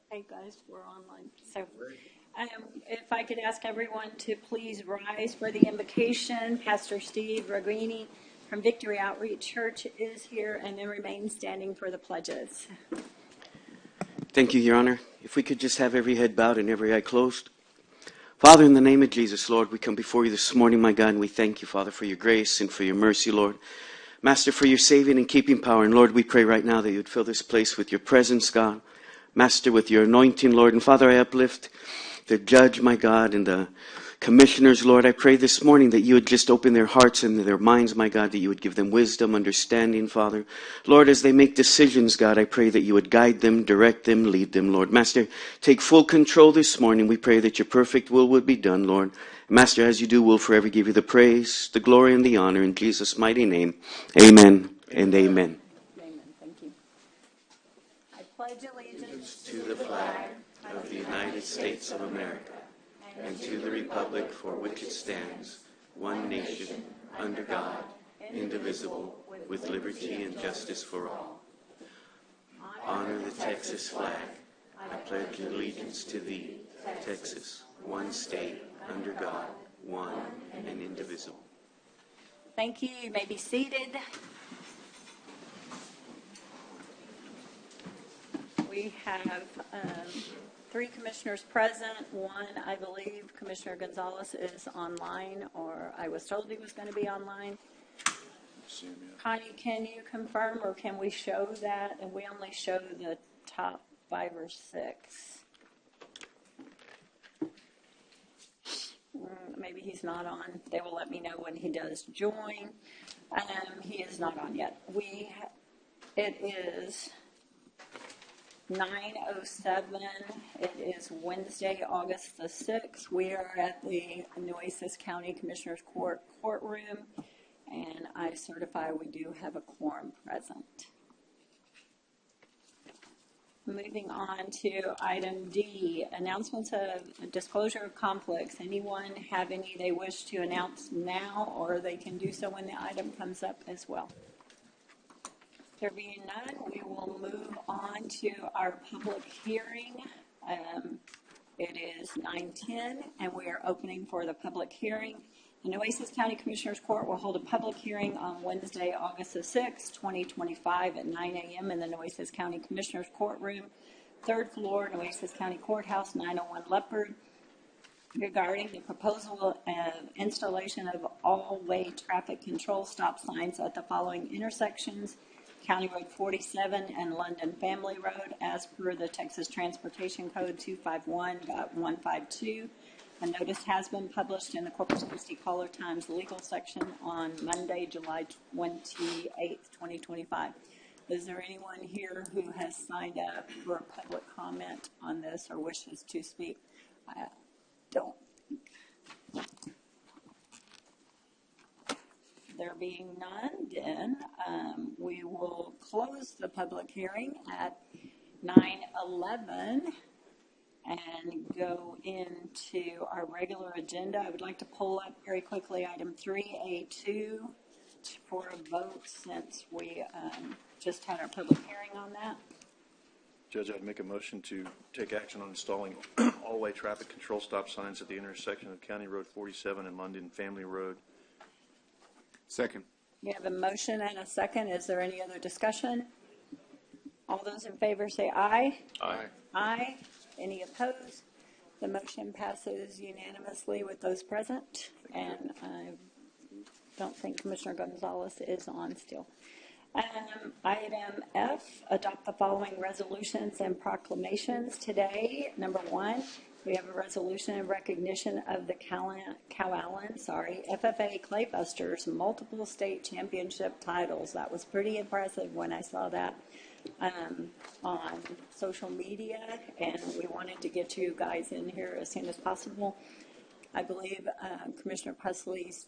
Hey guys, we're online. So if I could ask everyone to please rise for the invocation. Pastor Steve Ragrini from Victory Outreach Church is here, and then remain standing for the pledges. Thank you, Your Honor. If we could just have every head bowed and every eye closed. Father, in the name of Jesus, Lord, we come before you this morning, my God, and we thank you, Father, for your grace and for your mercy, Lord. Master, for your saving and keeping power. And Lord, we pray right now that you would fill this place with your presence, God. Master, with your anointing, Lord. And Father, I uplift the judge, my God, and the commissioners, Lord. I pray this morning that you would just open their hearts and their minds, my God, that you would give them wisdom, understanding, Father. Lord, as they make decisions, God, I pray that you would guide them, direct them, lead them, Lord. Master, take full control this morning. We pray that your perfect will would be done, Lord. Master, as you do, we'll forever give you the praise, the glory, and the honor in Jesus' mighty name. Amen and amen. Amen. Thank you. I pledge allegiance To the flag of the United States of America and to the republic for which it stands, one nation, under God, indivisible, with liberty and justice for all. Honor the Texas flag. I pledge allegiance to thee, Texas, one state, under God, one and indivisible. Thank you. You may be seated. We have three commissioners present. One, I believe, Commissioner Gonzalez is online, or I was told he was going to be online. Connie, can you confirm, or can we show that? And we only show the top 5 or 6. Maybe he's not on. They will let me know when he does join. He is not on yet. It is 9:07. It is Wednesday, August the 6th. We are at the Nueces County Commissioners Court courtroom, and I certify we do have a quorum present. Moving on to item D, announcements of disclosure of conflicts. Anyone have any they wish to announce now, or they can do so when the item comes up as well? There being none, we will move on to our public hearing. It is 9:10, and we are opening for the public hearing. The Nueces County Commissioners Court will hold a public hearing on Wednesday, August the 6th, 2025 at 9 a.m. in the Nueces County Commissioners Courtroom, 3rd floor, Nueces County Courthouse, 901 Leopard, regarding the proposal of installation of all-way traffic control stop signs at the following intersections: County Road 47 and London Family Road, as per the Texas Transportation Code 251.152. A notice has been published in the Corpus Christi Caller-Times legal section on Monday, July 28th, 2025. Is there anyone here who has signed up for a public comment on this or wishes to speak? I don't. There being none, then we will close the public hearing at 9:11 and go into our regular agenda. I would like to pull up very quickly item 3A2 for a vote, since we just had our public hearing on that. Judge, I'd make a motion to take action on installing all-way traffic control stop signs at the intersection of County Road 47 and London Family Road. Second. We have a motion and a second. Is there any other discussion? All those in favor say aye. Aye. Aye. Any opposed? The motion passes unanimously with those present. And I don't think Commissioner Gonzalez is on still. Item F, adopt the following resolutions and proclamations today. Number 1, we have a resolution in recognition of the Cowallan, FFA Claybusters multiple state championship titles. That was pretty impressive when I saw that on social media, and we wanted to get you guys in here as soon as possible. I believe Commissioner Pusley's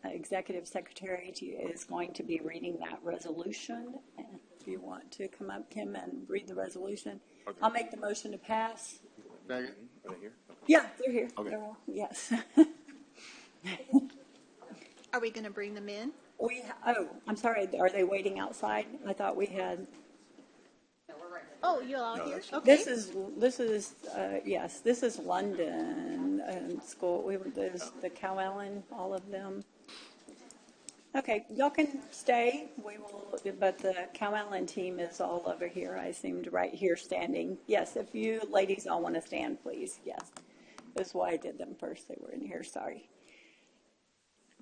Executive Secretary is going to be reading that resolution. And if you want to come up, Kim, and read the resolution. Okay. I'll make the motion to pass. Are they here? Yeah, they're here. Okay. Yes. Are we going to bring them in? I'm sorry. Are they waiting outside? I thought we had. No, we're right here. Oh, you all here? that's- Okay. Yes, this is London school. There's the Cowellen, all of them. Okay, y'all can stay. We will, but the Cowellen team is all over here. I seemed right here standing. Yes, if you ladies all want to stand, please. Yes, that's why I did them first. They were in here. Sorry.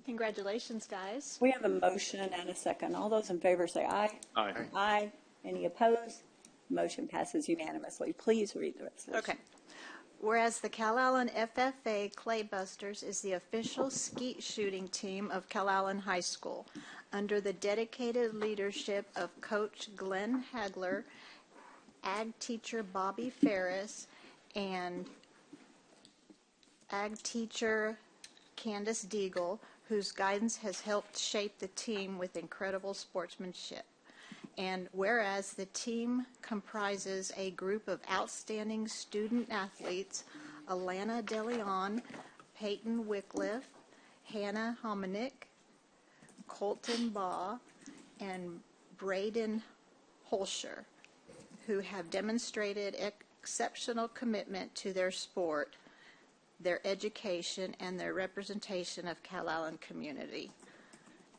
Congratulations, guys. We have a motion and a second. All those in favor say aye. Aye. Aye. Any opposed? Motion passes unanimously. Please read the resolution. Okay. Whereas the Calallen FFA Claybusters is the official skeet shooting team of Calallen High School, under the dedicated leadership of Coach Glenn Hagler, ag teacher Bobby Ferris, and ag teacher Candace Deagle, whose guidance has helped shape the team with incredible sportsmanship. And whereas the team comprises a group of outstanding student athletes, Alana DeLeon, Peyton Wycliffe, Hannah Hominick, Colton Baugh, and Braden Holscher, who have demonstrated exceptional commitment to their sport, their education, and their representation of Calallen community.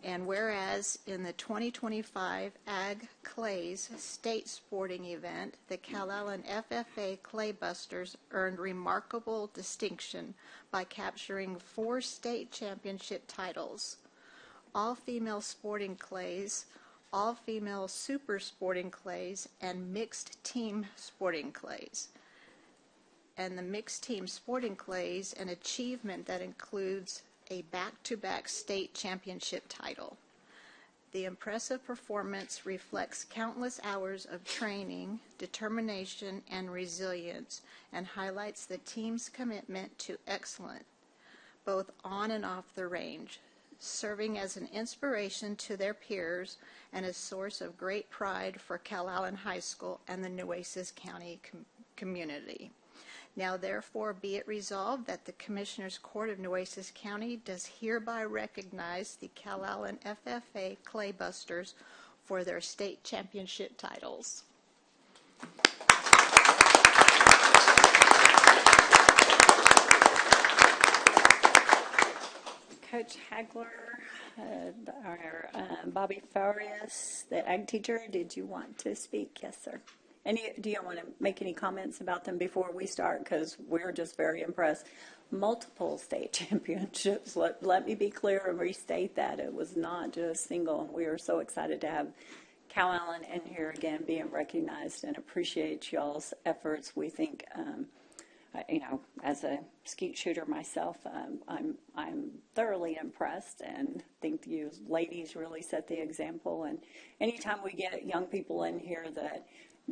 And whereas in the 2025 Ag Clays State Sporting Event, the Calallen FFA Claybusters earned remarkable distinction by capturing 4 state championship titles, all-female sporting clays, all-female super sporting clays, and mixed team sporting clays. And the mixed team sporting clays, an achievement that includes a back-to-back state championship title. The impressive performance reflects countless hours of training, determination, and resilience, and highlights the team's commitment to excellence, both on and off the range, serving as an inspiration to their peers and a source of great pride for Calallen High School and the Nueces County community. Now therefore be it resolved that the Commissioners Court of Nueces County does hereby recognize the Calallen FFA Claybusters for their state championship titles. Coach Hagler, our Bobby Farias, the ag teacher, did you want to speak? Yes, sir. Do you want to make any comments about them before we start? Because we're just very impressed. Multiple state championships. Let me be clear and restate that. It was not just single. And we are so excited to have Cowellen in here again being recognized and appreciate y'all's efforts. We think, as a skeet shooter myself, I'm thoroughly impressed and think you ladies really set the example. And anytime we get young people in here that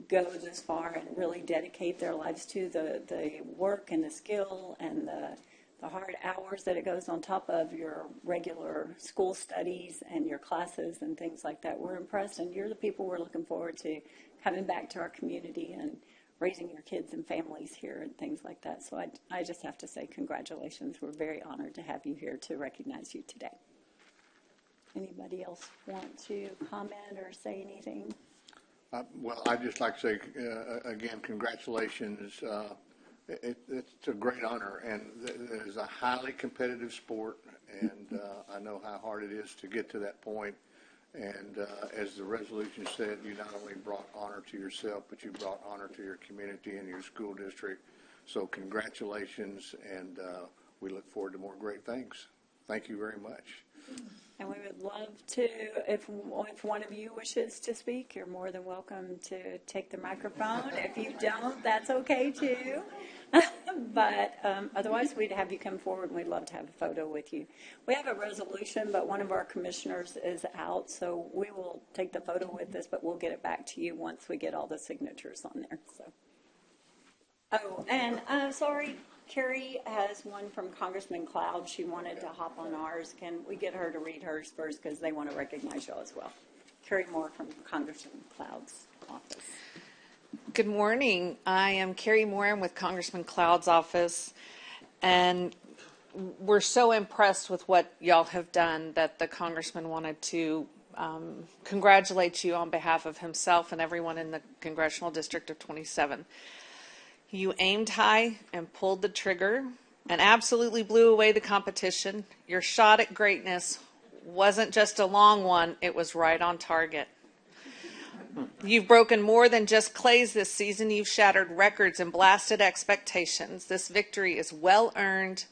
go this far and really dedicate their lives to the work and the skill and the hard hours that it goes on top of your regular school studies and your classes and things like that. We're impressed, and you're the people we're looking forward to coming back to our community and raising your kids and families here and things like that. So I just have to say congratulations. We're very honored to have you here to recognize you today. Anybody else want to comment or say anything? Well, I'd just like to say, again, congratulations. It's a great honor, and it is a highly competitive sport, and I know how hard it is to get to that point. And as the resolution said, you not only brought honor to yourself, but you brought honor to your community and your school district. So congratulations, and we look forward to more great things. Thank you very much. And we would love to, if one of you wishes to speak, you're more than welcome to take the microphone. If you don't, that's okay too. But otherwise, we'd have you come forward, and we'd love to have a photo with you. We have a resolution, but one of our commissioners is out, so we will take the photo with us, but we'll get it back to you once we get all the signatures on there. So. Oh, and sorry. Carrie has one from Congressman Cloud. She wanted to hop on ours. Can we get her to read hers first, because they want to recognize y'all as well. Carrie Moore from Congressman Cloud's office. Good morning. I am Carrie Moore. I'm with Congressman Cloud's office, and we're so impressed with what y'all have done that the congressman wanted to congratulate you on behalf of himself and everyone in the Congressional District of 27. You aimed high and pulled the trigger and absolutely blew away the competition. Your shot at greatness wasn't just a long one, it was right on target. You've broken more than just clays this season. You've shattered records and blasted expectations. This victory is well earned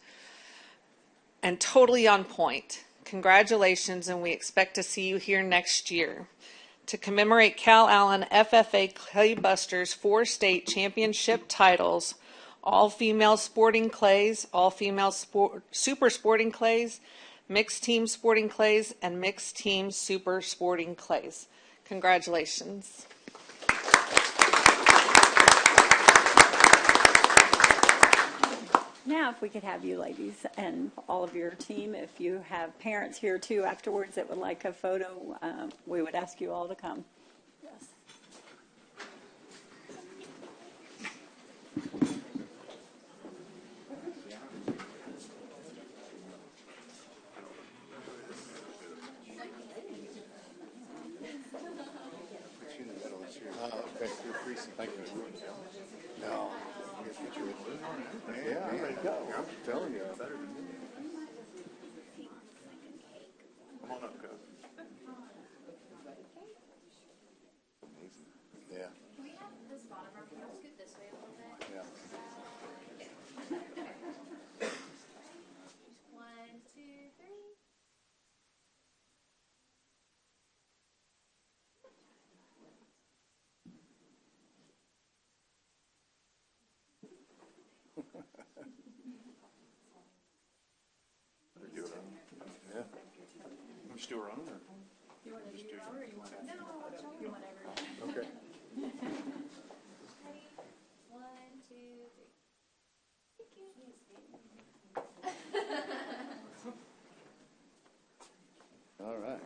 and totally on point. Congratulations, and we expect to see you here next year. To commemorate Cal Allen FFA Clay Busters 4 state championship titles, all-female sporting clays, all-female super sporting clays, mixed team sporting clays, and mixed team super sporting clays. Congratulations. Now, if we could have you ladies and all of your team, if you have parents here too afterwards that would like a photo, we would ask you all to come. Yes. Okay, thank you. No. Yeah, I'm ready to go. I'm just telling you. Better than me. Come on up, Coach. Yeah. We have the spot of our people scoot this way a little bit. Yeah. 1, 2, 3. Yeah. You still running, or? Okay. 1, 2, 3. All right.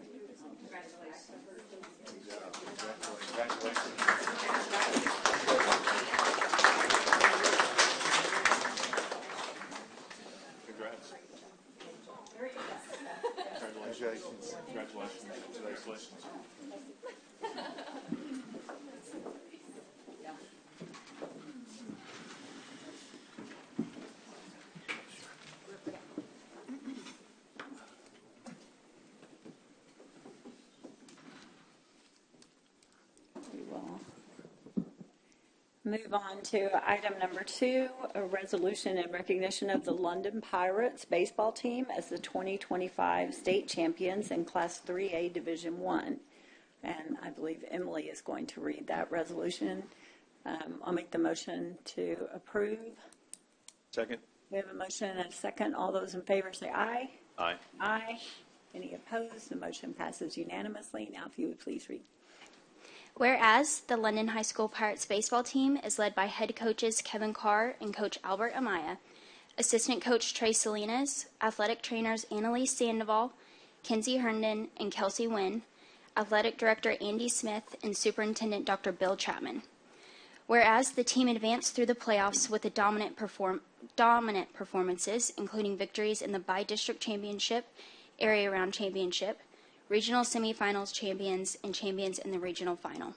Congrats. Congratulations. Congratulations. Congratulations. We will move on to item number 2, a resolution in recognition of the London Pirates baseball team as the 2025 state champions in Class 3A Division 1. And I believe Emily is going to read that resolution. I'll make the motion to approve. Second? We have a motion and a second. All those in favor say aye. Aye. Aye. Any opposed? The motion passes unanimously. Now, if you would please read. Whereas the London High School Pirates baseball team is led by head coaches Kevin Carr and Coach Albert Amaya, assistant coach Trey Salinas, athletic trainers Annalise Sandoval, Kinsey Herndon, and Kelsey Wynn, athletic director Andy Smith, and superintendent Dr. Bill Chapman. Whereas the team advanced through the playoffs with the dominant performances, including victories in the by-district championship, area round championship, regional semifinals champions, and champions in the regional final.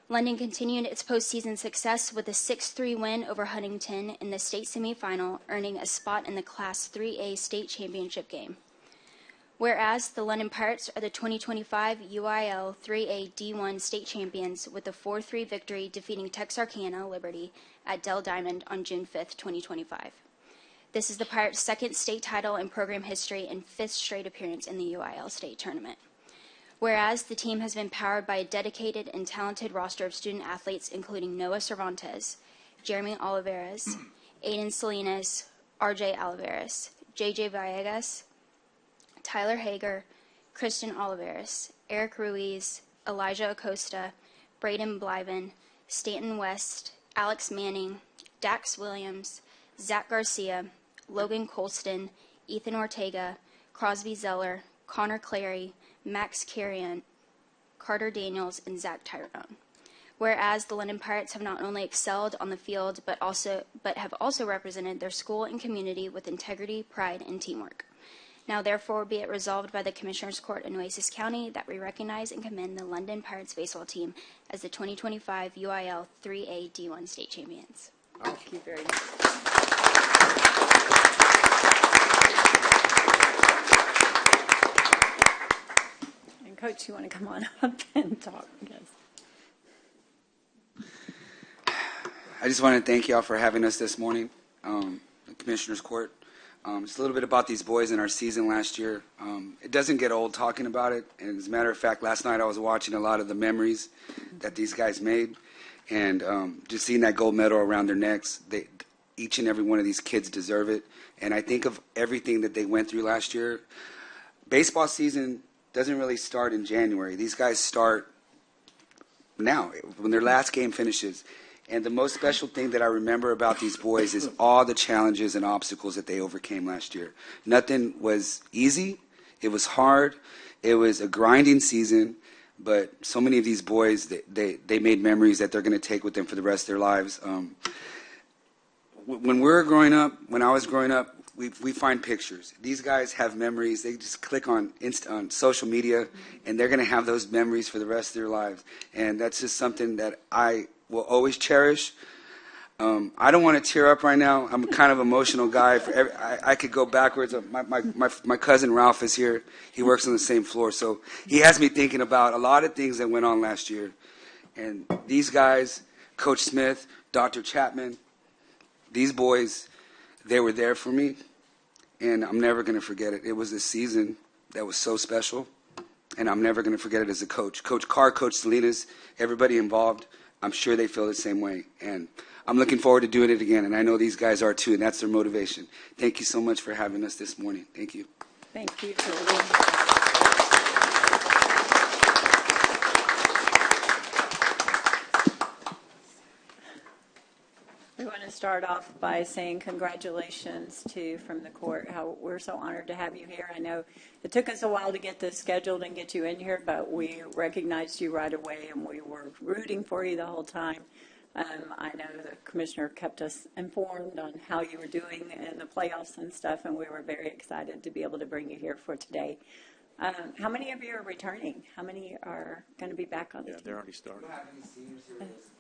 London continued its postseason success with a 6-3 win over Huntington in the state semifinal, earning a spot in the Class 3A state championship game. Whereas the London Pirates are the 2025 UIL 3A D1 state champions with a 4-3 victory defeating Texarkana Liberty at Dell Diamond on June 5th, 2025. This is the Pirates' second state title in program history and 5th straight appearance in the UIL state tournament. Whereas the team has been powered by a dedicated and talented roster of student athletes including Noah Cervantes, Jeremy Oliveras, Aiden Salinas, RJ Oliveras, JJ Villegas, Tyler Hager, Kristen Oliveras, Eric Ruiz, Elijah Acosta, Braden Blyven, Stanton West, Alex Manning, Dax Williams, Zach Garcia, Logan Colston, Ethan Ortega, Crosby Zeller, Connor Clary, Max Carrion, Carter Daniels, and Zach Tyrone. Whereas the London Pirates have not only excelled on the field but have also represented their school and community with integrity, pride, and teamwork. Now therefore be it resolved by the Commissioners Court of Nueces County that we recognize and commend the London Pirates baseball team as the 2025 UIL 3A D1 state champions. Thank you very much. And Coach, you want to come on up and talk? Yes. I just want to thank y'all for having us this morning, the Commissioners Court. Just a little bit about these boys in our season last year. It doesn't get old talking about it. And as a matter of fact, last night I was watching a lot of the memories that these guys made. And just seeing that gold medal around their necks, each and every one of these kids deserve it. And I think of everything that they went through last year. Baseball season doesn't really start in January. These guys start now, when their last game finishes. And the most special thing that I remember about these boys is all the challenges and obstacles that they overcame last year. Nothing was easy. It was hard. It was a grinding season. But so many of these boys, they made memories that they're going to take with them for the rest of their lives. When I was growing up, we find pictures. These guys have memories. They just click on social media, and they're going to have those memories for the rest of their lives. And that's just something that I will always cherish. I don't want to tear up right now. I'm a kind of emotional guy. I could go backwards. My cousin Ralph is here. He works on the same floor, so he has me thinking about a lot of things that went on last year. And these guys, Coach Smith, Dr. Chapman, these boys, they were there for me, and I'm never going to forget it. It was a season that was so special, and I'm never going to forget it as a coach. Coach Carr, Coach Salinas, everybody involved, I'm sure they feel the same way. And I'm looking forward to doing it again, and I know these guys are too, and that's their motivation. Thank you so much for having us this morning. Thank you. Thank you, Julie. We want to start off by saying congratulations from the court. How we're so honored to have you here. I know it took us a while to get this scheduled and get you in here, but we recognized you right away, and we were rooting for you the whole time. I know the commissioner kept us informed on how you were doing in the playoffs and stuff, and we were very excited to be able to bring you here for today. How many of you are returning? How many are going to be back on the team? They're already started.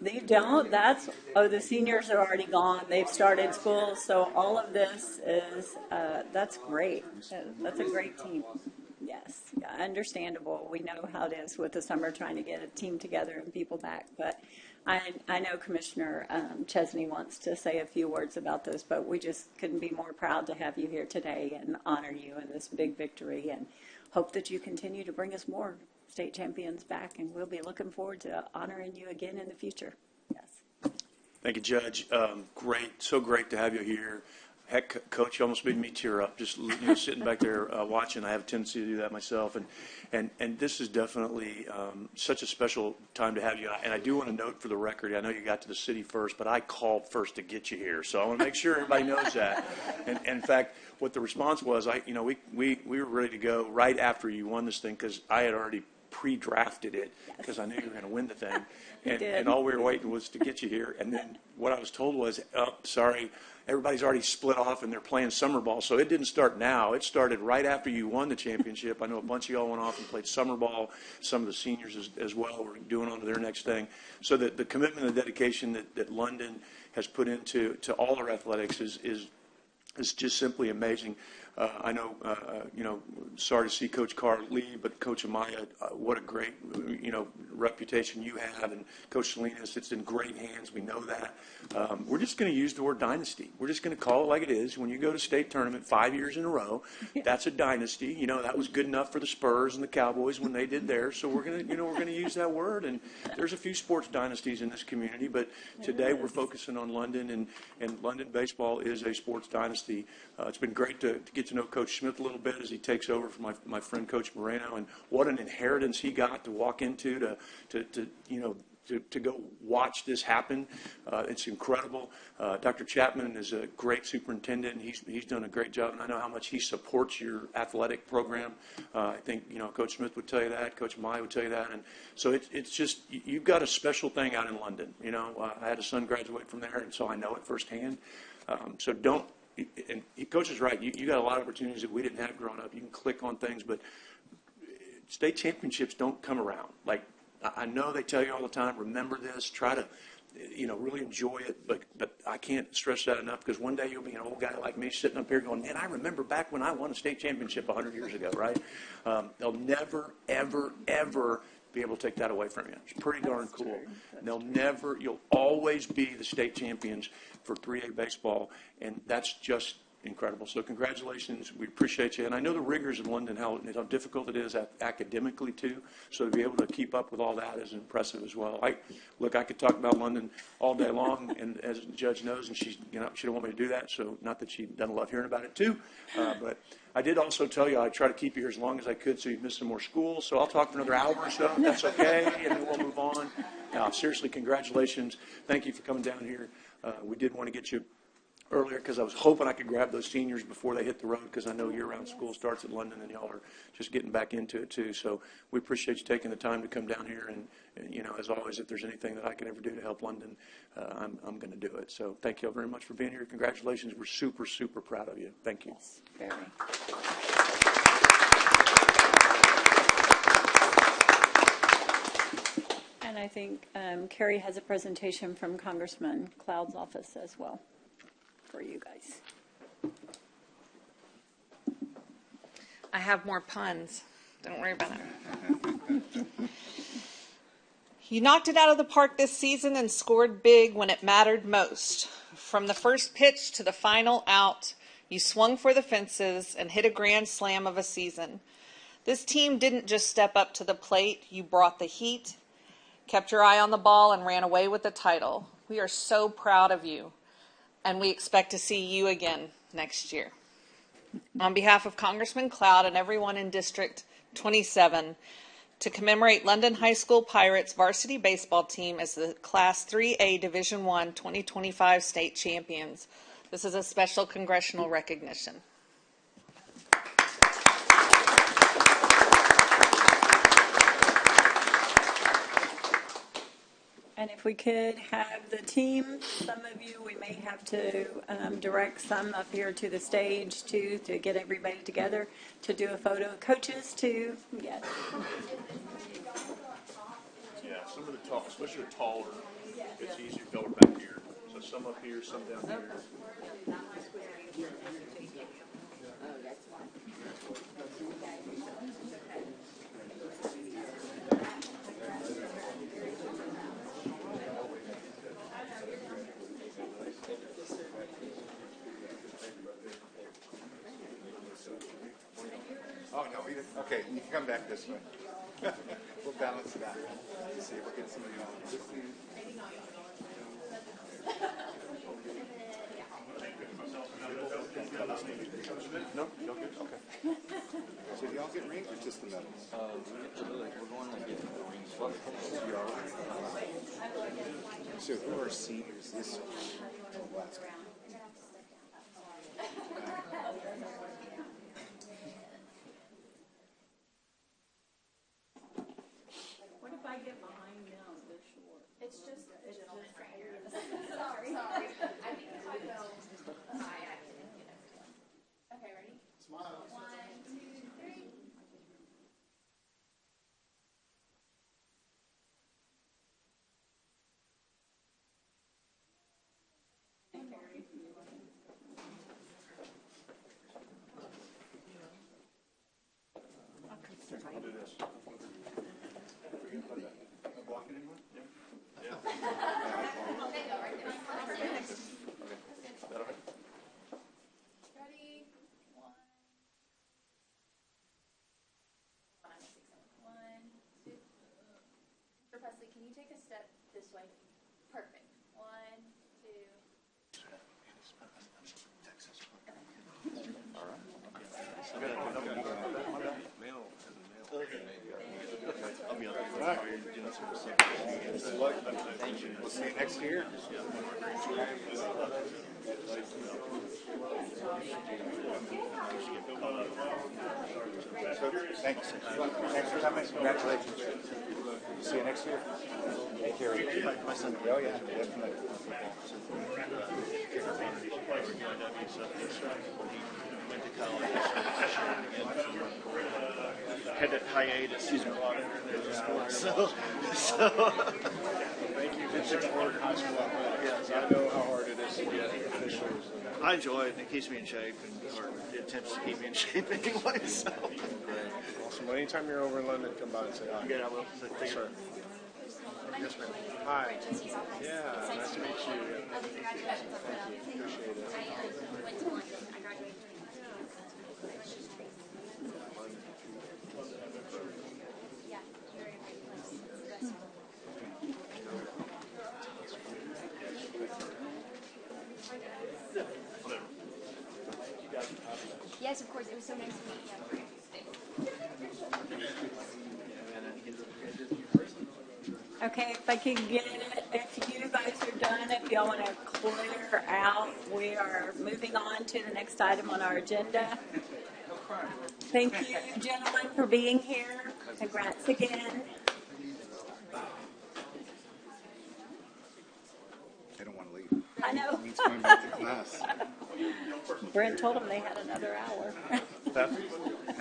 You don't? The seniors are already gone. They've started school, so all of this is, that's great. That's a great team. Yes, understandable. We know how it is with the summer trying to get a team together and people back, but I know Commissioner Chesney wants to say a few words about this, but we just couldn't be more proud to have you here today and honor you in this big victory, and hope that you continue to bring us more state champions back, and we'll be looking forward to honoring you again in the future. Yes. Thank you, Judge. Great. So great to have you here. Heck, Coach, you almost made me tear up just sitting back there watching. I have a tendency to do that myself. And this is definitely such a special time to have you. And I do want to note for the record, I know you got to the city first, but I called first to get you here. So I want to make sure everybody knows that. And in fact, what the response was, we were ready to go right after you won this thing, because I had already pre-drafted it because I knew you were going to win the thing. And all we were waiting was to get you here. And then what I was told was, oh, sorry, everybody's already split off and they're playing summer ball. So it didn't start now. It started right after you won the championship. I know a bunch of y'all went off and played summer ball. Some of the seniors as well were doing on to their next thing. So the commitment and dedication that London has put into all our athletics is just simply amazing. I know, sorry to see Coach Carr leave, but Coach Amaya, what a great, reputation you have, and Coach Salinas, it's in great hands. We know that. We're just going to use the word dynasty. We're just going to call it like it is. When you go to state tournament 5 years in a row, that's a dynasty. That was good enough for the Spurs and the Cowboys when they did theirs. So we're going to use that word. And there's a few sports dynasties in this community, but today we're focusing on London, and London baseball is a sports dynasty. It's been great to get to know Coach Smith a little bit as he takes over from my friend Coach Moreno, and what an inheritance he got to walk into to go watch this happen. It's incredible. Dr. Chapman is a great superintendent. He's done a great job, and I know how much he supports your athletic program. I think Coach Smith would tell you that. Coach Mai would tell you that, and so it's just you've got a special thing out in London. I had a son graduate from there, and so I know it firsthand. So don't and Coach is right. You got a lot of opportunities that we didn't have growing up. You can click on things, but state championships don't come around. Like, I know they tell you all the time, remember this, try to, really enjoy it, but I can't stress that enough, because one day you'll be an old guy like me sitting up here going, man, I remember back when I won a state championship 100 years ago, right? They'll never, ever, ever be able to take that away from you. It's pretty darn cool. You'll always be the state champions for 3A baseball, and that's just incredible. So congratulations. We appreciate you. And I know the rigors of London, how difficult it is academically too. So to be able to keep up with all that is impressive as well. I could talk about London all day long, and as the judge knows, and she don't want me to do that. So not that she doesn't love hearing about it too, but I did also tell you I try to keep you here as long as I could so you'd miss some more school. So I'll talk for another hour or so. If that's okay, and then we'll move on. Seriously, congratulations. Thank you for coming down here. We did want to get you earlier because I was hoping I could grab those seniors before they hit the road, because I know year-round school starts at London and y'all are just getting back into it too. So we appreciate you taking the time to come down here, and as always, if there's anything that I can ever do to help London, I'm going to do it. So thank you all very much for being here. Congratulations. We're super, super proud of you. Thank you. Yes, very. And I think Carrie has a presentation from Congressman Cloud's office as well for you guys. I have more puns. Don't worry about it. You knocked it out of the park this season and scored big when it mattered most. From the first pitch to the final out, you swung for the fences and hit a grand slam of a season. This team didn't just step up to the plate. You brought the heat, kept your eye on the ball, and ran away with the title. We are so proud of you, and we expect to see you again next year. On behalf of Congressman Cloud and everyone in District 27, to commemorate London High School Pirates varsity baseball team as the Class 3A Division I 2025 state champions. This is a special congressional recognition. And if we could have the team, some of you, we may have to direct some up here to the stage too, to get everybody together to do a photo. Coaches too, yes. Yeah, some of the tall, especially the taller, it's easier to go back here. So some up here, some down here. Oh, no, we didn't. Okay, you can come back this way. We'll balance it out. Let's see if we get some of you on. No, y'all good? Okay. So do y'all get rings or just the medals? We're going to get the rings. So who are seniors this year? Last year? What if I get behind now? They're short. It's just a gentleman right here. Sorry. I think if I go, I can get it. Okay, ready? Smile. 1, 2, 3. I'll do this. Blocking anyone? Yeah. Ready? 1. 1, 2. For Presley, can you take a step this way? Perfect. 1, 2. We'll see you next year. So, thanks. Thanks for coming. Congratulations. See you next year. Take care. My son. Oh, yeah, definitely. hiatus, a lot of individual sports. So thank you for supporting high school athletics. I know how hard it is to get officials. I enjoy it. It keeps me in shape, or it attempts to keep me in shape anyway. So awesome. Well, anytime you're over in London, come by and say hi. Yeah, I will. Thanks, sir. Yes, ma'am. Hi. Yeah, nice to meet you. Congratulations. Thank you. Appreciate it. I went to London. I graduated. Yeah, you're in a great place. Yes, of course. It was so nice to meet you. Okay, if I could get it, if you guys are done, if y'all want to clear out, we are moving on to the next item on our agenda. Thank you, gentlemen, for being here. Congrats again. They don't want to leave. I know. It means going back to class. Brent told them they had another hour.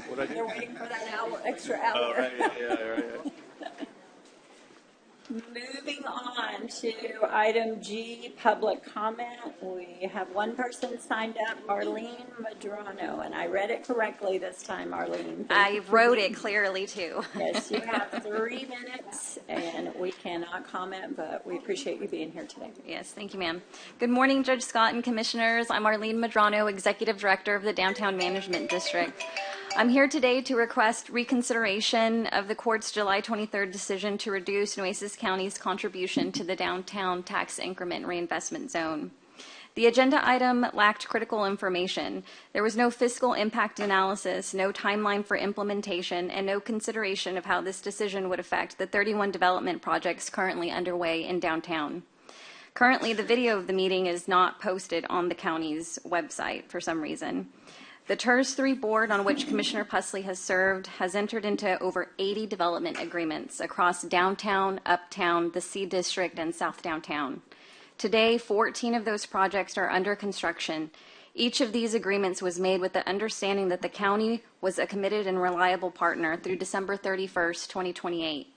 What'd I do? They're waiting for that extra hour. Oh, right, right. Moving on to item G, public comment. We have one person signed up, Arlene Madrano, and I read it correctly this time, Arlene. I wrote it clearly too. Yes, you have 3 minutes, and we cannot comment, but we appreciate you being here today. Yes, thank you, ma'am. Good morning, Judge Scott and Commissioners. I'm Arlene Madrano, Executive Director of the Downtown Management District. I'm here today to request reconsideration of the court's July 23rd decision to reduce Nueces County's contribution to the downtown tax increment reinvestment zone. The agenda item lacked critical information. There was no fiscal impact analysis, no timeline for implementation, and no consideration of how this decision would affect the 31 development projects currently underway in downtown. Currently, the video of the meeting is not posted on the county's website for some reason. The TERS 3 board, on which Commissioner Pusley has served, has entered into over 80 development agreements across downtown, uptown, the C District, and South Downtown. Today, 14 of those projects are under construction. Each of these agreements was made with the understanding that the county was a committed and reliable partner through December 31st, 2028.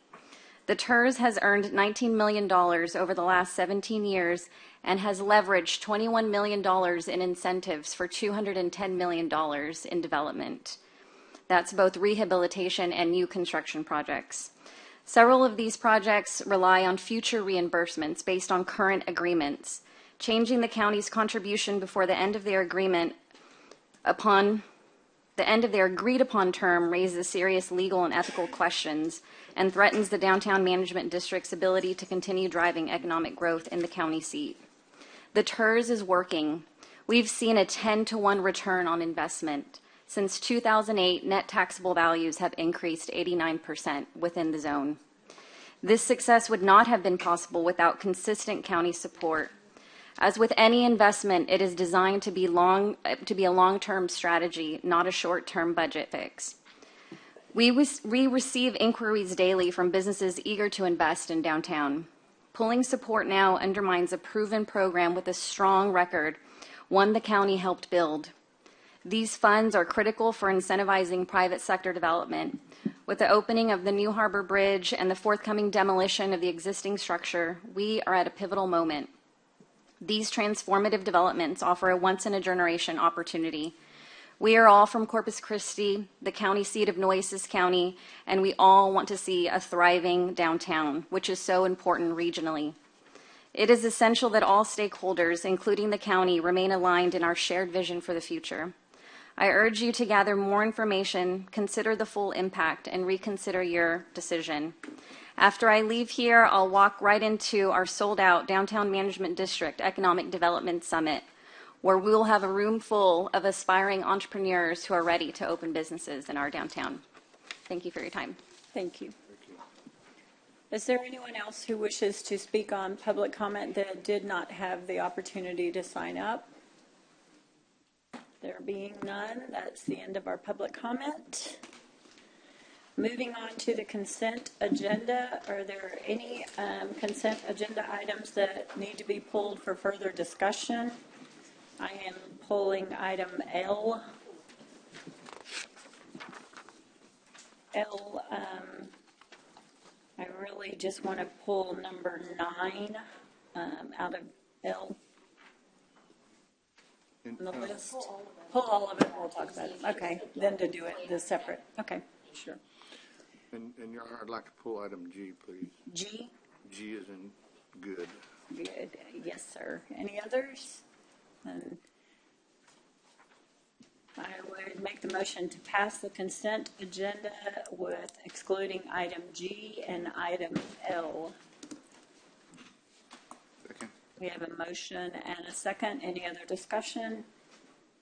The TERS has earned $19 million over the last 17 years and has leveraged $21 million in incentives for $210 million in development. That's both rehabilitation and new construction projects. Several of these projects rely on future reimbursements based on current agreements. Changing the county's contribution before the end of their agreement upon the end of their agreed-upon term raises serious legal and ethical questions and threatens the downtown management district's ability to continue driving economic growth in the county seat. The TERS is working. We've seen a 10-to-1 return on investment. Since 2008, net taxable values have increased 89% within the zone. This success would not have been possible without consistent county support. As with any investment, it is designed to be a long-term strategy, not a short-term budget fix. We receive inquiries daily from businesses eager to invest in downtown. Pulling support now undermines a proven program with a strong record, one the county helped build. These funds are critical for incentivizing private sector development. With the opening of the New Harbor Bridge and the forthcoming demolition of the existing structure, we are at a pivotal moment. These transformative developments offer a once-in-a-generation opportunity. We are all from Corpus Christi, the county seat of Nueces County, and we all want to see a thriving downtown, which is so important regionally. It is essential that all stakeholders, including the county, remain aligned in our shared vision for the future. I urge you to gather more information, consider the full impact, and reconsider your decision. After I leave here, I'll walk right into our sold-out Downtown Management District Economic Development Summit, where we will have a room full of aspiring entrepreneurs who are ready to open businesses in our downtown. Thank you for your time. Thank you. Is there anyone else who wishes to speak on public comment that did not have the opportunity to sign up? There being none, that's the end of our public comment. Moving on to the consent agenda, are there any consent agenda items that need to be pulled for further discussion? I am pulling item L. L, I really just want to pull number 9 out of L on the list. Pull all of it, we'll talk about it. Okay, then to do it, the separate, okay, sure. And Your Honor, I'd like to pull item G, please. G? G is in good. Good, yes, sir. Any others? And I would make the motion to pass the consent agenda with excluding item G and item L. Second. We have a motion and a second. Any other discussion?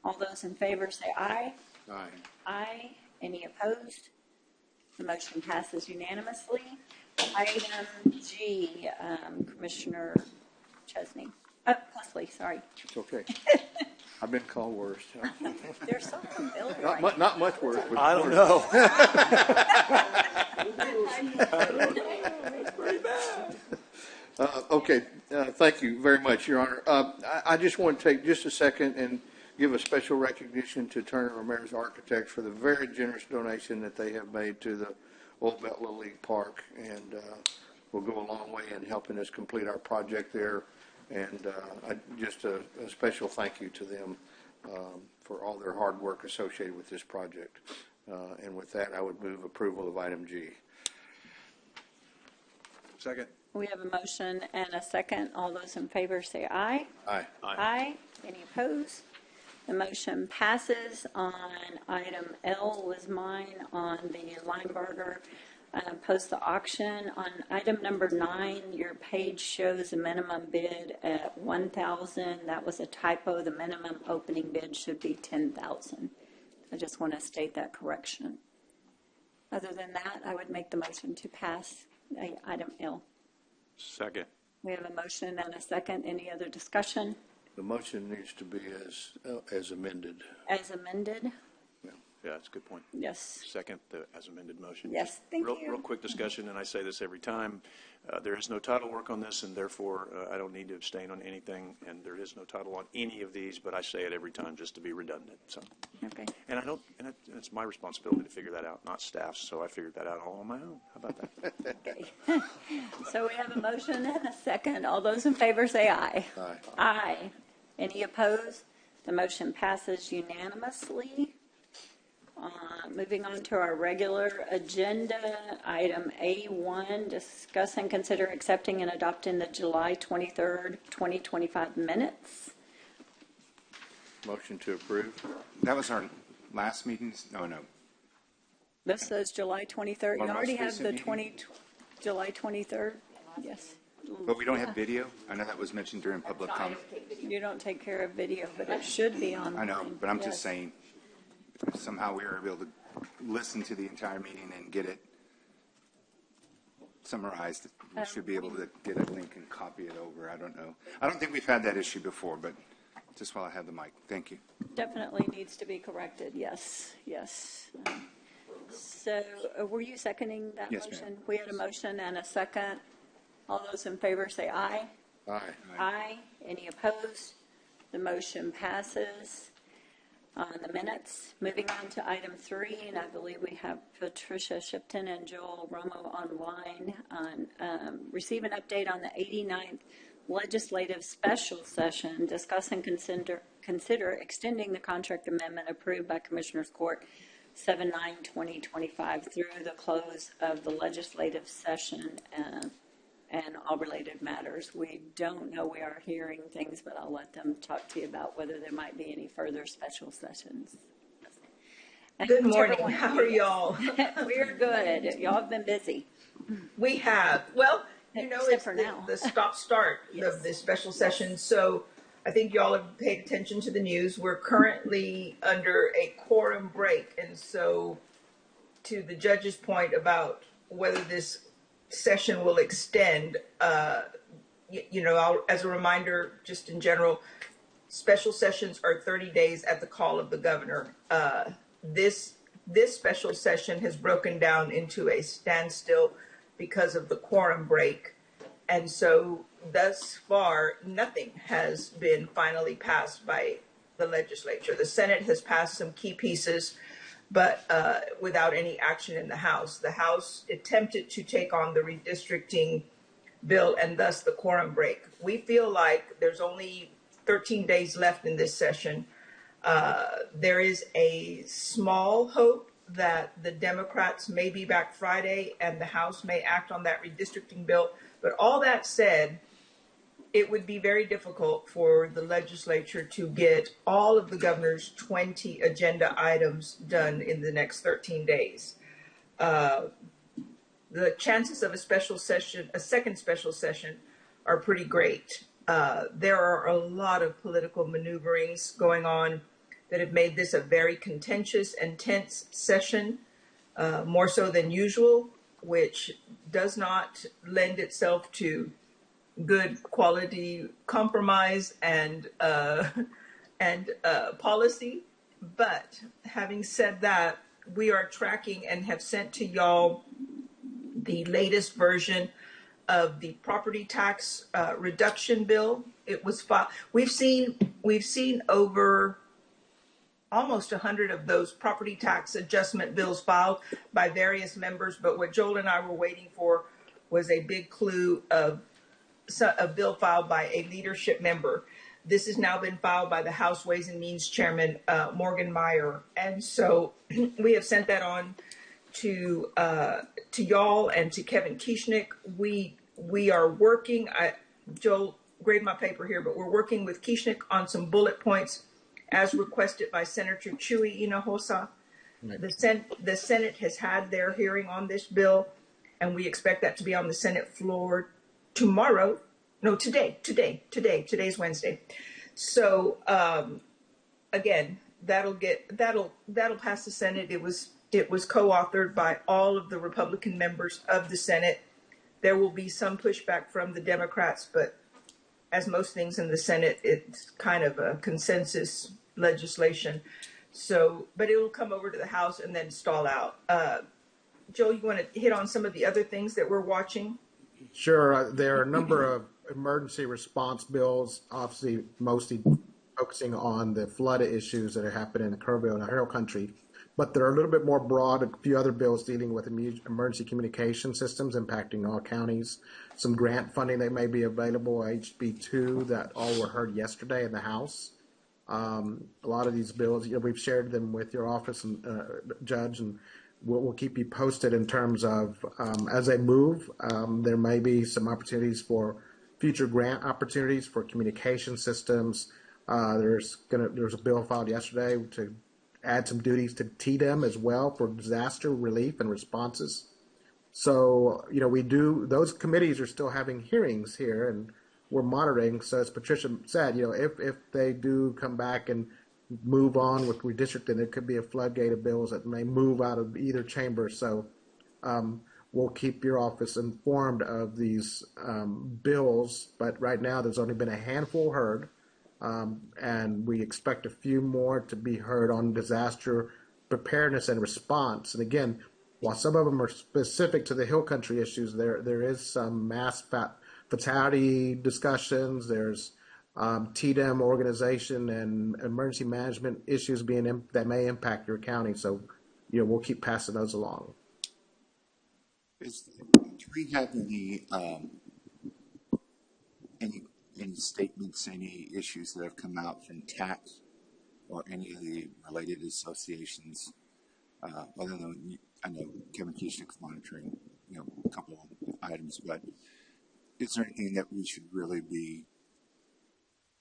All those in favor say aye. Aye. Aye. Any opposed? The motion passes unanimously. Item G, Commissioner Chesney. Presley, sorry. It's okay. I've been called worse. They're so familiar. Not much worse. But I don't worse. know. Okay, thank you very much, Your Honor. I just want to take just a second and give a special recognition to Turner Ramirez Architects for the very generous donation that they have made to the Old Belt Little League Park, and will go a long way in helping us complete our project there. And just a special thank you to them for all their hard work associated with this project. And with that, I would move approval of item G. Second. We have a motion and a second. All those in favor say aye. Aye. Aye. Any opposed? The motion passes. On item L was mine on the Linebarger post the auction. On item number 9, your page shows a minimum bid at $1,000. That was a typo. The minimum opening bid should be $10,000. I just want to state that correction. Other than that, I would make the motion to pass item L. Second. We have a motion and a second. Any other discussion? The motion needs to be as amended. As amended? Yeah, that's a good point. Yes. Second, the as amended motion. Yes, thank you. Real quick discussion, and I say this every time. There is no title work on this, and therefore I don't need to abstain on anything, and there is no title on any of these, but I say it every time just to be redundant. So, okay. And I don't, and it's my responsibility to figure that out, not staff's, so I figured that out all on my own. How about that? Okay. So we have a motion and a second. All those in favor say aye. Aye. Aye. Any opposed? The motion passes unanimously. Moving on to our regular agenda, item A1, discuss and consider accepting and adopting the July 23rd, 2025 minutes. Motion to approve. That was our last meeting's, no. This says July 23rd. Our You most already have recent the July 23rd? Yes. But we don't have video? I know that was mentioned during public comment. You don't take care of video, but it should be on. I know, but I'm Yes. just saying, if somehow we were able to listen to the entire meeting and get it summarized, we should be able to get a link and copy it over. I don't know. I don't think we've had that issue before, but just while I have the mic, thank you. Definitely needs to be corrected, yes, yes. So were you seconding that Yes, motion? ma'am. We had a motion and a second. All those in favor say aye. Aye. Aye. Any opposed? The motion passes. On the minutes, moving on to item 3, and I believe we have Patricia Shipton and Joel Romo online on receive an update on the 89th legislative special session, discuss and consider extending the contract amendment approved by Commissioners Court 7/9/2025 through the close of the legislative session and all related matters. We don't know, we are hearing things, but I'll let them talk to you about whether there might be any further special sessions. And Good whichever morning. one- How are y'all? We're good. Y'all have been busy. We have. Well, you know, Except it's for now. the stop-start Yes. of this special session. So I think y'all have paid attention to the news. We're currently under a quorum break. And so to the judge's point about whether this session will extend, as a reminder, just in general, special sessions are 30 days at the call of the governor. This special session has broken down into a standstill because of the quorum break. And so thus far, nothing has been finally passed by the legislature. The Senate has passed some key pieces. but without any action in the House. The House attempted to take on the redistricting bill and thus the quorum break. We feel like there's only 13 days left in this session. There is a small hope that the Democrats may be back Friday and the House may act on that redistricting bill. But all that said, it would be very difficult for the legislature to get all of the governor's 20 agenda items done in the next 13 days. The chances of a special session, a second special session, are pretty great. There are a lot of political maneuverings going on that have made this a very contentious and tense session, more so than usual, which does not lend itself to good quality compromise and policy. But having said that, we are tracking and have sent to y'all the latest version of the property tax reduction bill. It was filed. We've seen over almost 100 of those property tax adjustment bills filed by various members. But what Joel and I were waiting for was a big clue of a bill filed by a leadership member. This has now been filed by the House Ways and Means Chairman Morgan Meyer, and so we have sent that on to y'all and to Kevin Kieschnick. We are working. Joel, grade my paper here, but we're working with Kieschnick on some bullet points as requested by Senator Chuy Hinojosa. Right. The Senate has had their hearing on this bill, and we expect that to be on the Senate floor tomorrow. No, today. Today's Wednesday. So again, that'll pass the Senate. It was co-authored by all of the Republican members of the Senate. There will be some pushback from the Democrats, but as most things in the Senate, it's kind of a consensus legislation. So, but it will come over to the House and then stall out. Joe, you want to hit on some of the other things that we're watching? Sure. There are a number of emergency response bills, obviously mostly focusing on the flood issues that are happening in Kerrville and Harrell Country. But there are a little bit more broad, a few other bills dealing with emergency communication systems impacting all counties. Some grant funding that may be available, HB2, that all were heard yesterday in the House. A lot of these bills, we've shared them with your office and Judge, and we'll keep you posted in terms of as they move. There may be some opportunities for future grant opportunities for communication systems. There's a bill filed yesterday to add some duties to TDEM as well for disaster relief and responses. So, those committees are still having hearings here, and we're monitoring. So as Patricia said, if they do come back and move on with redistricting, there could be a floodgate of bills that may move out of either chamber. So we'll keep your office informed of these bills. But right now, there's only been a handful heard. And we expect a few more to be heard on disaster preparedness and response. And again, while some of them are specific to the Hill Country issues, there is some mass fatality discussions. There's TDEM organization and emergency management issues that may impact your county. So, we'll keep passing those along. Do we have any statements, any issues that have come out from TAC or any of the related associations? Other than, I know Kevin Kieschnick's monitoring, a couple of items, but is there anything that we should really be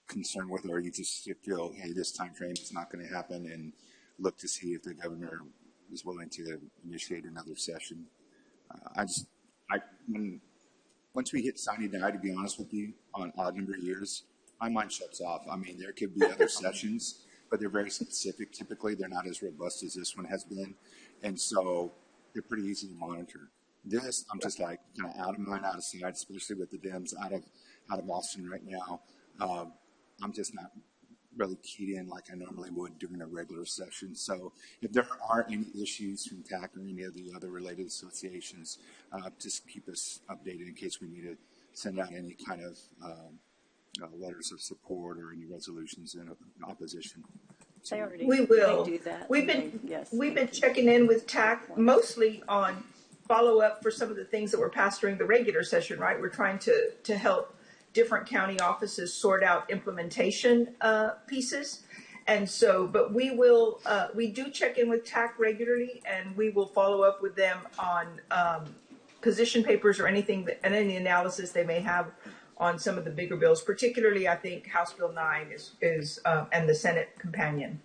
concerned with, or you just feel, hey, this time frame is not going to happen, and look to see if the governor is willing to initiate another session? Once we hit signing day, to be honest with you, on odd number of years, my mind shuts off. I mean, there could be other sessions, but they're very specific. Typically, they're not as robust as this one has been, and so they're pretty easy to monitor. This, I'm just like kind of out of mind, out of sight, especially with the Dems out of Austin right now. I'm just not really keyed in like I normally would during a regular session. So if there are any issues from TAC or any of the other related associations, just keep us updated in case we need to send out any kind of letters of support or any resolutions in opposition. They already, We they will. do that. We've and been yes, we've been thank you. checking in with TAC mostly on follow up for some of the things that were passed during the regular session. Right, we're trying to help different county offices sort out implementation pieces, and so. But we will. We do check in with TAC regularly, and we will follow up with them on position papers or anything that, and any analysis they may have on some of the bigger bills, particularly I think House Bill 9 is and the Senate companion.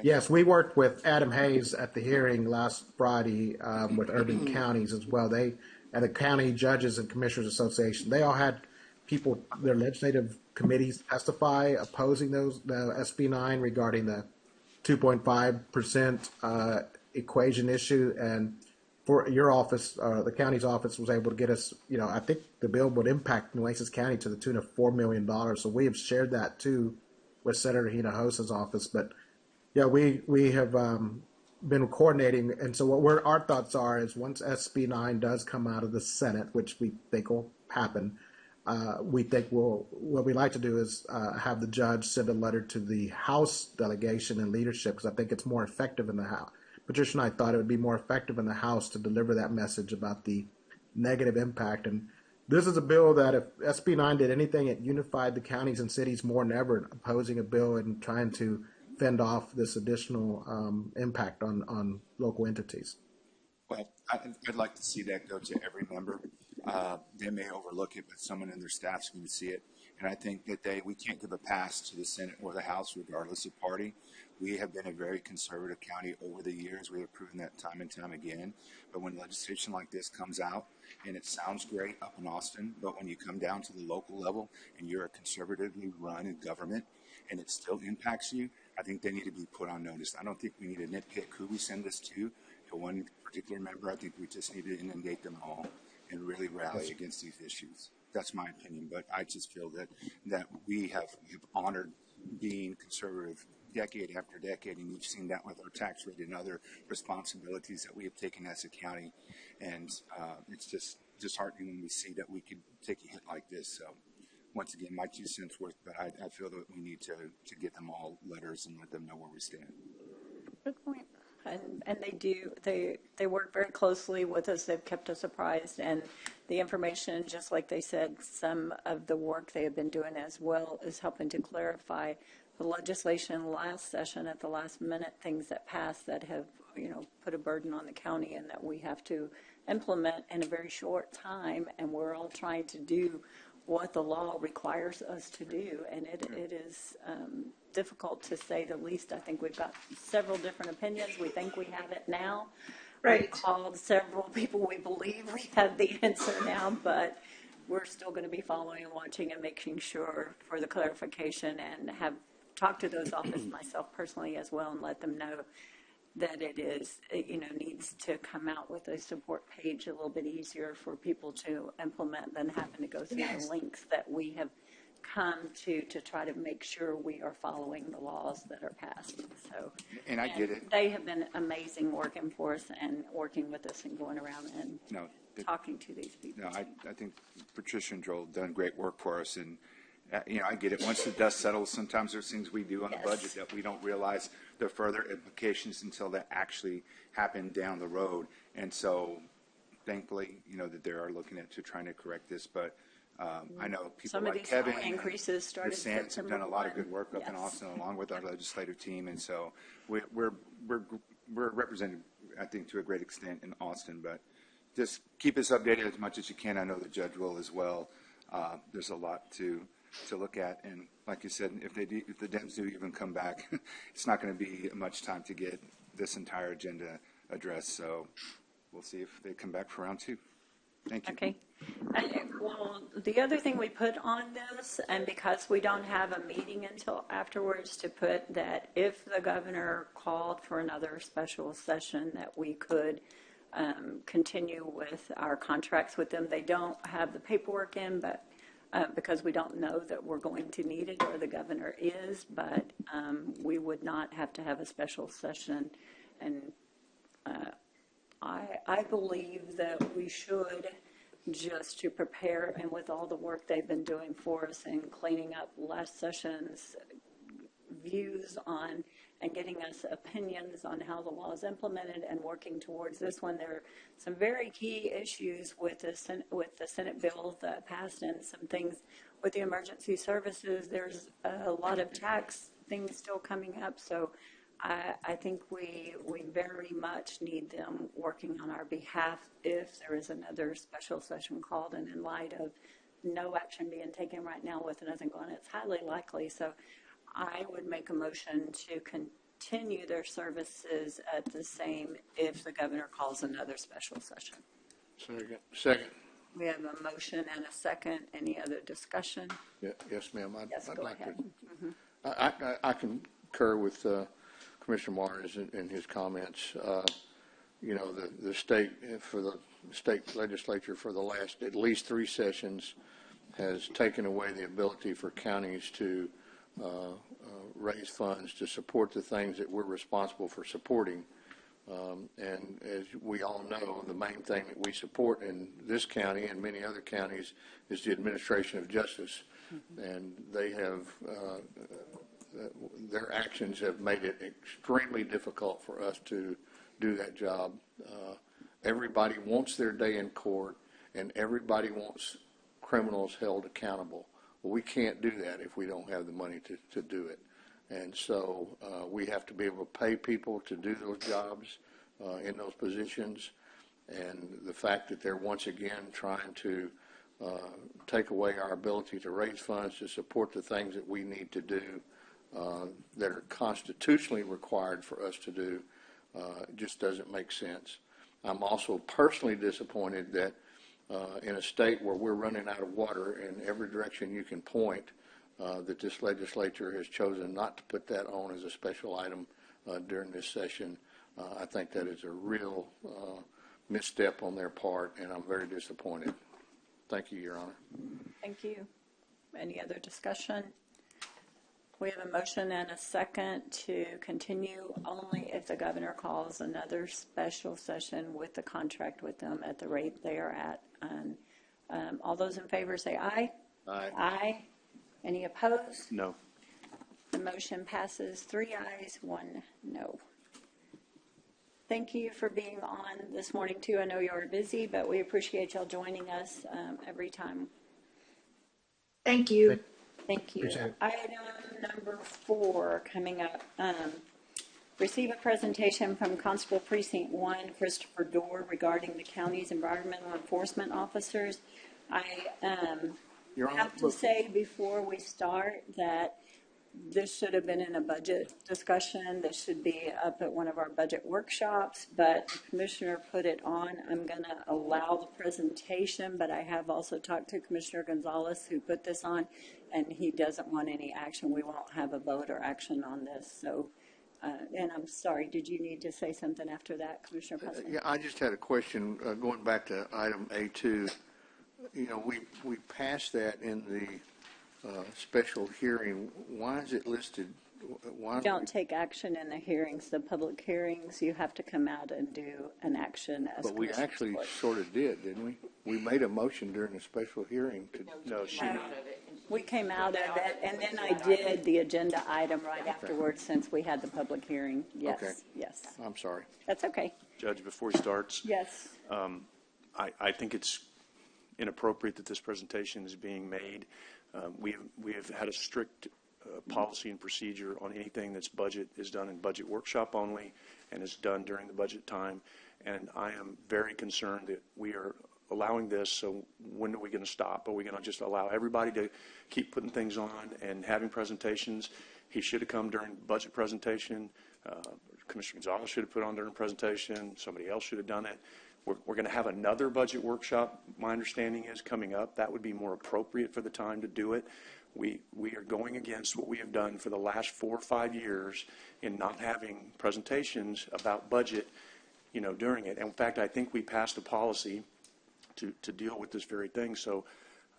Yes, we worked with Adam Hayes at the hearing last Friday with urban counties as well. They and the County Judges and Commissioners Association. They all had people, their legislative committees testify opposing the SB 9 regarding the 2.5% equation issue. And for your office, the county's office was able to get us, I think the bill would impact Nueces County to the tune of $4 million. So we have shared that too with Senator Hinojosa's office. But yeah, we have been coordinating. And so our thoughts are is once SB 9 does come out of the Senate, which we think will happen, we think what we like to do is have the judge send a letter to the House delegation and leadership, because I think it's more effective in the House. Patricia and I thought it would be more effective in the House to deliver that message about the negative impact. And this is a bill that if SB 9 did anything, it unified the counties and cities more than ever, opposing a bill and trying to fend off this additional impact on local entities. Well, I'd like to see that go to every member. They may overlook it, but someone in their staff's going to see it. And I think that we can't give a pass to the Senate or the House, regardless of party. We have been a very conservative county over the years. We have proven that time and time again. But when legislation like this comes out, and it sounds great up in Austin, but when you come down to the local level and you're a conservatively run government and it still impacts you, I think they need to be put on notice. I don't think we need to nitpick who we send this to one particular member. I think we just need to inundate them all and really rally against these issues. That's my opinion, but I just feel that we have honored being conservative decade after decade, and you've seen that with our tax rate and other responsibilities that we have taken as a county, and it's just disheartening when we see that we could take a hit like this. So once again, my 2 cents worth, but I feel that we need to get them all letters and let them know where we stand. Good point. And they do, they work very closely with us. They've kept us apprised, and the information, just like they said, some of the work they have been doing as well is helping to clarify the legislation last session at the last minute, things that passed that have, put a burden on the county and that we have to implement in a very short time. And we're all trying to do what the law requires us to do. And it is difficult, to say the least. I think we've got several different opinions. We think we have it now. Right. We've called several people. We believe we have the answer now, but we're still going to be following and watching and making sure for the clarification, and have talked to those offices myself personally as well and let them know that it is, needs to come out with a support page a little bit easier for people to implement than having to go through the links that we have come to try to make sure we are following the laws that are passed. So, and I get it. They have been amazing working for us and working with us and going around and talking to these people. No, I think Patricia and Joel have done great work for us, and I get it. Once the dust settles, sometimes there's things we do on the budget that we don't realize the further implications until that actually happen down the road. And so, thankfully, that they are looking into trying to correct this. But I know people Some like of these Kevin increases started and Sands have done a lot of good work up in Yes. Austin, along with our legislative team. And so we're represented, I think, to a great extent in Austin. But just keep us updated as much as you can. I know the judge will as well. There's a lot to look at, and like you said, if the Dems do even come back, it's not going to be much time to get this entire agenda addressed. So we'll see if they come back for round 2. Thank you. Okay. Well, the other thing we put on this, and because we don't have a meeting until afterwards, to put that if the governor called for another special session, that we could continue with our contracts with them. They don't have the paperwork in, but because we don't know that we're going to need it, or the governor is, but we would not have to have a special session. And I believe that we should, just to prepare, and with all the work they've been doing for us and cleaning up last session's views on and getting us opinions on how the law is implemented and working towards this one. There are some very key issues with the Senate bill that passed and some things with the emergency services. There's a lot of tax things still coming up, so I think we very much need them working on our behalf if there is another special session called, and in light of no action being taken right now with nothing going, it's highly likely. So I would make a motion to continue their services at the same if the governor calls another special session. Second. We have a motion and a second. Any other discussion? Yeah, yes, ma'am. Yes, I'd go like ahead. to. I concur with Commissioner Mars in his comments. You know, the state legislature for the last at least 3 sessions has taken away the ability for counties to raise funds to support the things that we're responsible for supporting. And as we all know, the main thing that we support in this county and many other counties is the administration of justice. And they have, their actions have made it extremely difficult for us to do that job. Everybody wants their day in court, and everybody wants criminals held accountable. Well, we can't do that if we don't have the money to do it. And so we have to be able to pay people to do those jobs in those positions. And the fact that they're once again trying to take away our ability to raise funds to support the things that we need to do that are constitutionally required for us to do just doesn't make sense. I'm also personally disappointed that in a state where we're running out of water in every direction you can point, that this legislature has chosen not to put that on as a special item during this session. I think that is a real misstep on their part, and I'm very disappointed. Thank you, Your Honor. Thank you. Any other discussion? We have a motion and a second to continue only if the governor calls another special session with the contract with them at the rate they are at. All those in favor say aye. Aye. Aye. Any opposed? No. The motion passes 3 ayes, 1 no. Thank you for being on this morning, too. I know you are busy, but we appreciate y'all joining us every time. Thank you. Thank you. Appreciate it. Item number 4 coming up. Receive a presentation from Constable Precinct 1, Christopher Dorr, regarding the county's environmental enforcement officers. I have to say before we start that this should have been in a budget discussion. This should be up at one of our budget workshops, but the commissioner put it on. I'm going to allow the presentation, but I have also talked to Commissioner Gonzalez, who put this on, and he doesn't want any action. We won't have a vote or action on this. So, and I'm sorry, did you need to say something after that, Commissioner President? Yeah, I just had a question going back to item A2. You know, we passed that in the special hearing. Why is it listed? Why Don't take action in the hearings. The public hearings, you have to come out and do an action as But we actually sort of did, didn't we? We made a motion during a special hearing. No, she. We came out of it, and then I did the agenda item right afterwards since we had the public hearing. Yes, Okay. yes. I'm sorry. That's okay. Judge, before he starts, Yes. I think it's inappropriate that this presentation is being made. We have had a strict policy and procedure on anything that's budget is done in budget workshop only and is done during the budget time. And I am very concerned that we are allowing this. So when are we going to stop? Are we going to just allow everybody to keep putting things on and having presentations? He should have come during budget presentation. Commissioner Gonzalez should have put on during presentation. Somebody else should have done it. We're going to have another budget workshop, my understanding is, coming up. That would be more appropriate for the time to do it. We are going against what we have done for the last 4 or 5 years in not having presentations about budget, during it. And in fact, I think we passed a policy to deal with this very thing. So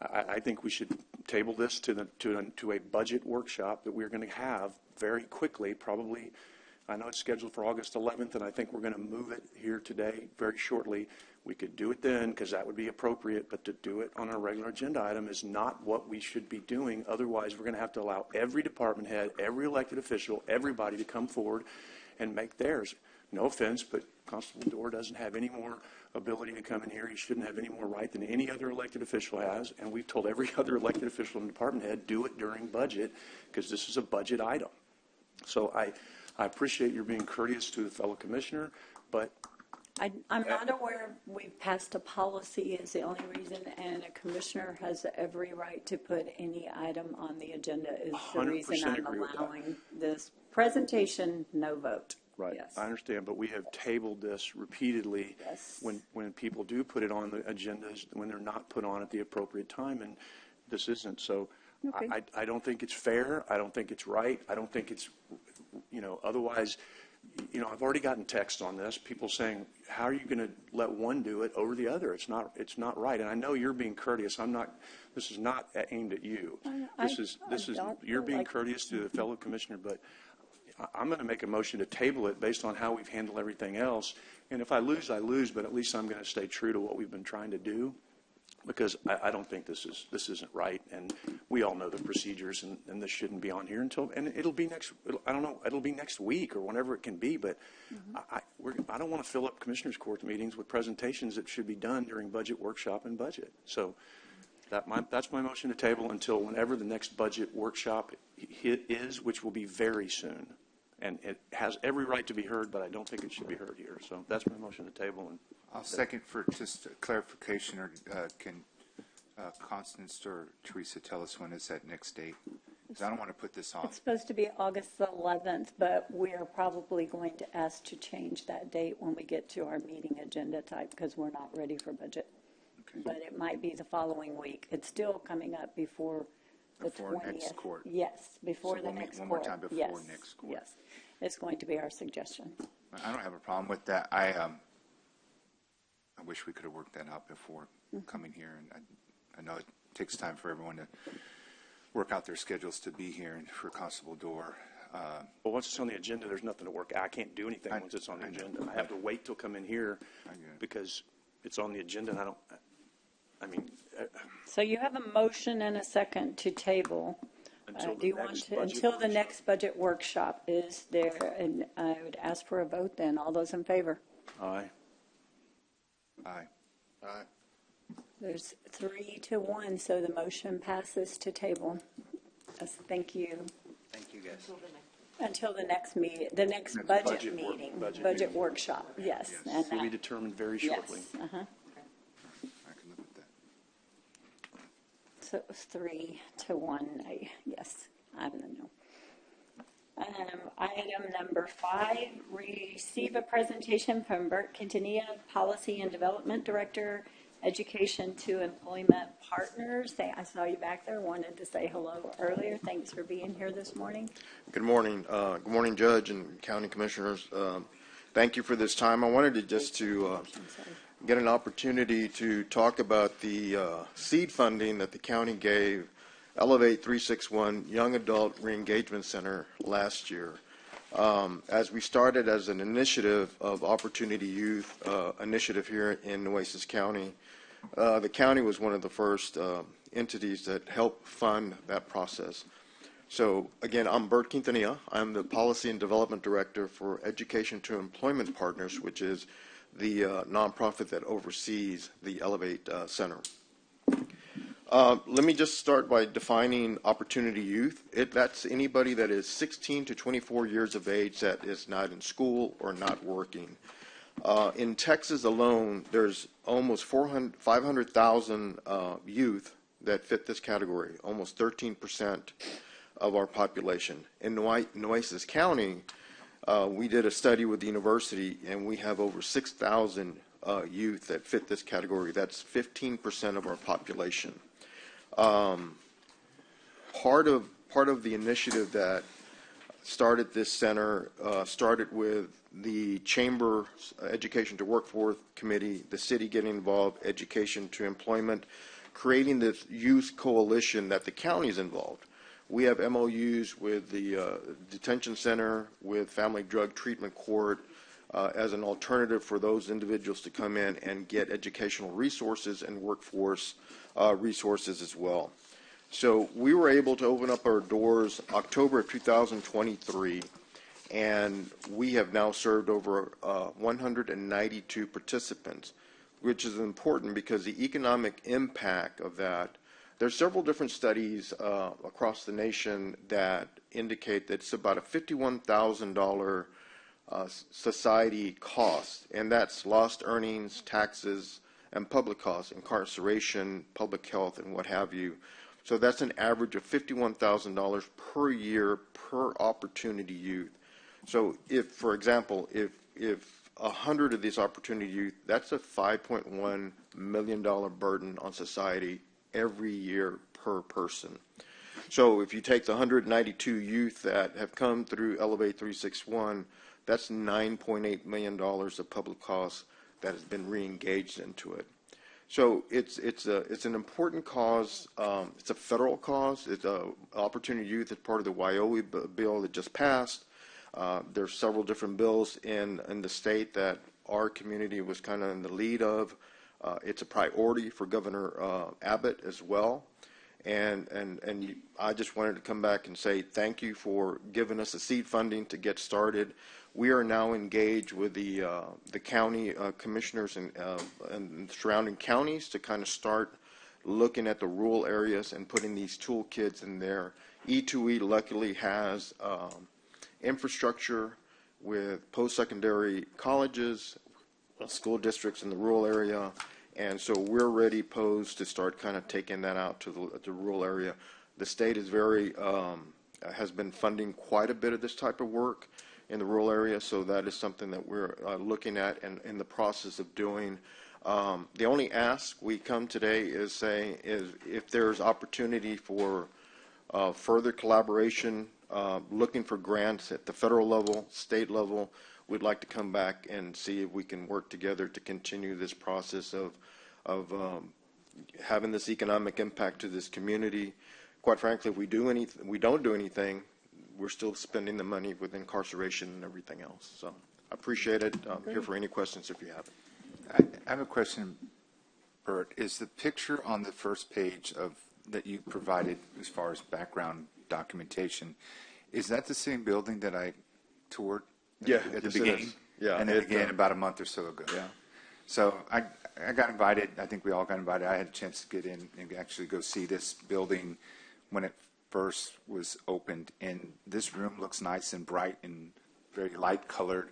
I think we should table this to a budget workshop that we're going to have very quickly, probably I know it's scheduled for August 11th, and I think we're going to move it here today very shortly. We could do it then because that would be appropriate, but to do it on a regular agenda item is not what we should be doing. Otherwise, we're going to have to allow every department head, every elected official, everybody to come forward and make theirs. No offense, but Constable Dorr doesn't have any more ability to come in here. He shouldn't have any more right than any other elected official has. And we've told every other elected official and department head, do it during budget because this is a budget item. So I appreciate your being courteous to the fellow commissioner, but I'm not aware we've passed a policy is the only reason, and a commissioner has every right to put any item on the agenda is the 100% reason I'm agree with that. allowing this presentation, no vote. Right. Yes. I understand, but we have tabled this repeatedly Yes. when people do put it on the agendas, when they're not put on at the appropriate time, and this isn't. So Okay. I don't think it's fair. I don't think it's right. I don't think it's, otherwise, I've already gotten texts on this, people saying, how are you going to let one do it over the other? It's not right. And I know you're being courteous. This is not aimed at you. You're being courteous to the fellow commissioner, but I'm going to make a motion to table it based on how we've handled everything else. And if I lose, I lose, but at least I'm going to stay true to what we've been trying to do, because I don't think this isn't right. And we all know the procedures, and this shouldn't be on here and it'll be it'll be next week or whenever it can be. But I don't want to fill up commissioners' court meetings with presentations that should be done during budget workshop and budget. So that's my motion to table until whenever the next budget workshop is, which will be very soon. And it has every right to be heard, but I don't think it should be heard here. So that's my motion to table. And I'll second for just clarification, or can Constance or Teresa tell us when is that next date? Because I don't want to put this It's off. supposed to be August the 11th, but we're probably going to ask to change that date when we get to our meeting agenda type because we're not ready for budget. Okay. But it might be the following week. It's still coming up before the 20th. Before next court. Yes, before So the we'll meet next one court. more time before Yes, next court. Yes, it's going to be our suggestion. I don't have a problem with that. I wish we could have worked that out before coming here, and I know it takes time for everyone to work out their schedules to be here, and for Constable Dorr. well, once it's on the agenda, there's nothing to work. I can't do anything once it's on the agenda. I have to wait till come in here because it's on the agenda, and So you have a motion and a second to table. Do you want to, until the next budget workshop is there, and I would ask for a vote then. All those in favor? Aye. Aye. Aye. There's 3-1, so the motion passes to table. Yes, thank you. Thank you, guys. Until the next meeting, the next budget meeting, budget workshop, yes. And Will be that- determined very shortly. Yes, I can live with that. So it was 3-1, yes, I don't know. Item number 5, receive a presentation from Bert Quintanilla, Policy and Development Director, Education to Employment Partners. I saw you back there, wanted to say hello earlier. Thanks for being here this morning. Good morning. Good morning, Judge and County Commissioners. Thank you for this time. I wanted to just get an opportunity to talk about the seed funding that the county gave Elevate 361 Young Adult Reengagement Center last year. As we started as an initiative of Opportunity Youth initiative here in Nueces County, the county was one of the first entities that helped fund that process. So again, I'm Bert Quintanilla. I'm the Policy and Development Director for Education to Employment Partners, which is the nonprofit that oversees the Elevate Center. Let me just start by defining Opportunity Youth. That's anybody that is 16 to 24 years of age that is not in school or not working. In Texas alone, there's almost 500,000 youth that fit this category, almost 13% of our population. In Nueces County, we did a study with the university, and we have over 6,000 youth that fit this category. That's 15% of our population. Part of the initiative that started this center started with the Chamber Education to Workforce Committee, the city getting involved, Education to Employment, creating this youth coalition that the county is involved. We have MOUs with the detention center, with Family Drug Treatment Court, as an alternative for those individuals to come in and get educational resources and workforce resources as well. So we were able to open up our doors October of 2023, and we have now served over 192 participants, which is important because the economic impact of that, there's several different studies across the nation that indicate that it's about a $51,000 society cost, and that's lost earnings, taxes, and public costs, incarceration, public health, and what have you. So that's an average of $51,000 per year per opportunity youth. So if, for example, if 100 of these opportunity youth, that's a $5.1 million burden on society every year per person. So if you take the 192 youth that have come through Elevate 361, that's $9.8 million of public costs that has been re-engaged into it. So it's an important cause. It's a federal cause. It's Opportunity Youth is part of the Wyoming bill that just passed. There's several different bills in the state that our community was kind of in the lead of. It's a priority for Governor Abbott as well. And I just wanted to come back and say thank you for giving us the seed funding to get started. We are now engaged with the county commissioners and surrounding counties to kind of start looking at the rural areas and putting these toolkits in there. E2E luckily has infrastructure with post-secondary colleges, school districts in the rural area, and so we're ready posed to start kind of taking that out to the rural area. The state is has been funding quite a bit of this type of work in the rural area, so that is something that we're looking at and in the process of doing. The only ask we come today is if there's opportunity for further collaboration, looking for grants at the federal level, state level, we'd like to come back and see if we can work together to continue this process of having this economic impact to this community. Quite frankly, if we don't do anything, we're still spending the money with incarceration and everything else. So I appreciate it. I'm here for any questions if you have it. I have a question, Bert. Is the picture on the first page that you provided as far as background documentation, is that the same building that I toured at the beginning? Yeah. And then again about a month or so ago. Yeah. So I got invited. I think we all got invited. I had a chance to get in and actually go see this building when it first was opened, and this room looks nice and bright and very light colored.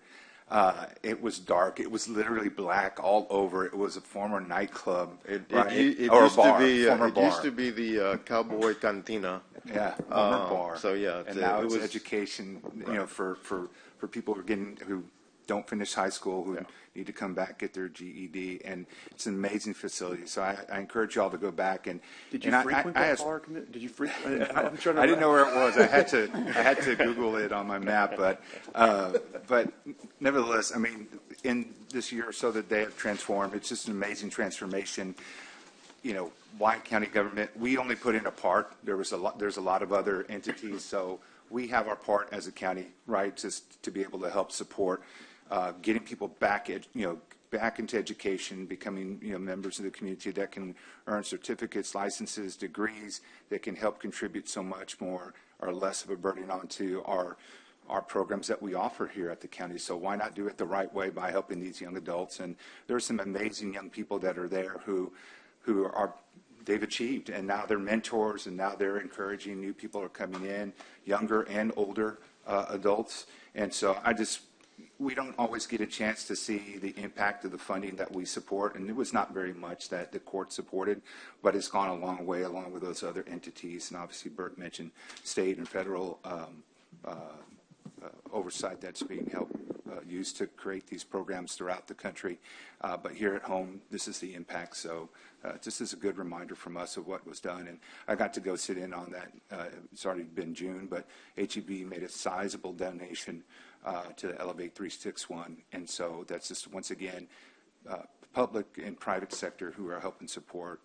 It was dark. It was literally black all over. It was a former nightclub, It used to be the Cowboy Cantina. Yeah, former bar. So yeah, and now it's education. For people who don't finish high school, who need to come back, get their GED, and it's an amazing facility. So I encourage you all to go back and. Did you frequent that bar? Did you frequent? I didn't know where it was. I had to Google it on my map, but nevertheless, I mean, in this year or so that they have transformed, it's just an amazing transformation. White county government, we only put in a part. There's a lot of other entities, so we have our part as a county, right, just to be able to help support getting people back into education, becoming members of the community that can earn certificates, licenses, degrees that can help contribute so much more or less of a burden onto our programs that we offer here at the county. So why not do it the right way by helping these young adults? And there are some amazing young people that are there who they've achieved, and now they're mentors, and now they're encouraging new people are coming in, younger and older adults. And so we don't always get a chance to see the impact of the funding that we support, and it was not very much that the court supported, but it's gone a long way along with those other entities. And obviously Bert mentioned state and federal oversight that's being used to create these programs throughout the country. But here at home, this is the impact. So this is a good reminder from us of what was done. And I got to go sit in on that. It's already been June, but HEB made a sizable donation to the Elevate 361. And so that's just, once again, public and private sector who are helping support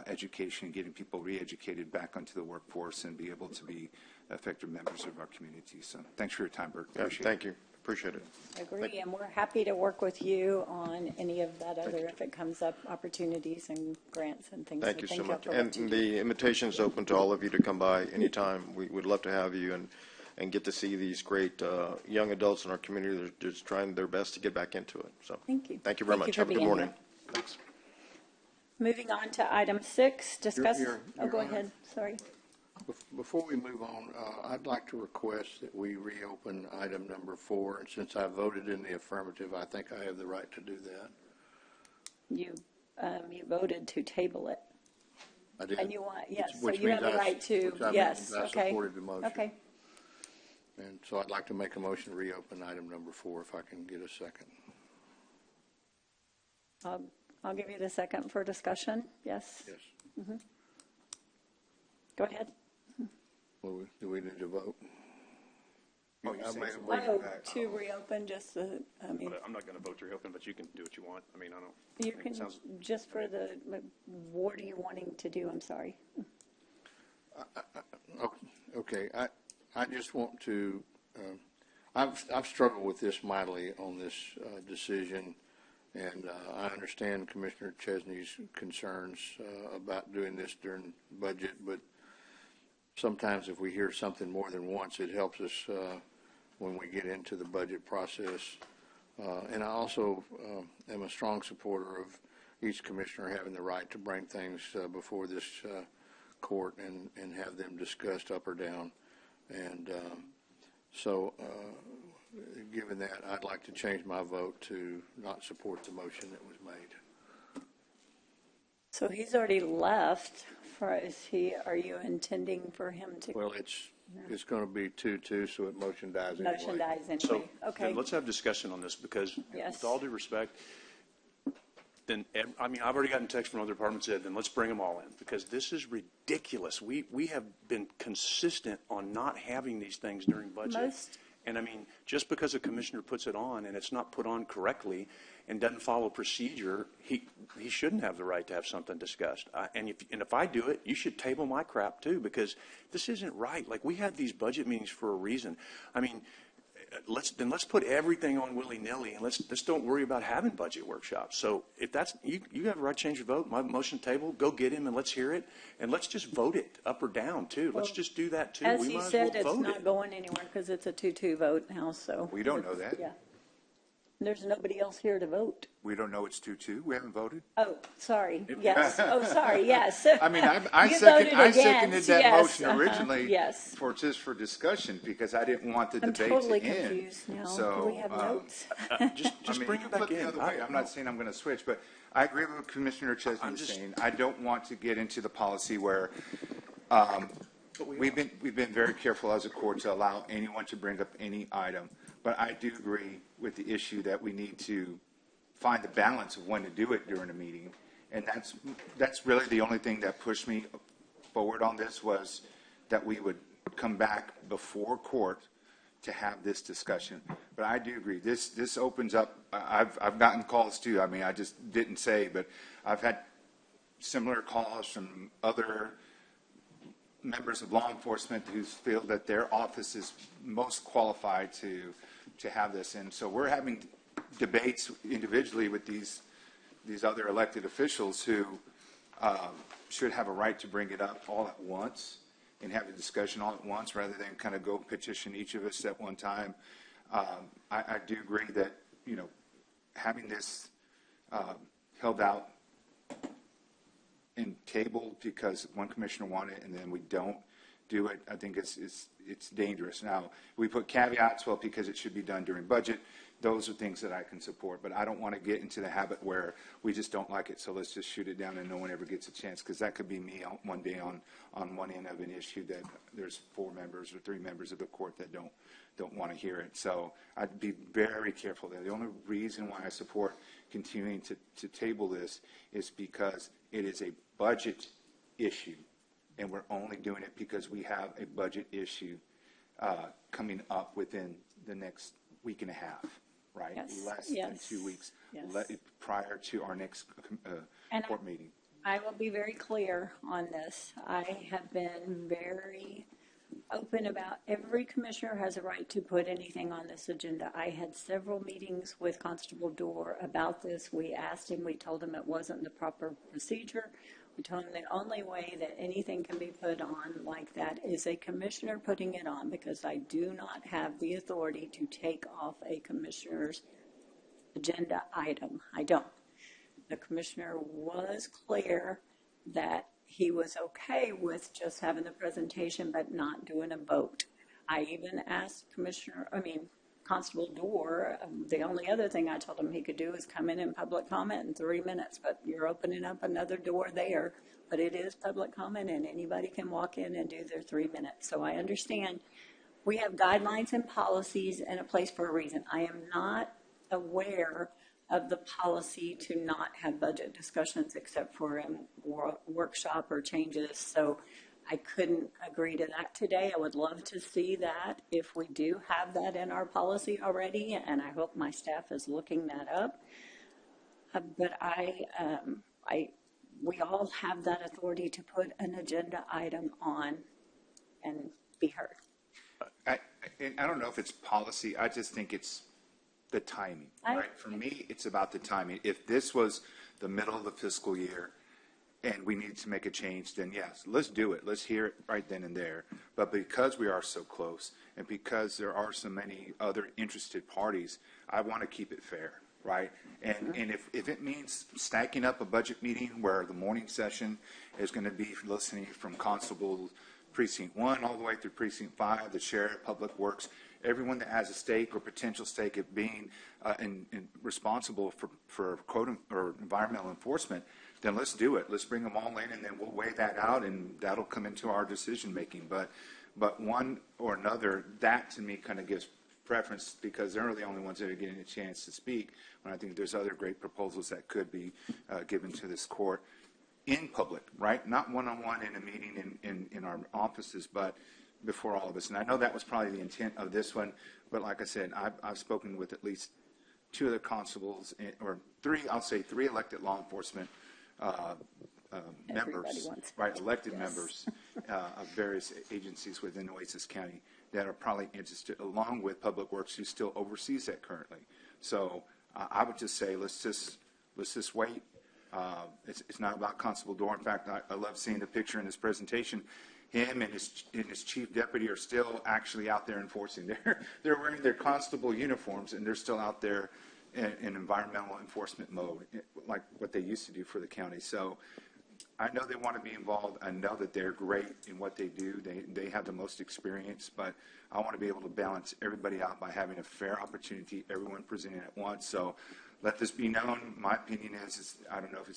education, getting people re-educated back onto the workforce and be able to be effective members of our community. So thanks for your time, Bert. Appreciate Thank you. Appreciate it. Agree, and we're happy to work with you on any of that other, if it comes up, opportunities and grants and things. Thank you so much. for what And you do. the invitation is open to all of you to come by anytime. We would love to have you and get to see these great young adults in our community that are just trying their best to get back into it. So Thank you. thank you very Thank you much. for Have a good being morning. here. Thanks. Moving on to item 6, discuss, Your go Honor. ahead, sorry. Before we move on, I'd like to request that we reopen item number 4, and since I voted in the affirmative, I think I have the right to do that. You voted to table it. I did. And you want, yes, so Which you have means the right to, which I yes, means I okay. supported the motion. Okay, And so I'd like to make a motion to reopen item number 4, if I can get a second. I'll give you the second for discussion, yes? Yes. Go ahead. Do we need to vote? Oh, I you're saying made a to motion. Oh, to reopen, just the, I mean, I'm not going to vote to reopen, but you can do what you want. I mean, I don't. you I mean, can, it sounds- just for the, what are you wanting to do, I'm sorry? Okay, I just want to, I've struggled with this mightily on this decision, and I understand Commissioner Chesney's concerns about doing this during budget, but sometimes if we hear something more than once, it helps us when we get into the budget process. And I also am a strong supporter of each commissioner having the right to bring things before this court and have them discussed up or down. And so given that, I'd like to change my vote to not support the motion that was made. So he's already left, are you intending for him to? Well, it's going to be 2-2, so it motion dies anyway. Motion dies So anyway, okay. then let's have discussion on this because Yes. with all due respect, then, I mean, I've already gotten text from other departments that then let's bring them all in because this is ridiculous. We have been consistent on not having these things during budget. Most- And I mean, just because a commissioner puts it on and it's not put on correctly and doesn't follow procedure, he shouldn't have the right to have something discussed. And if I do it, you should table my crap too because this isn't right. Like we have these budget meetings for a reason. I mean, let's put everything on willy-nilly and let's don't worry about having budget workshops. So if that's you have a right to change your vote. My motion table, go get him and let's hear it and let's just vote it up or down too. Let's just do that too. As We he might as said, well it's vote not it. going anywhere because it's a 2-2 vote now, so. We don't know that. Yeah. There's nobody else here to vote. We don't know it's 2-2. We haven't voted. Oh, sorry, yes, oh, sorry, yes. I mean, I You seconded voted that against, yes, motion originally yes. for discussion because I didn't want the I'm debate totally to end. confused now. So, Do we have notes? Just bring it back flip the in. other way. I'm not saying I'm going to switch, but I agree with what Commissioner Chesney is saying. I don't want to get into the policy where we've been very careful as a court to allow anyone to bring up any item. But I do agree with the issue that we need to find the balance of when to do it during a meeting. And that's really the only thing that pushed me forward on this was that we would come back before court to have this discussion. But I do agree. This opens up. I've gotten calls too. I mean, I just didn't say, but I've had similar calls from other members of law enforcement who feel that their office is most qualified to have this. And so we're having debates individually with these other elected officials who should have a right to bring it up all at once and have a discussion all at once rather than kind of go petition each of us at one time. I do agree that, having this held out and tabled because one commissioner wanted it and then we don't do it, I think it's dangerous. Now, we put caveats, well, because it should be done during budget. Those are things that I can support, but I don't want to get into the habit where we just don't like it, so let's just shoot it down and no one ever gets a chance, because that could be me one day on one end of an issue that there's 4 members or 3 members of the court that don't want to hear it. So I'd be very careful there. The only reason why I support continuing to table this is because it is a budget issue, and we're only doing it because we have a budget issue coming up within the next week and a half, right? Yes, Less yes, than 2 weeks yes. prior to our next court meeting. I will be very clear on this. I have been very open about every commissioner has a right to put anything on this agenda. I had several meetings with Constable Dorr about this. We asked him, we told him it wasn't the proper procedure. We told him the only way that anything can be put on like that is a commissioner putting it on, because I do not have the authority to take off a commissioner's agenda item. I don't. The commissioner was clear that he was okay with just having the presentation but not doing a vote. I even asked Constable Dorr, the only other thing I told him he could do is come in and public comment in 3 minutes, but you're opening up another door there. But it is public comment and anybody can walk in and do their 3 minutes. So I understand we have guidelines and policies in a place for a reason. I am not aware of the policy to not have budget discussions except for in workshop or changes. So I couldn't agree to that today. I would love to see that if we do have that in our policy already, and I hope my staff is looking that up. But we all have that authority to put an agenda item on and be heard. I don't know if it's policy. I just think it's the timing, right? For me, it's about the timing. If this was the middle of the fiscal year and we needed to make a change, then yes, let's do it. Let's hear it right then and there. But because we are so close and because there are so many other interested parties, I want to keep it fair, right? And if it means stacking up a budget meeting where the morning session is going to be listening from Constable Precinct 1 all the way through Precinct 5, the Sheriff, Public Works, everyone that has a stake or potential stake at being responsible for code or environmental enforcement, then let's do it. Let's bring them all in, and then we'll weigh that out, and that'll come into our decision making. But one or another, that to me kind of gives preference because they're the only ones that are getting a chance to speak. When I think there's other great proposals that could be given to this court in public, right? Not one-on-one in a meeting in our offices, but before all of us. And I know that was probably the intent of this one, but like I said, I've spoken with at least 2 other constables, or 3, I'll say 3 elected law enforcement members, right, elected members of various agencies within Nueces County that are probably interested, along with Public Works, who still oversees that currently. So I would just say, let's just wait. It's not about Constable Dorr. In fact, I love seeing the picture in his presentation. Him and his chief deputy are still actually out there enforcing. They're wearing their constable uniforms, and they're still out there in environmental enforcement mode, like what they used to do for the county. So I know they want to be involved. I know that they're great in what they do. They have the most experience, but I want to be able to balance everybody out by having a fair opportunity, everyone presenting at once. So let this be known. My opinion is I don't know if this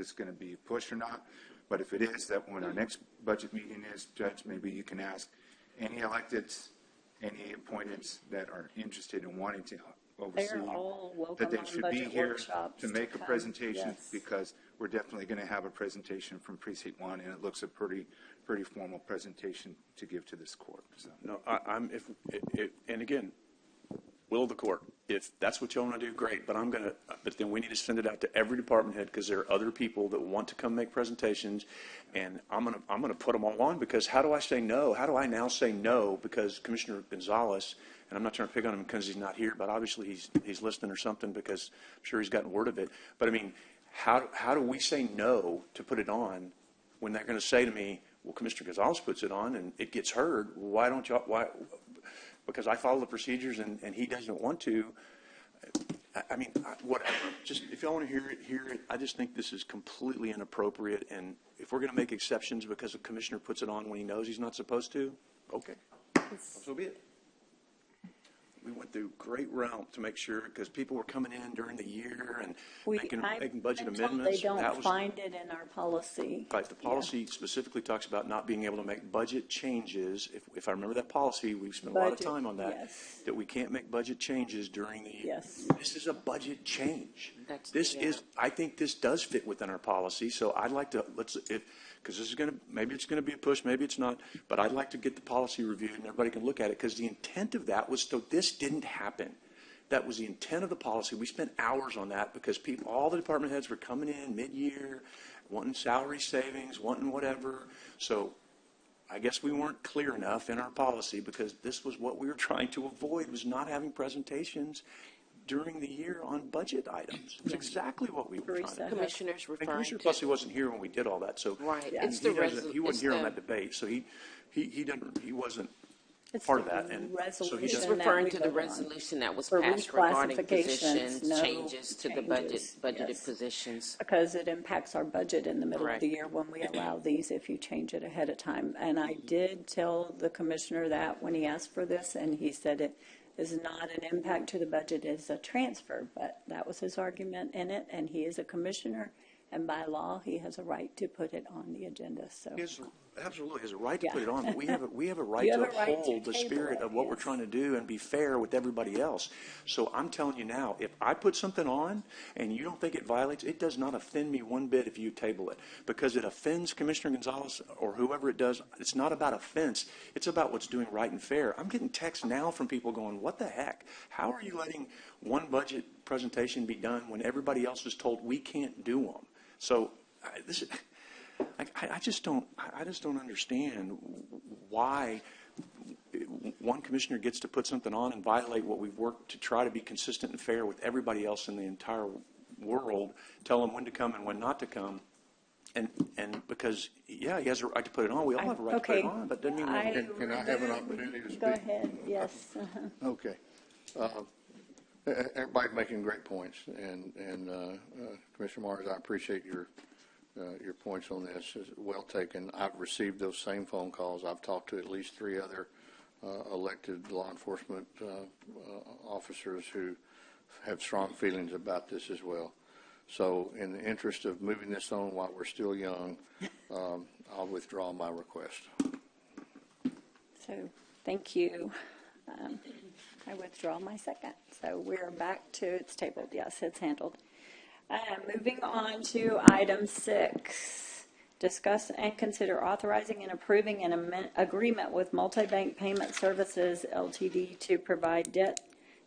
is going to be pushed or not. But if it is, that when our next budget meeting is, Judge, maybe you can ask any electeds, any appointments that are interested in wanting to oversee, that they should be here to make a presentation, because we're definitely going to have a presentation from Precinct 1, and it looks a pretty formal presentation to give to this court. So. No, and again, will of the court. If that's what you want to do, great. But then we need to send it out to every department head, because there are other people that want to come make presentations, and I'm gonna put them all on, because how do I say no? How do I now say no? Because Commissioner Gonzalez, and I'm not trying to pick on him because he's not here, but obviously he's listening or something, because I'm sure he's gotten word of it. But I mean, how do we say no to put it on when they're going to say to me, well, Commissioner Gonzalez puts it on and it gets heard. Why don't y'all? Why? Because I follow the procedures and he doesn't want to. I mean, whatever. Just if y'all want to hear it. I just think this is completely inappropriate. And if we're going to make exceptions because a commissioner puts it on when he knows he's not supposed to, okay, so be it. We went through great realm to make sure, because people were coming in during the year and making budget amendments. They don't find it in our policy. Right, the policy specifically talks about not being able to make budget changes. If I remember that policy, we've spent a lot of time on that. Yes. That we can't make budget changes during the year. Yes. This is a budget change. I think this does fit within our policy. So I'd like to because this is maybe it's going to be a push, maybe it's not, but I'd like to get the policy reviewed and everybody can look at it, because the intent of that was so this didn't happen. That was the intent of the policy. We spent hours on that because all the department heads were coming in mid-year, wanting salary savings, wanting whatever. So I guess we weren't clear enough in our policy because this was what we were trying to avoid, was not having presentations during the year on budget items. It's exactly what we were trying to do. Commissioners And referring Commissioner to. Plessy wasn't here when we did all that, so Right. he It's the he wasn't here on it's that debate, so he wasn't part of that, and so he He's doesn't. referring to the resolution that was For passed regarding reclassifications, positions, no changes to the budgeted yes. positions. Because it impacts our budget in the middle of Right. the year when we allow these if you change it ahead of time. And I did tell the commissioner that when he asked for this, and he said it is not an impact to the budget, it's a transfer. But that was his argument in it, and he is a commissioner, and by law, he has a right to put it on the agenda, so. He absolutely has a right to Yeah. put it on, but we have a right You to have a right to uphold the table spirit it, of what we're yes. trying to do and be fair with everybody else. So I'm telling you now, if I put something on and you don't think it violates, it does not offend me one bit if you table it, because it offends Commissioner Gonzalez or whoever it does. It's not about offense. It's about what's doing right and fair. I'm getting texts now from people going, what the heck? How are you letting one budget presentation be done when everybody else is told we can't do them? So I just don't understand why one commissioner gets to put something on and violate what we've worked to try to be consistent and fair with everybody else in the entire world, tell them when to come and when not to come. And because, yeah, he has a right to put it on. We all have a right to put it on, but doesn't mean Can I have an opportunity to speak? Go ahead, yes. Okay. Everybody's making great points, and Commissioner Mars, I appreciate your points on this. It's well taken. I've received those same phone calls. I've talked to at least 3 other elected law enforcement officers who have strong feelings about this as well. So in the interest of moving this on while we're still young, I'll withdraw my request. So, thank you. I withdraw my second. So we're back to, it's tabled, yes, it's handled. Moving on to item 6, discuss and consider authorizing and approving an agreement with Multibank Payment Services Ltd. to provide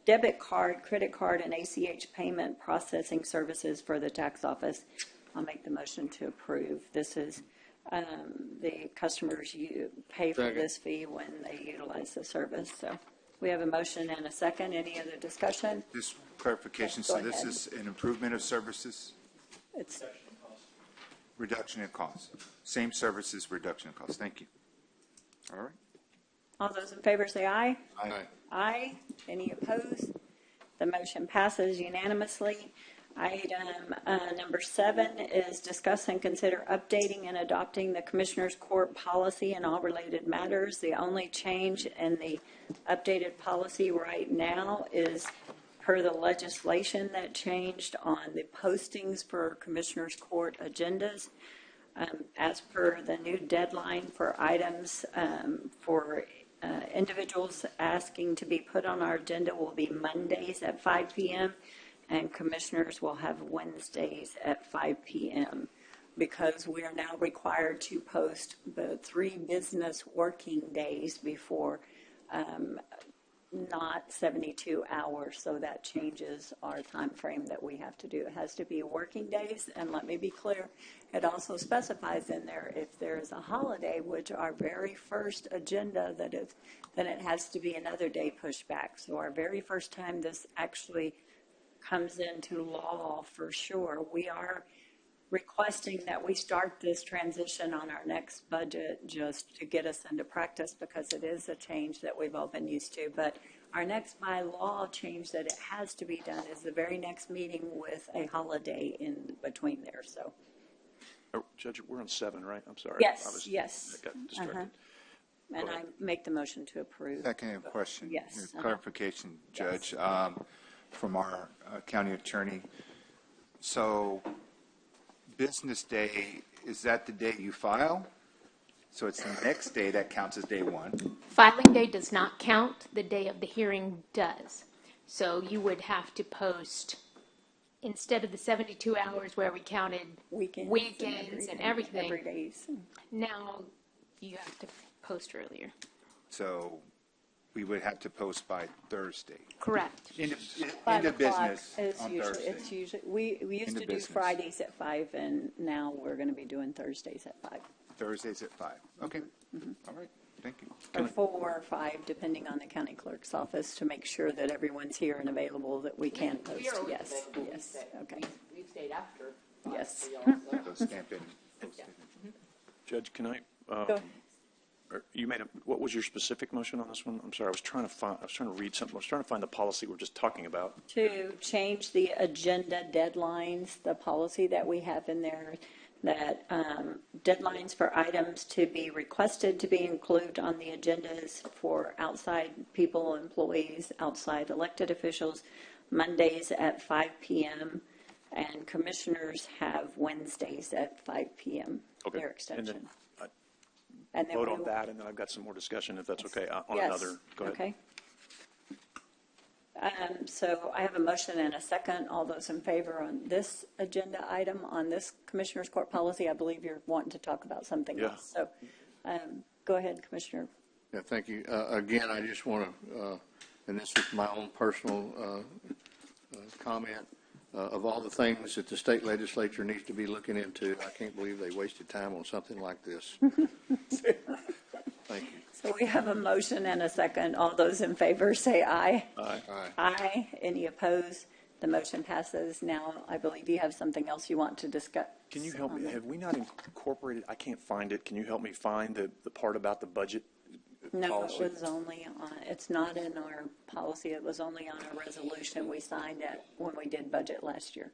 debit card, credit card, and ACH payment processing services for the tax office. I'll make the motion to approve. This is the customers pay for this fee when they utilize the service. So we have a motion and a second. Any other discussion? Just clarification, Go so this ahead. is an improvement of services, It's reduction in cost. Same services, reduction in cost. Thank you. All right. all those in favor say aye. Aye. Aye. Any opposed? The motion passes unanimously. Item number 7 is discuss and consider updating and adopting the Commissioners Court policy and all related matters. The only change in the updated policy right now is per the legislation that changed on the postings for Commissioners Court agendas. As per the new deadline for items for individuals asking to be put on our agenda will be Mondays at 5 p.m. and commissioners will have Wednesdays at 5 p.m. because we are now required to post the 3 business working days before not 72 hours, so that changes our time frame that we have to do. It has to be working days, and let me be clear, it also specifies in there if there is a holiday, which our very first agenda, then it has to be another day pushed back. So our very first time this actually comes into law for sure, we are requesting that we start this transition on our next budget just to get us into practice because it is a change that we've all been used to. But our next by law change that it has to be done is the very next meeting with a holiday in between there. So, Judge, we're on 7, right? I'm sorry. yes, yes. I got distracted. And I make the motion to approve. Second question. Yes. Clarification, Judge, from our county attorney. So business day, is that the day you file? So it's the next day that counts as day 1? Filing day does not count. The day of the hearing does. So you would have to post, instead of the 72 hours where we counted weekends and everything, every days. now you have to post earlier. So We would have to post by Thursday. Correct. End Five of o'clock business is on usually, Thursday. it's usually, we used End to of do business. Fridays at 5, and now we're going to be doing Thursdays at 5. Thursdays at 5. Okay. All right. Thank you. Or 4 or 5, depending on the county clerk's office, to make sure that everyone's here and available, that we can post. Yes, yes, okay. We've stayed after. Yes. So stamp in. Post it. Judge, can I, Go. you made what was your specific motion on this one? I'm sorry, I was trying to read something. I was trying to find the policy we're just talking about. To change the agenda deadlines, the policy that we have in there, that deadlines for items to be requested to be included on the agendas for outside people, employees, outside elected officials, Mondays at 5 p.m., and commissioners have Wednesdays at 5 p.m., Okay. their extension. And then And then vote we on will- that, and then I've got some more discussion, if that's okay, on Yes. another. Go ahead. Okay. So I have a motion and a second. All those in favor on this agenda item, on this Commissioners Court policy, I believe you're wanting to talk about something Yeah. else. So go ahead, Commissioner. Yeah, thank you. Again, I just want to, and this is my own personal comment, of all the things that the state legislature needs to be looking into, I can't believe they wasted time on something like this. Thank you. So we have a motion and a second. All those in favor say aye. Aye. Aye. Aye. Any opposed? The motion passes. Now, I believe you have something else you want to discuss. Can you help me? Have we not incorporated, I can't find it. Can you help me find the part about the budget No, policy? it was only on, it's not in our policy. It was only on a resolution we signed at when we did budget last year.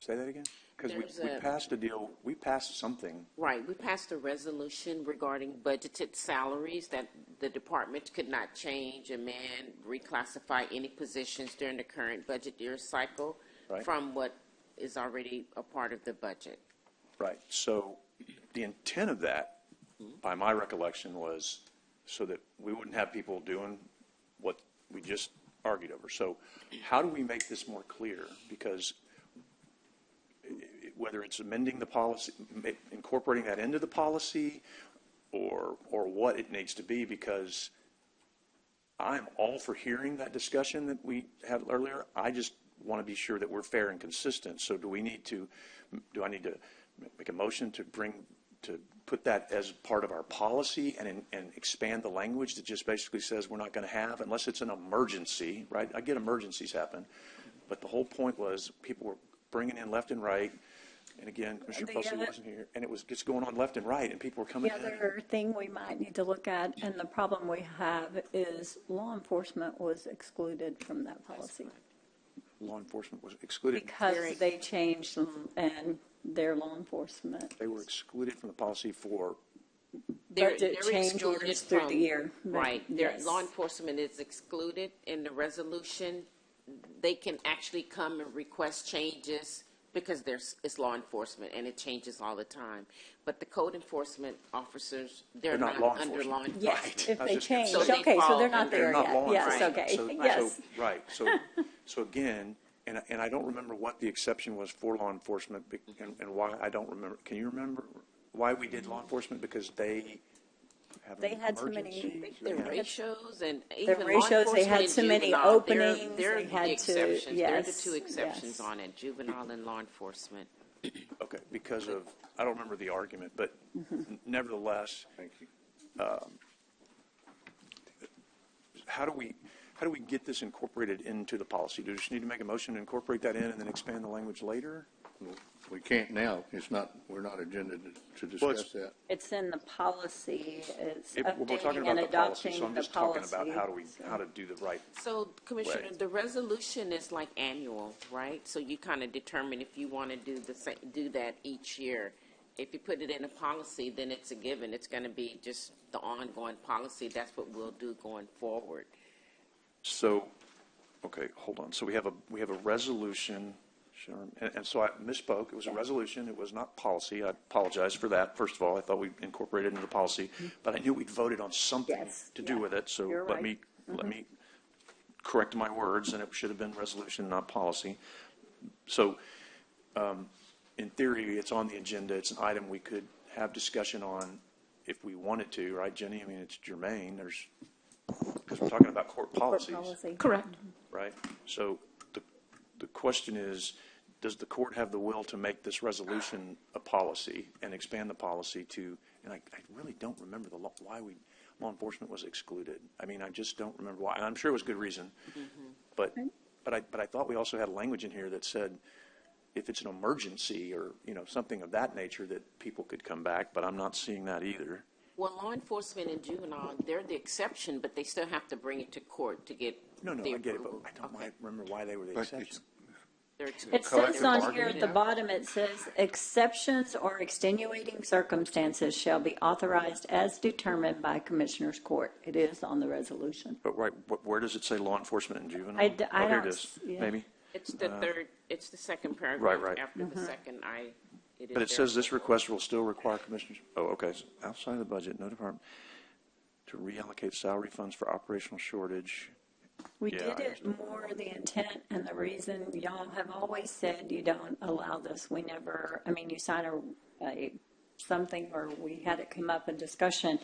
Say that again? Because There's we a- passed a deal, we passed something. Right, we passed a resolution regarding budgeted salaries that the department could not change, amend, reclassify any positions during the current budget year cycle Right. from what is already a part of the budget. Right. So the intent of that, by my recollection, was so that we wouldn't have people doing what we just argued over. So how do we make this more clear? Because whether it's amending the policy, incorporating that into the policy, or what it needs to be, because I'm all for hearing that discussion that we had earlier. I just want to be sure that we're fair and consistent. So do I need to make a motion to put that as part of our policy and expand the language that just basically says we're not going to have, unless it's an emergency, right? I get emergencies happen, but the whole point was people were bringing in left and right. And again, Commissioner Posey wasn't here, and it was just going on left and right, and people were coming The in. other thing we might need to look at, and the problem we have, is law enforcement was excluded from that policy. Law enforcement was excluded. Because they changed and their law enforcement. They were excluded from the policy for, Budget change excluded orders through the year. Right, Yes. law enforcement is excluded in the resolution. They can actually come and request changes because it's law enforcement and it changes all the time. But the code enforcement officers, they're not law under enforcement. law enforcement. Yes, if I was they just gonna change. say. Okay, so they're fall not there they're not yet. law Yes, enforcement. okay. So- Yes. Right, so again, and I don't remember what the exception was for law enforcement and why, I don't remember. Can you remember why we did law enforcement? Because they have They an had so many- emergency? Their ratios and The even law ratios, they enforcement had and so many juvenile, openings, they're they had the to- exceptions. They're the yes, two exceptions yes. on it, juvenile and law enforcement. Okay, because of, I don't remember the argument, but nevertheless. Thank you. How do we get this incorporated into the policy? Do we just need to make a motion to incorporate that in and then expand the language later? We can't now. We're not agendaed to Well, discuss that. It's in the policy. It's We're talking updating and about the policy, adopting so I'm the just talking policy. about how to do the right. So, Commissioner, Right. the resolution is like annual, right? So you kind of determine if you want to do that each year. If you put it in a policy, then it's a given. It's going to be just the ongoing policy. That's what we'll do going forward. So, okay, hold on. So we have a resolution, Sharon, and so I misspoke. It was a resolution. It was not policy. I apologize for that. First of all, I thought we incorporated it into the policy, but I knew we'd voted on something to do with it. So You're let right. me correct my words, and it should have been resolution, not policy. So, in theory, it's on the agenda. It's an item we could have discussion on if we wanted to, right, Jenny? I mean, it's germane. because we're talking about court policies, policy. Correct. right? So the question is, does the court have the will to make this resolution a policy and expand the policy to, and I really don't remember why law enforcement was excluded. I mean, I just don't remember why. And I'm sure it was good reason. But I thought we also had language in here that said if it's an emergency or, something of that nature that people could come back, but I'm not seeing that either. Well, law enforcement and juvenile, they're the exception, but they still have to bring it to court to get No, I their get it, but approval. I don't remember why they were the exception. It says on here at the bottom, it says, exceptions or extenuating circumstances shall be authorized as determined by Commissioner's Court. It is on the resolution. But where does it say law enforcement and juvenile? I Here don't it is, yeah. maybe? It's the third, it's the second paragraph Right. after the second But it says this request will still require commissioners, okay, so outside of the budget, no department, to reallocate salary funds for operational shortage. We Yeah, did I it more the intent and the reason. Y'all have always said you don't allow this. We never, you sign something or we had it come up in discussion.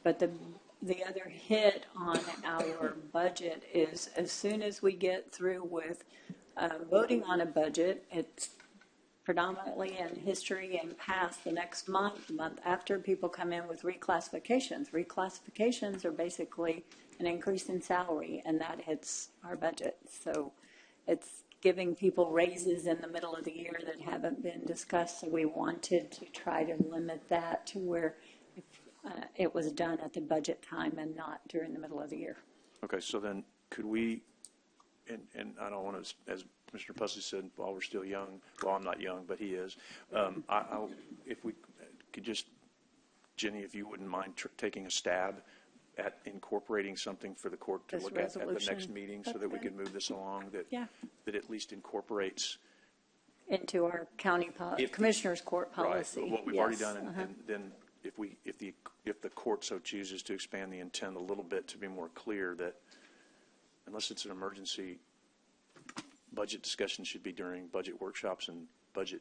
But the other hit on our budget is as soon as we get through with voting on a budget, it's predominantly in history and past the next month, the month after, people come in with reclassifications. Reclassifications are basically an increase in salary, and that hits our budget. So it's giving people raises in the middle of the year that haven't been discussed. So we wanted to try to limit that to where it was done at the budget time and not during the middle of the year. Okay, so then could we, and I don't want to, as Mr. Pussy said, while we're still young, well, I'm not young, but he is, if we could just, Jenny, if you wouldn't mind taking a stab at incorporating something for the court to look at the next meeting so that we could move this along, that at least incorporates into our county commissioner's court policy. Right, what we've already done, and then if the court so chooses to expand the intent a little bit to be more clear that unless it's an emergency, budget discussion should be during budget workshops and budget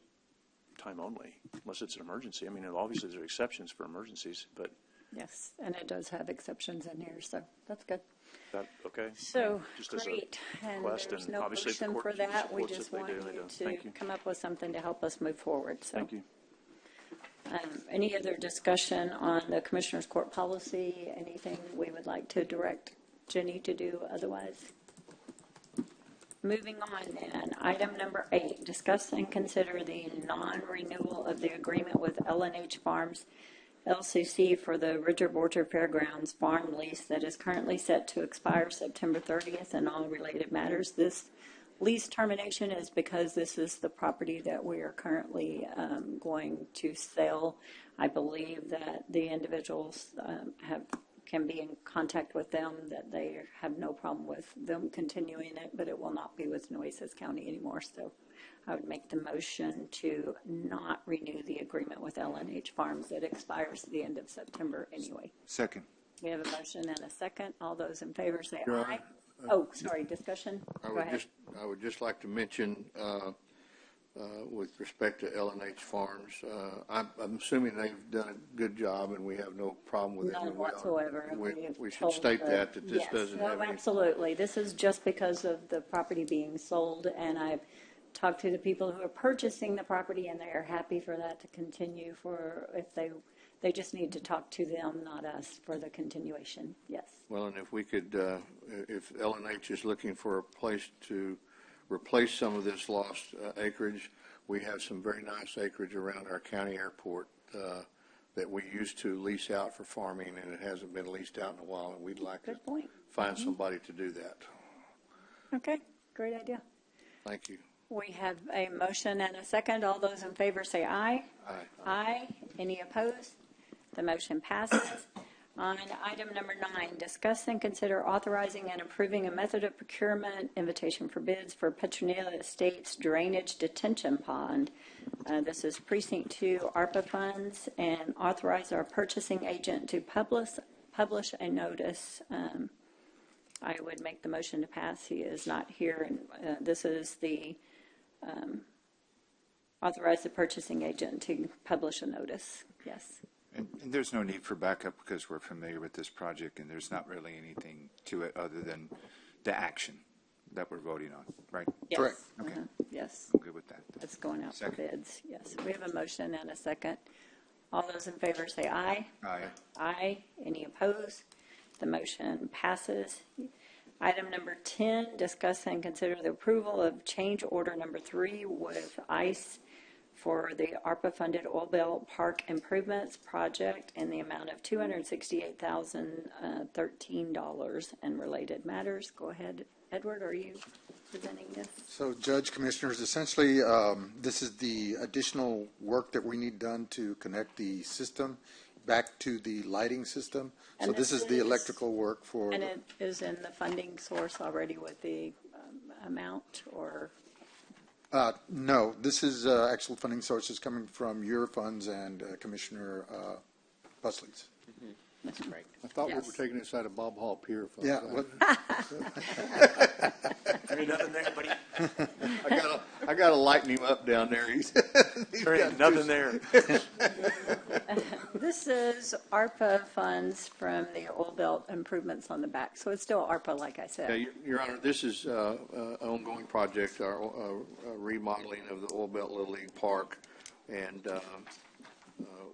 time only, unless it's an emergency. I mean, obviously there are exceptions for emergencies, but. Yes, and it does have exceptions in here, so that's good. That, okay. So, just great. And request, there's and no obviously motion the for court that. We supports just it, want you to you. come up with something to help us move forward. So, Thank you. Any other discussion on the Commissioner's Court policy? Anything we would like to direct Jenny to do otherwise? Moving on then, item number 8, discuss and consider the non-renewal of the agreement with L&H Farms LCC for the Richard Borcher Fairgrounds farm lease that is currently set to expire September 30th and all related matters. This lease termination is because this is the property that we are currently going to sell. I believe that the individuals can be in contact with them, that they have no problem with them continuing it, but it will not be with Nueces County anymore. So I would make the motion to not renew the agreement with L&H Farms that expires at the end of September anyway. Second. We have a motion and a second. All those in favor say Your aye. Honor, Sorry, discussion? I Go ahead. would just like to mention, with respect to L&H Farms, I'm assuming they've done a good job and we have no problem with it. None whatsoever. We should state that this yes, doesn't have any. Absolutely. This is just because of the property being sold, and I've talked to the people who are purchasing the property, and they are happy for that to continue if they just need to talk to them, not us, for the continuation. Yes. Well, and if we could, if L&H is looking for a place to replace some of this lost acreage, we have some very nice acreage around our county airport that we used to lease out for farming, and it hasn't been leased out in a while, and we'd like to find somebody to do that. Okay, great idea. Thank you. We have a motion and a second. All those in favor say aye. Aye. Aye. Any opposed? The motion passes. On item number 9, discuss and consider authorizing and approving a method of procurement invitation for bids for Petronilla Estates Drainage Detention Pond. This is Precinct 2 ARPA funds, and authorize our purchasing agent to publish a notice. I would make the motion to pass. He is not here, and this is the authorize the purchasing agent to publish a notice. Yes. And there's no need for backup because we're familiar with this project and there's not really anything to it other than the action that we're voting on, right? Yes. Correct. Okay. Yes. I'm good with that. It's going out for Second. bids. Yes. We have a motion and a second. All those in favor say aye. Aye. Aye. Any opposed? The motion passes. Item number 10, discuss and consider the approval of change order number 3 with ICE for the ARPA-funded Oil Belt Park Improvements Project in the amount of $268,013 and related matters. Go ahead, Edward, are you presenting this? So, Judge, Commissioners, essentially, this is the additional work that we need done to connect the system back to the lighting system. And So this is the electrical work for. And it is in the funding source already with the amount, or? No, this is actual funding sources coming from your funds and Commissioner Busley's. That's great. I thought Yes. we were taking this out of Bob Hall Pier Fund. Yeah. There ain't nothing there, buddy. I gotta lighten him up down there. There ain't nothing there. This is ARPA funds from the oil belt improvements on the back, so it's still ARPA, like I Yeah, said. Your Honor, this is an ongoing project, our remodeling of the Oil Belt Little League Park, and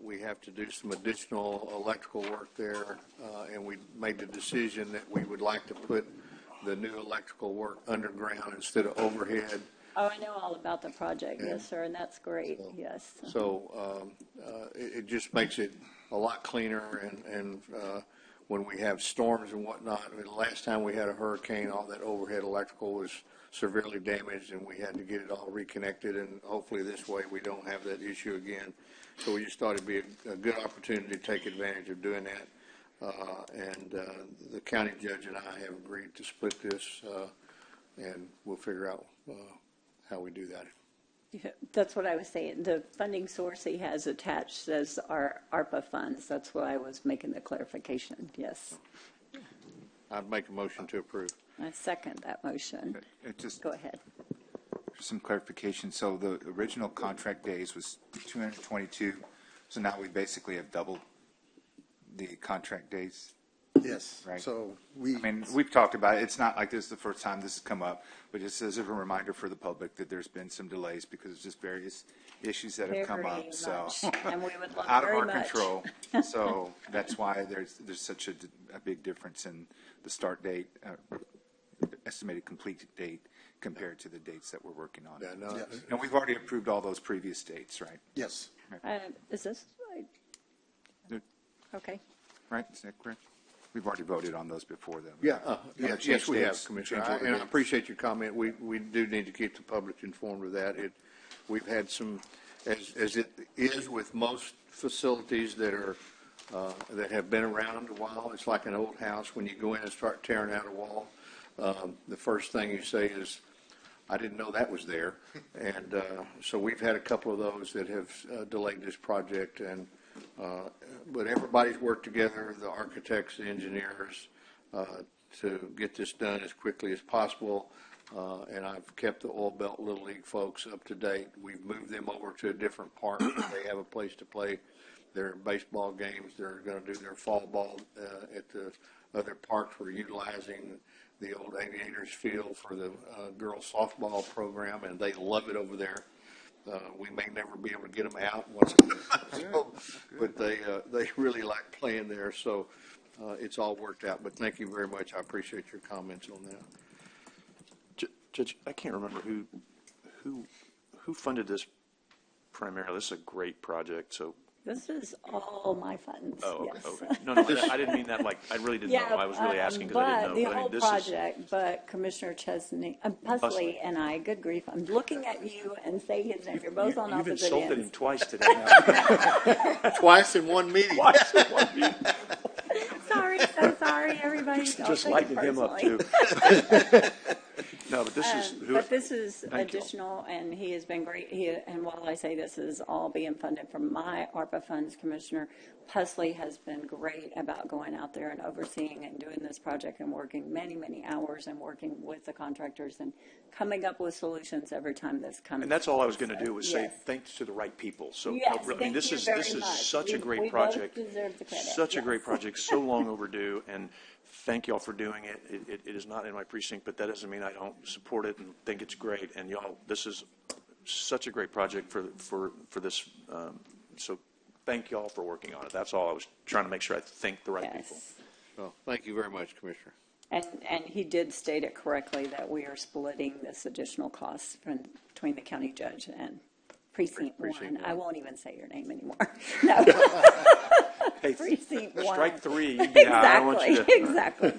we have to do some additional electrical work there, and we made the decision that we would like to put the new electrical work underground instead of overhead. Oh, I know all about the project, yes, sir, and that's great, yes. So it just makes it a lot cleaner, and when we have storms and whatnot, I mean, the last time we had a hurricane, all that overhead electrical was severely damaged, and we had to get it all reconnected, and hopefully this way we don't have that issue again. So we just thought it'd be a good opportunity to take advantage of doing that. And the county judge and I have agreed to split this, and we'll figure out how we do that. Yeah, that's what I was saying. The funding source he has attached says our ARPA funds. That's why I was making the clarification, yes. I'd make a motion to approve. I second that motion. Go ahead. For some clarification, so the original contract days was 222, so now we basically have doubled the contract days. Yes. Right. So I mean, we've talked about it. It's not like this is the first time this has come up, but just as a reminder for the public that there's been some delays because of just various issues that have come Very up. So much. And we would love out of very our much. control. So that's why there's such a big difference in the start date, estimated complete date compared to the dates that we're working on. Yeah, no, Yes. And we've already approved all those previous dates, right? Yes. Is this right? Okay. Right? Is that correct? We've already voted on those before, though. Yeah, Yeah, yes, we have, dates, Commissioner, change order and I dates. appreciate your comment. We do need to keep the public informed of that. We've had some, as it is with most facilities that are, that have been around a while, it's like an old house. When you go in and start tearing out a wall, the first thing you say is, I didn't know that was there. And so we've had a couple of those that have delayed this project, and but everybody's worked together, the architects, the engineers, to get this done as quickly as possible. And I've kept the Oil Belt Little League folks up to date. We've moved them over to a different park. They have a place to play their baseball games. They're going to do their fall ball at the other parks. We're utilizing the old Aviators Field for the girls softball program, and they love it over there. We may never be able to get them out once in a while, but they really like playing there. So it's all worked out. But thank you very much. I appreciate your comments on that. Judge, I can't remember who funded this primarily. This is a great project, so. This is all my funds, Oh, okay, yes. okay. No, I didn't mean that like, I really didn't know. I was really asking because I didn't know. But the But I whole mean, this is, project, but Commissioner Chesney, Pusley and I, good grief, I'm looking at you and say his name. You're both on you've opposite insulted him ends. twice today. Twice in one meeting. Twice in one meeting. Sorry, so sorry, everybody. Don't Just take it lighting him up personally. too. No, but this is who. But this is Thank you all. additional, and he has been great. And while I say this is all being funded from my ARPA funds, Commissioner Pusley has been great about going out there and overseeing and doing this project and working many, many hours and working with the contractors and coming up with solutions every time this comes. And that's all I was going to do was say Yes. thanks to the right people. So Yes, I mean, thank this you is very this is much. such a We great both project. deserve the credit. Such a Yes. great project, so long overdue, and thank y'all for doing it. It is not in my precinct, but that doesn't mean I don't support it and think it's great. And y'all, this is such a great project for this. So thank y'all for working on it. That's all I was trying to make sure I thank the right Yes. people. Well, thank you very much, Commissioner. And he did state it correctly that we are splitting this additional cost between the county judge and precinct one. I won't even say your name anymore. No. Hey, Precinct one. strike three. Yeah, I don't want you to. Exactly.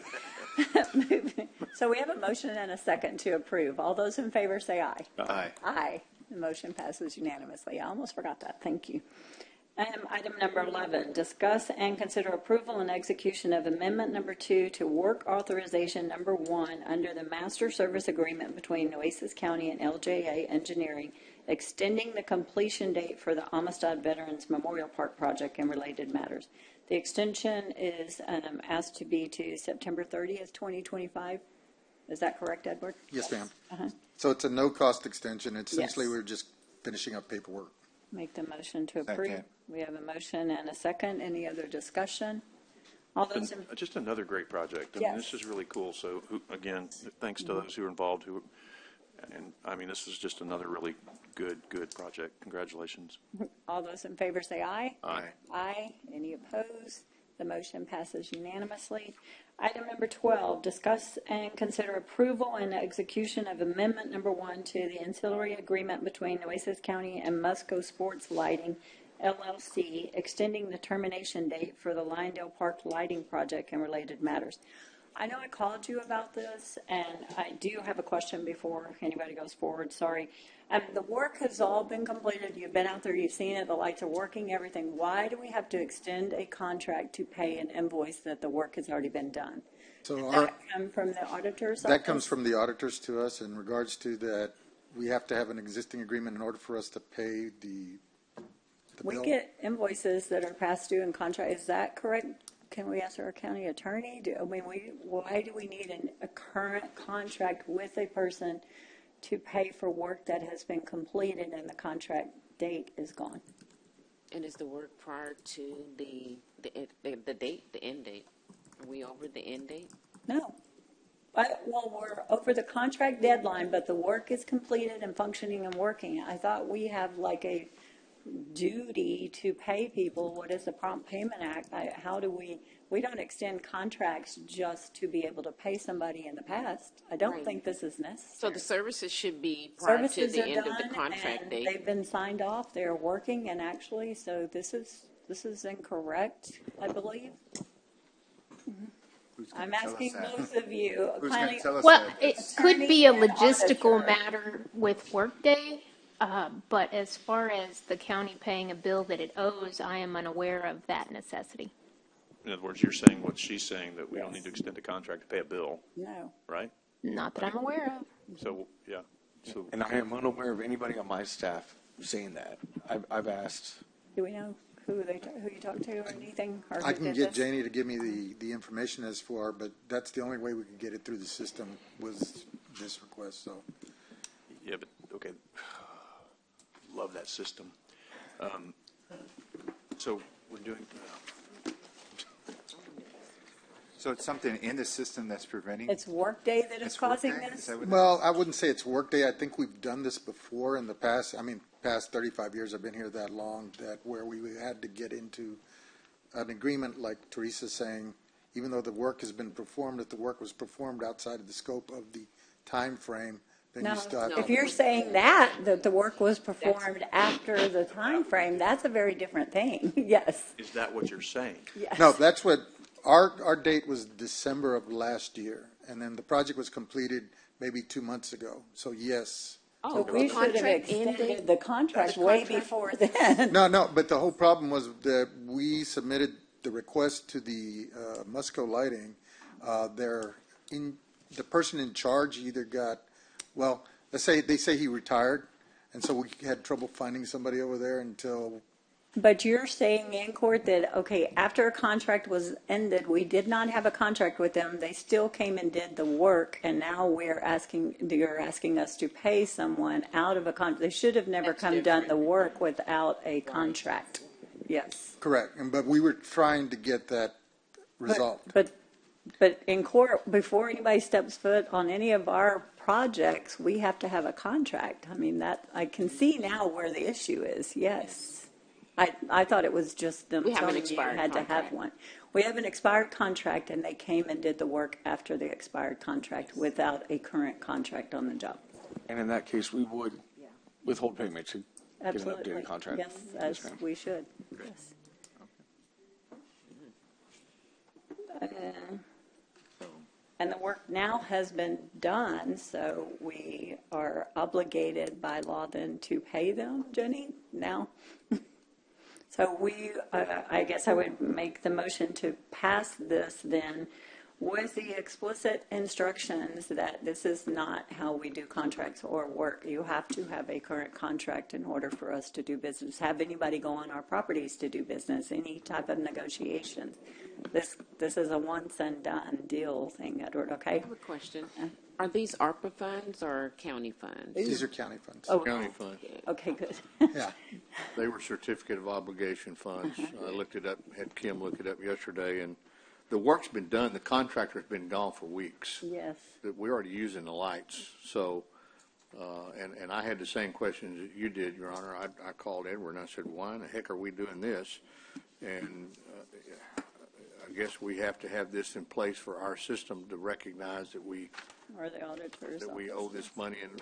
So we have a motion and a second to approve. All those in favor say aye. Aye. Aye. The motion passes unanimously. I almost forgot that. Thank you. Item number 11, discuss and consider approval and execution of amendment number 2 to work authorization number 1 under the master service agreement between Nueces County and LJA Engineering, extending the completion date for the Amistad Veterans Memorial Park project and related matters. The extension is asked to be to September 30th, 2025. Is that correct, Edward? Yes, ma'am. Uh-huh. So it's a no-cost extension. Essentially, Yes. we're just finishing up paperwork. Make the motion to approve. Second. We have a motion and a second. Any other discussion? All those in, Just another great project. I mean, Yes. this is really cool. So again, thanks to those who are involved. And I mean, this is just another really good project. Congratulations. all those in favor say aye. Aye. Aye. Any opposed? The motion passes unanimously. Item number 12, discuss and consider approval and execution of amendment number 1 to the ancillary agreement between Nueces County and Musco Sports Lighting, LLC, extending the termination date for the Lyondale Park lighting project and related matters. I know I called you about this, and I do have a question before anybody goes forward. Sorry. The work has all been completed. You've been out there, you've seen it, the lights are working, everything. Why do we have to extend a contract to pay an invoice that the work has already been done? So Does that come from the auditor's that office? comes from the auditors to us in regards to that. We have to have an existing agreement in order for us to pay the We bill. get invoices that are past due in contract. Is that correct? Can we ask our county attorney? Why do we need a current contract with a person to pay for work that has been completed and the contract date is gone? And is the work prior to the date, the end date? Are we over the end date? No. Well, we're over the contract deadline, but the work is completed and functioning and working. I thought we have like a duty to pay people. What is the Prompt Payment Act? How do we don't extend contracts just to be able to pay somebody in the past. I don't Right. think this is necessary. So the services should be prior to Services the are end done of the contract and date. they've been signed off. They're working and actually, so this is incorrect, I believe. I'm asking both of you. Who's Planning- going to tell us Well, that? it could be a Attorney and logistical auditor. matter with Workday, but as far as the county paying a bill that it owes, I am unaware of that necessity. In other words, you're saying what she's saying, that we don't need to extend a contract to pay a bill, No. right? Not that I'm aware of. So, yeah. So And I am unaware of anybody on my staff saying that. I've asked. Do we know who you talked to or anything? Or I who can did get this? Janie to give me the information as far, but that's the only way we could get it through the system was this request, so. yeah, but okay. Love that system. So we're doing. So it's something in the system that's preventing? It's Workday that is It's causing Workday? this? Is that what Well, I wouldn't say it's Workday. I think we've done this before in the past. I mean, past 35 years, I've been here that long, that where we had to get into an agreement, like Teresa's saying, even though the work has been performed, if the work was performed outside of the scope of the time frame, then No, you still have if to. you're saying that the work was performed after the time frame, that's a very different thing. Yes. Is that what you're saying? Yes. No, that's what, our date was December of last year, and then the project was completed maybe 2 months ago. So yes. So we should have extended the contract way before then. No, but the whole problem was that we submitted the request to the Musco Lighting. The person in charge either got Well, they say he retired, and so we had trouble finding somebody over there until. But you're saying in court that, okay, after a contract was ended, we did not have a contract with them. They still came and did the work, and now you're asking us to pay someone out of a contract. They should have never done the work without a contract. Yes. Correct, but we were trying to get that resolved. But in court, before anybody steps foot on any of our projects, we have to have a contract. I mean, that I can see now where the issue is. Yes. I thought it was just them We have an telling you you expired had to have contract. one. We have an expired contract, and they came and did the work after the expired contract without a current contract on the job. And in that case, we would withhold payment to get an Absolutely. updated contract. Yes, as ma'am. we should. Yes. And the work now has been done, so we are obligated by law then to pay them, Jenny, now? So I guess I would make the motion to pass this then with the explicit instructions that this is not how we do contracts or work. You have to have a current contract in order for us to do business, have anybody go on our properties to do business, any type of negotiations. This is a once and done deal thing, Edward, okay? I have a question. Are these ARPA funds or county funds? These are county funds. Oh, County fund. okay, good. Yeah. They were certificate of obligation funds. I looked it up, had Kim look it up yesterday, and the work's been done. The contractor's been gone for weeks. Yes. We're already using the lights. So, and I had the same questions that you did, Your Honor. I called Edward and I said, why in the heck are we doing this? And I guess we have to have this in place for our system to recognize that we Or the auditor's that we office. owe this money and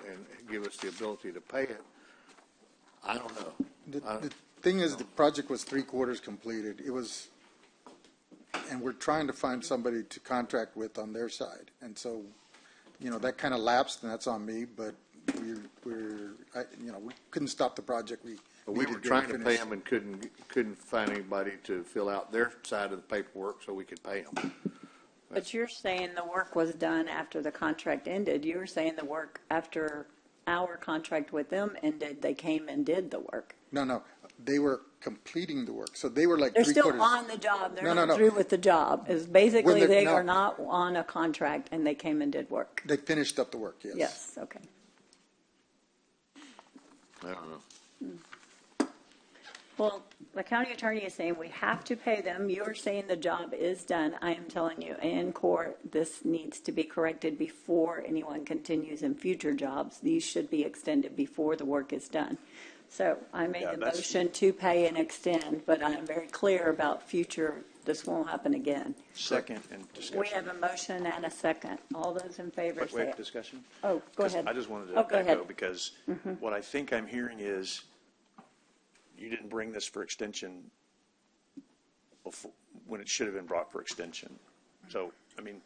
give us the ability to pay it. I don't know. The thing is, the project was 3/4 completed. It was, and we're trying to find somebody to contract with on their side. And so, that kind of lapsed, and that's on me, but we couldn't stop the project. But we were trying to pay them and couldn't find anybody to fill out their side of the paperwork so we could pay them. But you're saying the work was done after the contract ended. You were saying the work after our contract with them ended, they came and did the work. No, they were completing the work. So they were like They're 3/4. still on the job. They're No. not through with the job. Is basically When they no. are not on a contract and they came and did work. They finished up the work, yes. Yes, okay. I don't know. Well, the county attorney is saying we have to pay them. You're saying the job is done. I am telling you, in court, this needs to be corrected before anyone continues in future jobs. These should be extended before the work is done. So I made the motion to pay and extend, but I am very clear about future, this won't happen again. Second and discussion. We have a motion and a second. All those in favor say. Wait, discussion? Oh, go 'Cause ahead. I just wanted Oh, to go ahead. echo because what I think I'm hearing is you didn't bring this for extension before, when it should have been brought for extension. So, I mean,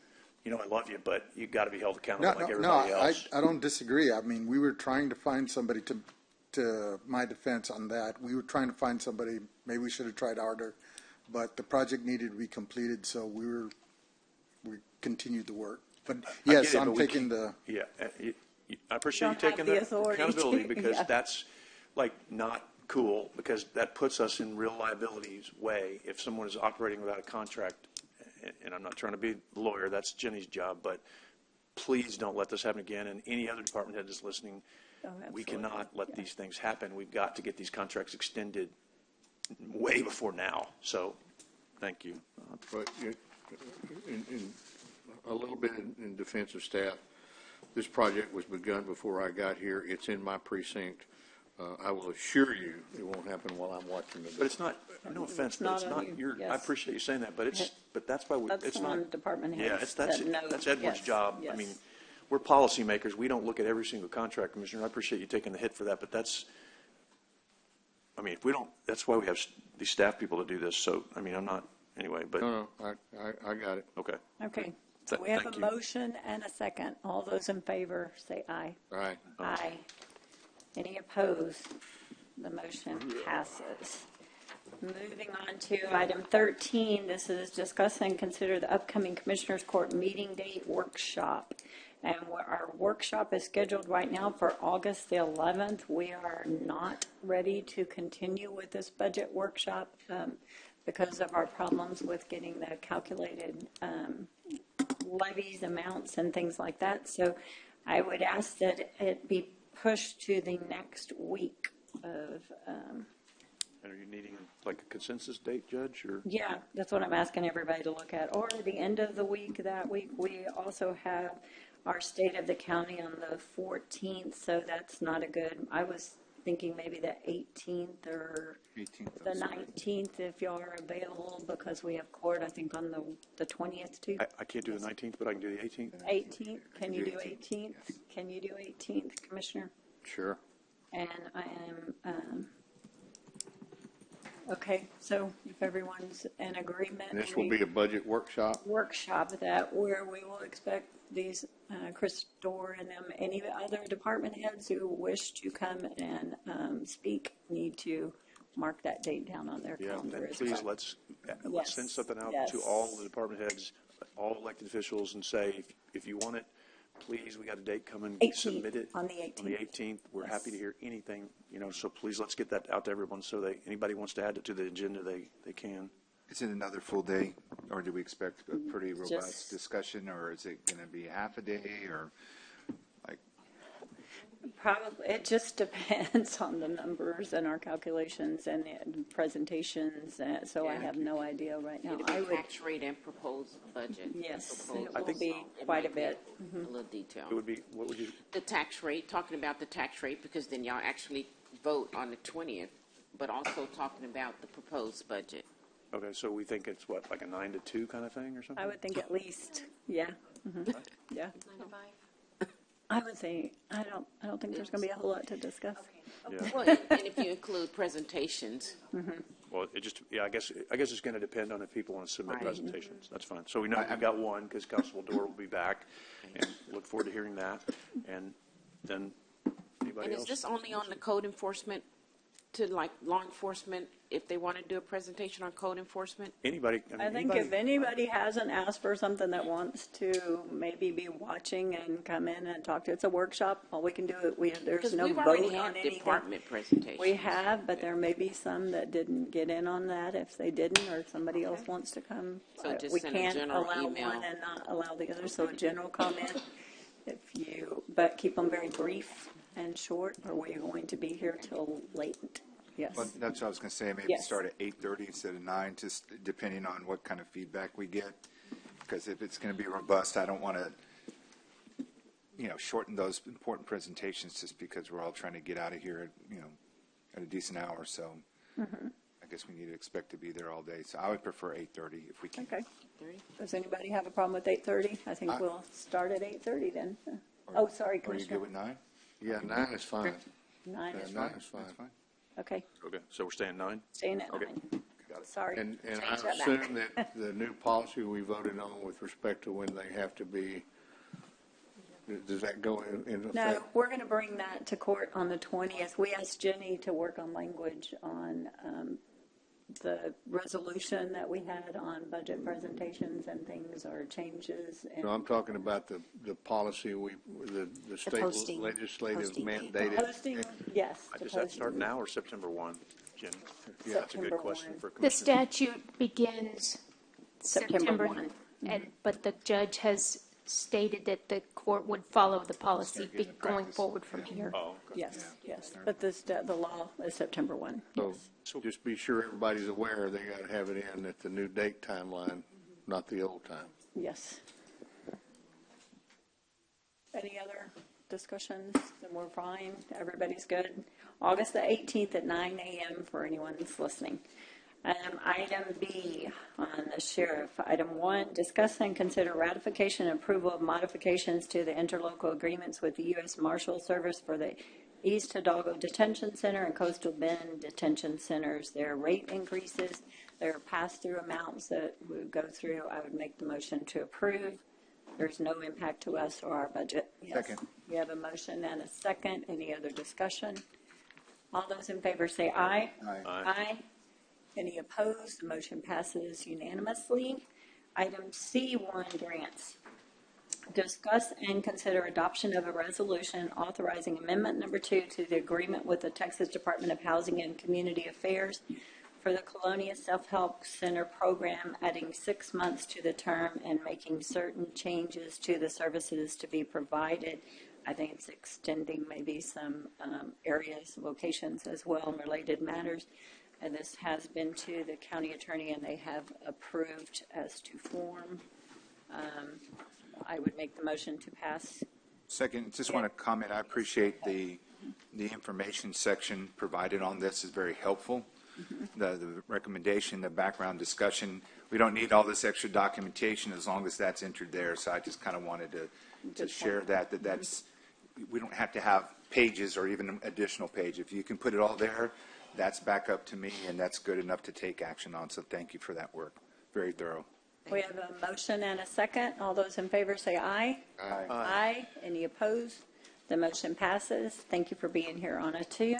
I love you, but you got to be held accountable like everybody else. I don't disagree. I mean, we were trying to find somebody to my defense on that. We were trying to find somebody, maybe we should have tried harder, but the project needed to be completed, so we continued the work. But yes, I'm taking the. Yeah, I appreciate you Don't have taking the the authority accountability to- because yeah. that's like not cool because that puts us in real liability's way if someone is operating without a contract. And I'm not trying to be the lawyer, that's Jenny's job, but please don't let this happen again. And any other department head that's listening, we cannot let these things happen. We've got to get these contracts extended way before now. So, thank you. But in a little bit in defense of staff, this project was begun before I got here. It's in my precinct. I will assure you it won't happen while I'm watching the. But it's not, no offense, but it's not your, I appreciate you saying that, but that's why That's it's one not. department head Yeah, that's Edward's yes, job. I yes. mean, we're policymakers. We don't look at every single contract, Commissioner. I appreciate you taking the hit for that, but that's, I mean, if we don't, that's why we have these staff people to do this. So, I mean, I'm not, anyway, but. No, I got it. Okay. Okay, so we have Thank a you. motion and a second. All those in favor, say aye. Aye. Aye. Any opposed? The motion passes. Moving on to item 13, this is discuss and consider the upcoming Commissioners Court meeting date workshop. And our workshop is scheduled right now for August the 11th. We are not ready to continue with this budget workshop because of our problems with getting the calculated levies, amounts, and things like that. So I would ask that it be pushed to the next week of. And are you needing like a consensus date, Judge, or? Yeah, that's what I'm asking everybody to look at. Or at the end of the week, that week, we also have our State of the County on the 14th, so that's not a good, I was thinking maybe the 18th or 18th, the 19th, if y'all are available, because we have court, I think, on the 20th too. I can't do the 19th, but I can do the 18th. 18th, can you do 18th? Can you do 18th, Commissioner? Sure. And I am, okay, so if everyone's in agreement. And this will be a budget workshop? Workshop that where we will expect these, Chris Dorr and them, any other department heads who wish to come and speak need to mark that date down on their calendar as well. Please, let's send something out to all the department heads, all elected officials, and say, if you want it, please, we got a date coming, submit it. On the 18th. On the 18th. We're happy to hear anything, so please, let's get that out to everyone so anybody wants to add it to the agenda, they can. Is it another full day, or do we expect a pretty robust Just- discussion, or is it going to be half a day, or like? Probably, it just depends on the numbers and our calculations and the presentations, so I have no idea right now. It'll I be would, tax rate and proposed budget. yes, Proposed. it will be quite a bit. A little detail. It would be, what would you? The tax rate, talking about the tax rate, because then y'all actually vote on the 20th, but also talking about the proposed budget. Okay, so we think it's what, like a 9 to 2 kind of thing or something? I would think at least, yeah, yeah. I would say, I don't think there's going to be a whole lot to discuss. Yeah. Well, and if you include presentations, Well, I guess it's going to depend on if people want to submit Right. presentations. That's fine. So we know we've got one because Constable Dorr will be back, and look forward to hearing that. And then anybody and else? is this only on the code enforcement to like law enforcement if they want to do a presentation on code enforcement? Anybody? I think if anybody hasn't asked for something that wants to maybe be watching and come in and talk to, it's a workshop. All we can do, there's Because no we've vote already on had anything. department presentations. We have, but there may be some that didn't get in on that. If they didn't, or somebody else wants to come, So just we send a can't general allow email. one and not allow the other. So a general comment, but keep them very brief and short, or we're going to be here till late. Yes. Well, that's what I was going to say. Maybe Yes. start at 8:30 instead of 9, just depending on what kind of feedback we get. Because if it's going to be robust, I don't want to, shorten those important presentations just because we're all trying to get out of here at a decent hour. So I guess we need to expect to be there all day. So I would prefer 8:30 if we can. Okay. Does anybody have a problem with 8:30? I think we'll start at 8:30 then. Sorry, Are you Commissioner. good with 9? Yeah, 9 is fine. 9 is Yeah, 9 fine. is fine. That's fine. Okay, Okay, so we're staying 9? staying at Okay. 9. Sorry. And I Change that back. assume that the new policy we voted on with respect to when they have to be, does that go in effect? No, we're going to bring that to court on the 20th. We asked Jenny to work on language on the resolution that we had on budget presentations and things or changes. And No, I'm talking about the policy the state posting. legislative Posting. mandated. Posting, yes. Does that start now or September 1, Jenny? Yeah, that's a good September question 1. for The Commissioner. statute begins September September 1. but the judge has stated that the court would follow the policy Start getting going practice. forward from here. Oh, okay. Yes. But the law is September 1. So just be sure everybody's aware they got to have it in at the new date timeline, not the old time. Yes. Any other discussions? Then we're fine. Everybody's good. August the 18th at 9 a.m. for anyone that's listening. Item B on the sheriff. Item 1, discuss and consider ratification and approval of modifications to the interlocal agreements with the U.S. Marshal Service for the East Hidalgo Detention Center and Coastal Bend Detention Centers. Their rate increases, their pass-through amounts that we go through. I would make the motion to approve. There's no impact to us or our budget. Yes. Second. We have a motion and a second. Any other discussion? All those in favor say aye. Aye. Aye. Any opposed? The motion passes unanimously. Item C1, grants. discuss and consider adoption of a resolution authorizing amendment number 2 to the agreement with the Texas Department of Housing and Community Affairs for the Colonia Self-Help Center program, adding 6 months to the term and making certain changes to the services to be provided. I think it's extending maybe some areas, locations as well, and related matters. And this has been to the county attorney, and they have approved as to form. I would make the motion to pass. Second, just want to comment, I appreciate the information section provided on this is very helpful. The recommendation, the background discussion, we don't need all this extra documentation as long as that's entered there. So I just kind of wanted to share that's, we don't have to have pages or even an additional page. If you can put it all there, that's back up to me, and that's good enough to take action on. So thank you for that work. Very thorough. We have a motion and a second. All those in favor say aye. Aye. Aye. Any opposed? The motion passes. Thank you for being here on it too.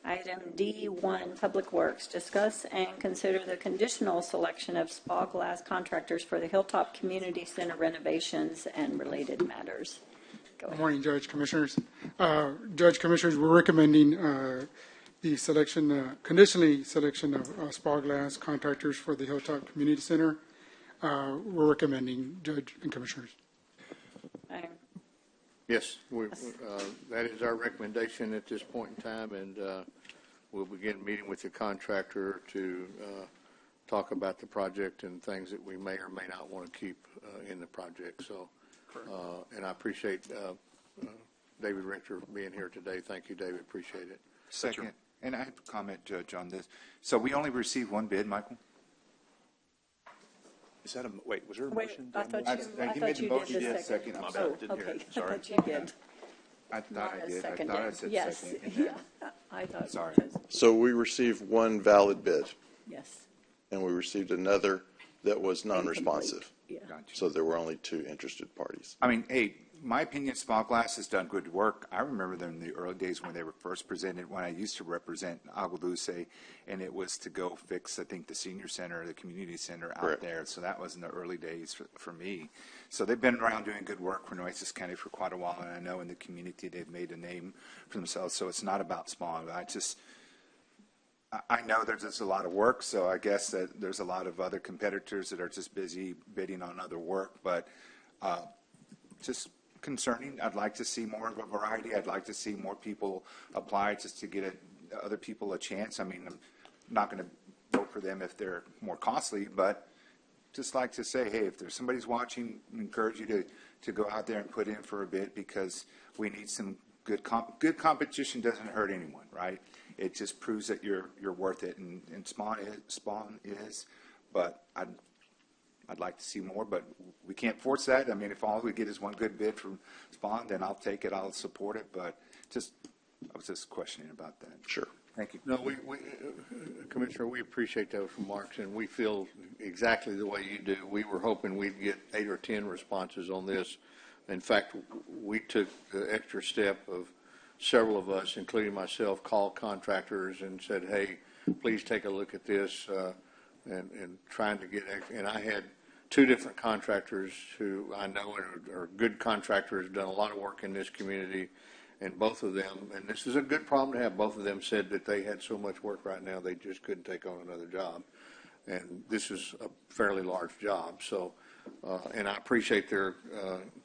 Item D1, Public Works. Discuss and consider the conditional selection of spa glass contractors for the Hilltop Community Center renovations and related matters. Good morning, Judge, Commissioners. Judge, Commissioners, we're recommending the selection, conditionally selection of spa glass contractors for the Hilltop Community Center. We're recommending, Judge and Commissioners. Yes, that is our recommendation at this point in time, and we'll begin meeting with the contractor to talk about the project and things that we may or may not want to keep in the project. So, and I appreciate David Richter being here today. Thank you, David. Appreciate it. Second, and I have a comment, Judge, on this. So we only received one bid, Michael? Is that wait, was there a motion? I thought you did the second. I'm Oh, sorry. okay. I Sorry. thought you did. I thought I did. I thought I said Yes. second. Yeah. I thought. Sorry. So we received one valid bid, Yes. and we received another that was non-responsive. Yeah. Gotcha. So there were only 2 interested parties. I mean, hey, my opinion, Spa Glass has done good work. I remember them in the early days when they were first presented, when I used to represent Agua Dulce, and it was to go fix, I think, the senior center, the community center out Correct. there. So that was in the early days for me. So they've been around doing good work for Nueces County for quite a while, and I know in the community they've made a name for themselves. So it's not about Spa. I know there's just a lot of work, so I guess that there's a lot of other competitors that are just busy bidding on other work, but just concerning. I'd like to see more of a variety. I'd like to see more people apply just to get other people a chance. I mean, I'm not going to vote for them if they're more costly, but just like to say, hey, if there's somebody's watching, I encourage you to go out there and put in for a bid, because we need some good competition. Doesn't hurt anyone, right? It just proves that you're worth it, and Spawn is, but I'd like to see more, but we can't force that. I mean, if all we get is one good bid from Spawn, then I'll take it, I'll support it, but I was just questioning about that. Sure. Thank you. No, Commissioner, we appreciate those remarks, and we feel exactly the way you do. We were hoping we'd get 8 or 10 responses on this. In fact, we took the extra step of several of us, including myself, called contractors and said, hey, please take a look at this, and trying to get, and I had 2 different contractors who I know are good contractors, done a lot of work in this community, and both of them, and this is a good problem to have, both of them said that they had so much work right now they just couldn't take on another job. And this is a fairly large job, so, and I appreciate their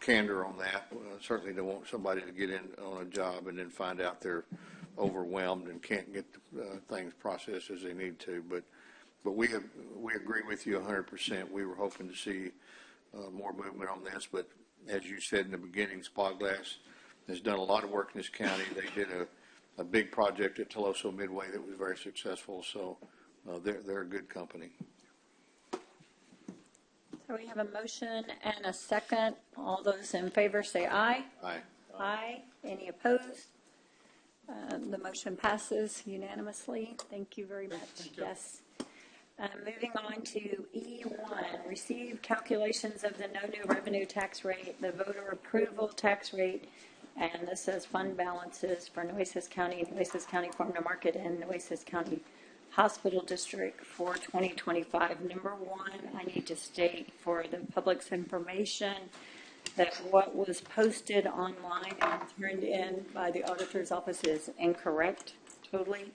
candor on that. Certainly don't want somebody to get in on a job and then find out they're overwhelmed and can't get things processed as they need to, but we agree with you 100%. We were hoping to see more movement on this, but as you said in the beginning, Spa Glass has done a lot of work in this county. They did a big project at Teloso Midway that was very successful, so they're a good company. So we have a motion and a second. All those in favor say aye. Aye. Aye. Any opposed? The motion passes unanimously. Thank you very much. Yes. Moving on to E1, receive calculations of the no new revenue tax rate, the voter approval tax rate, and this says fund balances for Nueces County Farm to Market, and Nueces County Hospital District for 2025. Number 1, I need to state for the public's information, that what was posted online and turned in by the auditor's office is incorrect, totally.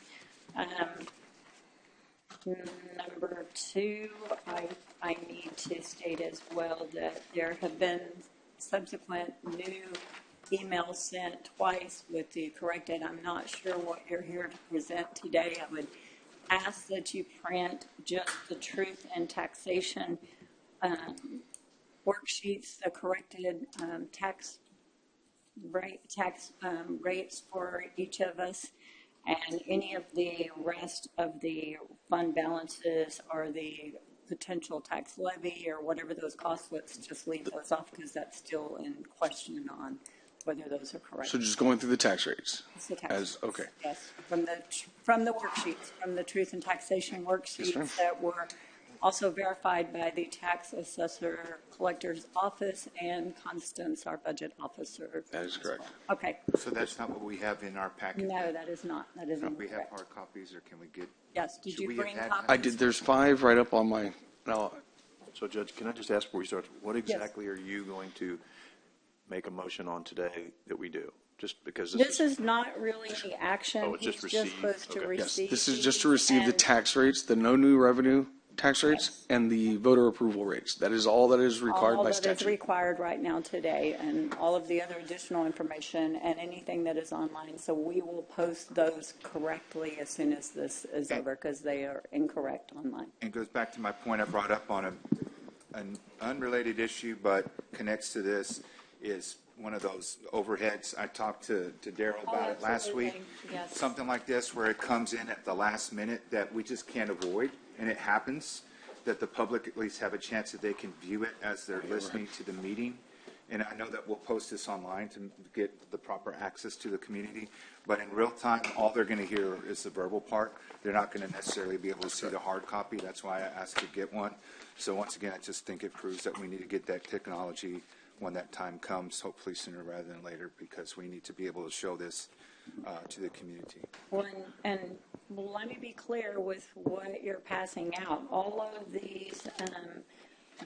Number two, I need to state as well that there have been subsequent new emails sent twice with the corrected. I'm not sure what you're here to present today. I would ask that you print just the truth and taxation worksheets, the corrected tax rates for each of us, and any of the rest of the fund balances or the potential tax levy or whatever those costs, let's just leave those off because that's still in question on whether those are correct. So just going through the tax rates. It's the tax rates. Okay. Yes, from the worksheets, from the truth and taxation worksheets Yes, that were also verified by the tax assessor collector's office and Constance, our budget officer. That is correct. Okay. So that's not what we have in our packet? No, that is not. That is Do incorrect. we have hard copies, or can we get? Yes, did you bring copies? I did. There's 5 right up on my. No. So, Judge, can I just ask before we start, what exactly are you going to make a motion on today that we do? Just because This is not really any action. Oh, it's just He's just receive? supposed to Okay. Yes, receive. this is just to receive the and- tax rates, the no new revenue tax rates, and the voter approval rates. That is all that is required all by that is statute. required right now today, and all of the other additional information and anything that is online. So we will post those correctly as soon as this is over because they are incorrect online. And goes back to my point I brought up on an unrelated issue, but connects to this, is one of those overheads. I talked to Daryl about it last week. Yes. Something like this where it comes in at the last minute that we just can't avoid, and it happens, that the public at least have a chance that they can view it as they're listening to the meeting. And I know that we'll post this online to get the proper access to the community, but in real time, all they're going to hear is the verbal part. They're not going to necessarily be able to see the hard copy. That's why I asked to get one. So once again, I just think it proves that we need to get that technology when that time comes, hopefully sooner rather than later, because we need to be able to show this to the community. And let me be clear with what you're passing out. All of these,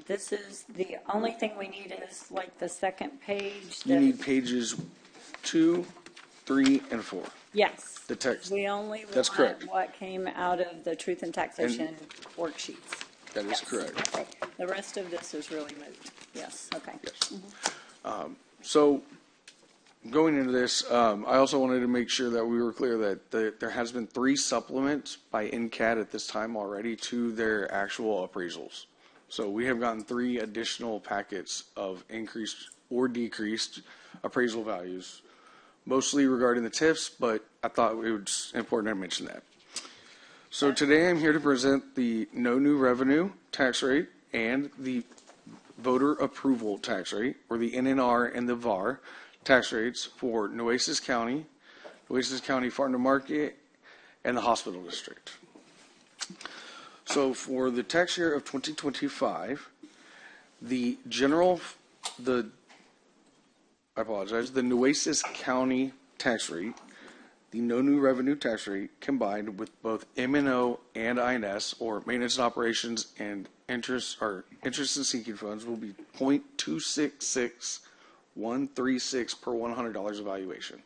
this is the only thing we need is like the second page. You need pages 2, 3, and 4. Yes. The text. We only That's want correct. what came out of the truth and taxation worksheets. That is correct. Okay. The rest of this is really moved. Yes, okay. So going into this, I also wanted to make sure that we were clear that there has been 3 supplements by NCAT at this time already to their actual appraisals. So we have gotten 3 additional packets of increased or decreased appraisal values, mostly regarding the TIFs, but I thought it was important to mention that. So today I'm here to present the no new revenue tax rate and the voter approval tax rate, or the NNR and the VAR tax rates for Nueces County Farm to Market, and the hospital district. So for the tax year of 2025, the Nueces County tax rate, the no new revenue tax rate combined with both M&O and INS, or maintenance and operations and interest and sinking funds, will be 0.266136 per $100 evaluation.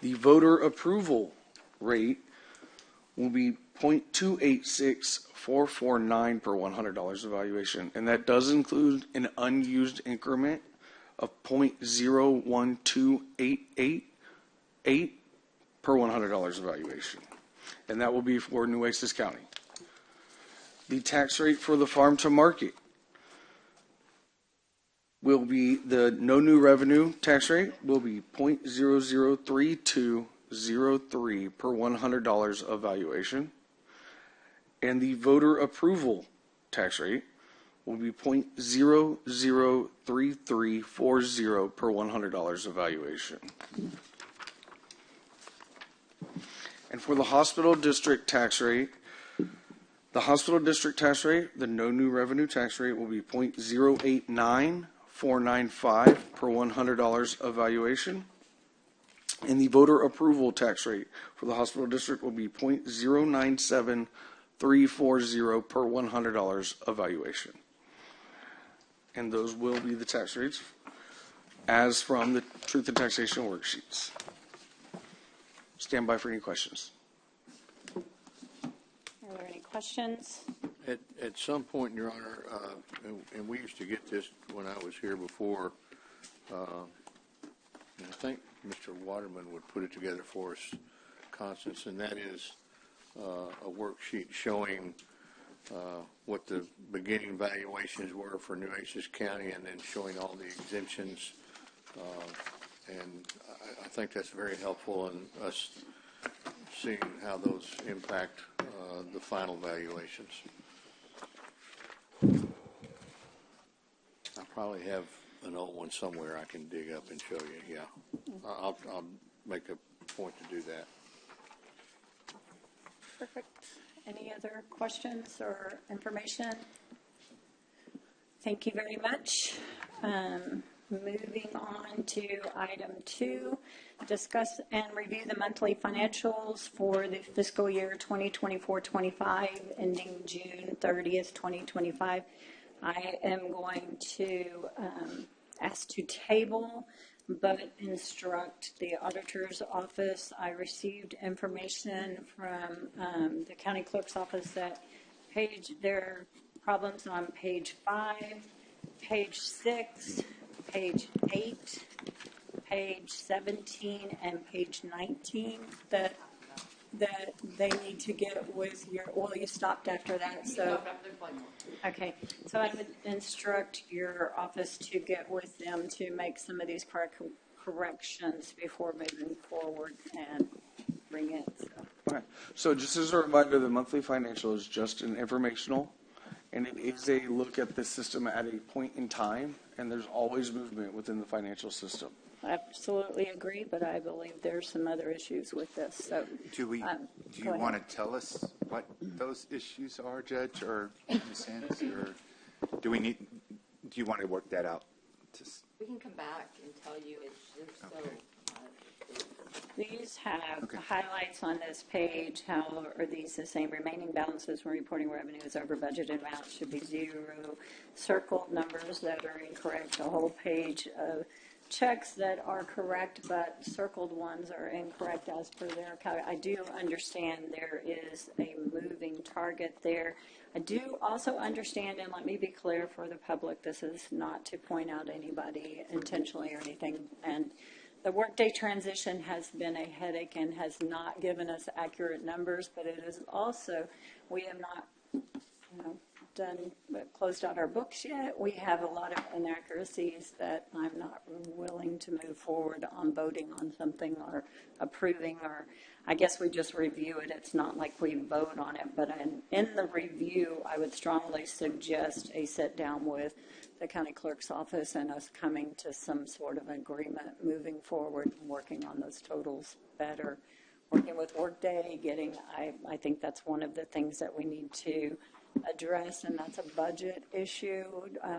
The voter approval rate will be 0.286449 per $100 evaluation, and that does include an unused increment of 0.012888 per $100 evaluation, and that will be for Nueces County. The tax rate for the farm to market will be, the no new revenue tax rate will be 0.003203 per $100 evaluation, and the voter approval tax rate will be 0.003340 per $100 evaluation. And for the hospital district tax rate, the no new revenue tax rate will be 0.089495 per $100 evaluation. And the voter approval tax rate for the hospital district will be 0.097340 per $100 evaluation. and those will be the tax rates as from the Truth in Taxation worksheets. Stand by for any questions. Are there any questions? At some point, Your Honor, and we used to get this when I was here before, and I think Mr. Waterman would put it together for us, Constance, and that is a worksheet showing what the beginning valuations were for Nueces County and then showing all the exemptions. And I think that's very helpful in us seeing how those impact the final valuations. I probably have an old one somewhere I can dig up and show you. Yeah, I'll make a point to do that. Perfect. Any other questions or information? Thank you very much. Moving on to item 2, discuss and review the monthly financials for the fiscal year 2024-25 ending June 30th, 2025. I am going to ask to table, but instruct the auditor's office. I received information from the county clerk's office that there are problems on page 5, page 6, page 8, page 17, and page 19 that they need to get with your, well, you stopped after that, so. Okay, so I would instruct your office to get with them to make some of these corrections before moving forward and bring it. Okay. So just as a reminder, the monthly financial is just an informational, and it is a look at the system at a point in time, and there's always movement within the financial system. I absolutely agree, but I believe there's some other issues with this. So, do you want to tell us what those issues are, Judge, or Ms. Sands, or do you want to work that out? We can come back and tell you. It's so. These have highlights on this page. How are these the same? Remaining balances when reporting revenues over budgeted amounts should be 0. Circled numbers that are incorrect. A whole page of checks that are correct, but circled ones are incorrect as per their I do understand there is a moving target there. I do also understand, and let me be clear for the public, this is not to point out anybody intentionally or anything, and the workday transition has been a headache and has not given us accurate numbers, but it is also, we have not, closed out our books yet. We have a lot of inaccuracies that I'm not willing to move forward on voting on something or approving, or I guess we just review it. It's not like we vote on it, but in the review, I would strongly suggest a sit down with the county clerk's office and us coming to some sort of agreement moving forward and working on those totals better. Working with Workday, I think that's one of the things that we need to address, and that's a budget issue,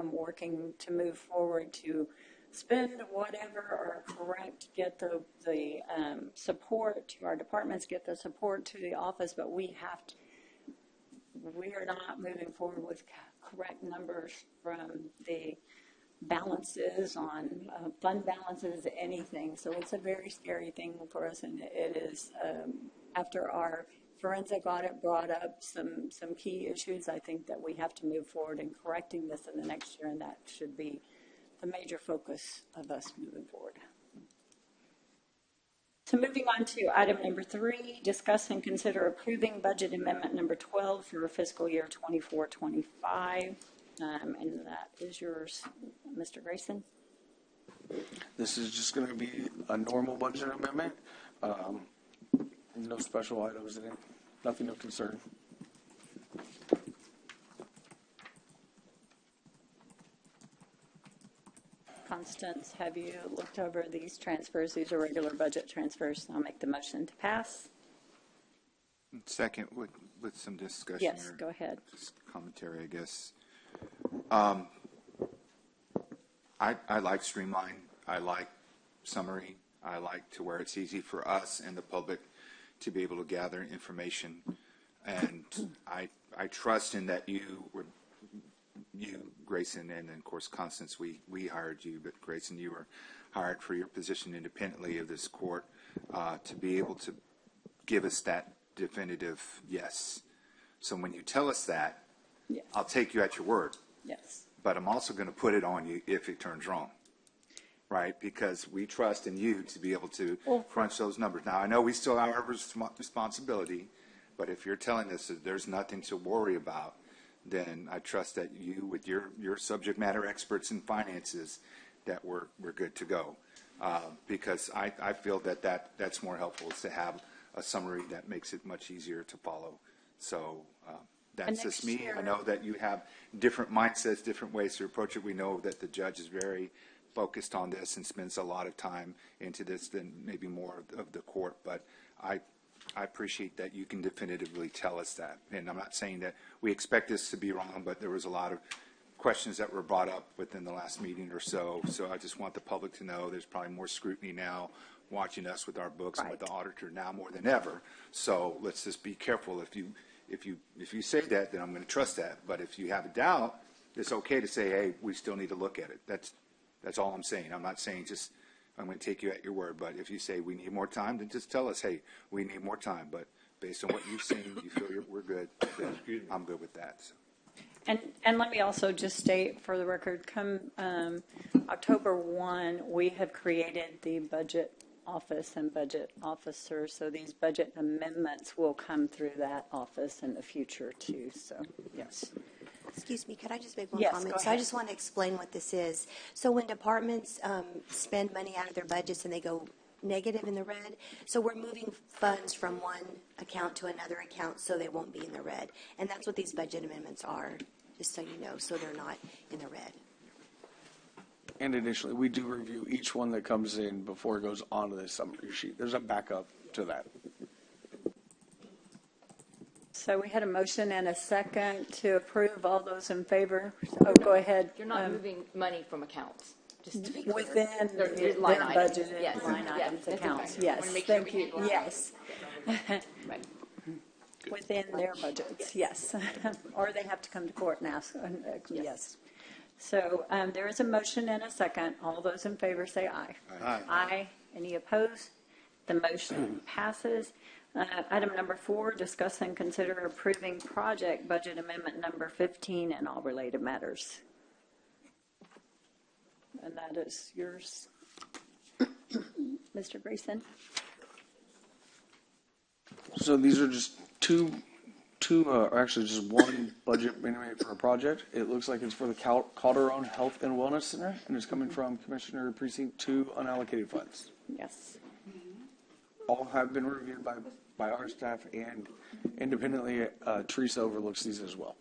working to move forward to spend whatever or correct, get the support to our departments, get the support to the office, but we are not moving forward with correct numbers from the balances on fund balances, anything. So it's a very scary thing for us, and it is after our forensic audit brought up some key issues. I think that we have to move forward in correcting this in the next year, and that should be the major focus of us moving forward. So moving on to item number 3, discuss and consider approving budget amendment number 12 for fiscal year 24-25. And that is yours, Mr. Grayson. This is just going to be a normal budget amendment. No special items in it. Nothing of concern. Constance, have you looked over these transfers? These are regular budget transfers. I'll make the motion to pass. Second, with some discussion. Yes, go ahead. Commentary, I guess. I like streamline. I like summary. I like to where it's easy for us and the public to be able to gather information. And I trust in that you you, Grayson, and then, of course, Constance, we hired you, but Grayson, you were hired for your position independently of this court to be able to give us that definitive yes. So when you tell us that, Yes. I'll take you at your word. Yes. But I'm also going to put it on you if it turns wrong, right? Because we trust in you to be able to crunch those numbers. Now, I know we still have our responsibility, but if you're telling us that there's nothing to worry about, then I trust that you, with your subject matter experts in finances, that we're good to go. Because I feel that's more helpful, is to have a summary that makes it much easier to follow. So that's just me. I know that you have different mindsets, different ways to approach it. We know that the judge is very focused on this and spends a lot of time into this than maybe more of the court. But I appreciate that you can definitively tell us that. And I'm not saying that we expect this to be wrong, but there was a lot of questions that were brought up within the last meeting or so. So I just want the public to know there's probably more scrutiny now watching us with our books and with the auditor now more than ever. So let's just be careful. If you say that, then I'm going to trust that. But if you have a doubt, it's okay to say, hey, we still need to look at it. That's all I'm saying. I'm not saying just I'm going to take you at your word. But if you say we need more time, then just tell us, hey, we need more time. But based on what you've seen, you feel we're good, then I'm good with that. So. And let me also just state for the record, come October 1, we have created the budget office and budget officer. So these budget amendments will come through that office in the future too. So, yes. Excuse me, could I just make one Yes, comment? go So I ahead. just want to explain what this is. So when departments spend money out of their budgets and they go negative in the red, so we're moving funds from one account to another account so they won't be in the red. And that's what these budget amendments are, just so you know, so they're not in the red. And additionally, we do review each one that comes in before it goes onto the summary sheet. There's a backup to that. So we had a motion and a second to approve. All those in favor? Oh, go ahead. You're not moving money from accounts, just to be clear. Within Their their line items. budgeted Yes. line Yeah, items that's accounts. okay. I Yes, wanna make sure thank we you. handle it. Yes. Right. Within their budgets, yes. Or they have to come to court and ask, yes. So there is a motion and a second. All those in favor say aye. Aye. Aye. Any opposed? The motion passes. Item number 4, discuss and consider approving project budget amendment number 15 and all related matters. And that is yours, Mr. Grayson. So these are just two, or actually just one budget amendment for a project. It looks like it's for the Calderon Health and Wellness Center, and it's coming from Commissioner Precinct 2 unallocated funds. Yes. All have been reviewed by our staff, and independently, Teresa overlooks these as well.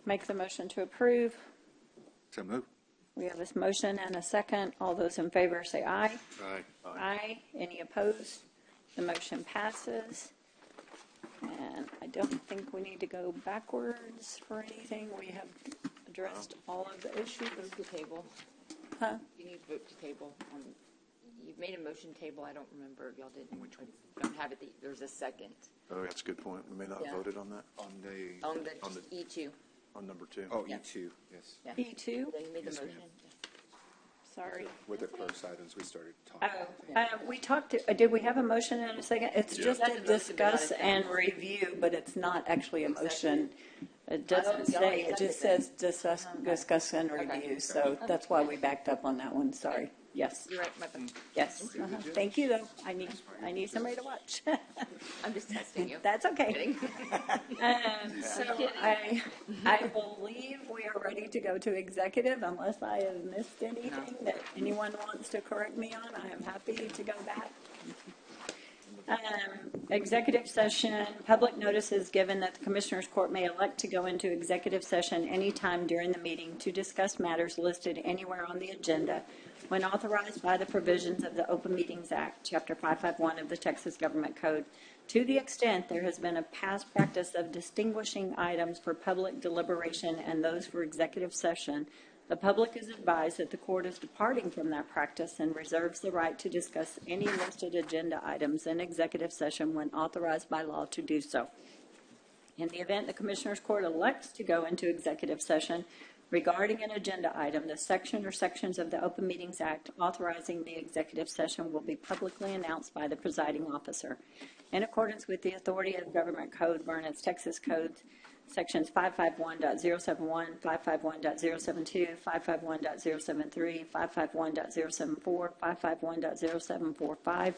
Make the motion to approve. So move. We have this motion and a second. All those in favor say aye. Aye. Aye. Any opposed? The motion passes. And I don't think we need to go backwards for anything. We have addressed all of the issues. Vote to table. Huh? You need to vote to table. You've made a motion table. I don't remember if y'all did. Which one? Don't have it. There's a second. Oh, that's a good point. We may not have voted on that. On the E2. On number 2. Oh, Yeah. E2, yes. Yeah. E2? Yeah, you made the Yes, motion. ma'am. Sorry. With the first items we started talking Oh, about. we talked, did we have a motion and a second? It's just to That's a motion, but not discuss a and review, but it's not actually a motion. It don't doesn't see all say, the it just executive. says discuss and review. So that's why we backed up on that one. Sorry. Yes. You're right. My bad. Yes. Thank you, though. I need somebody to watch. I'm just testing you. That's okay. Kidding. So I believe we are ready to go to executive unless I have missed anything that anyone wants to correct me on. I am happy to go back. Executive session, public notice is given that the Commissioners Court may elect to go into executive session anytime during the meeting to discuss matters listed anywhere on the agenda when authorized by the provisions of the Open Meetings Act, Chapter 551 of the Texas Government Code, to the extent there has been a past practice of distinguishing items for public deliberation and those for executive session. The public is advised that the court is departing from that practice and reserves the right to discuss any listed agenda items in executive session when authorized by law to do so. In the event the Commissioners Court elects to go into executive session regarding an agenda item, the section or sections of the Open Meetings Act authorizing the executive session will be publicly announced by the presiding officer. In accordance with the authority of Government Code, Vernon's Texas Code, Sections 551.071, 551.072, 551.073, 551.074, 551.0745,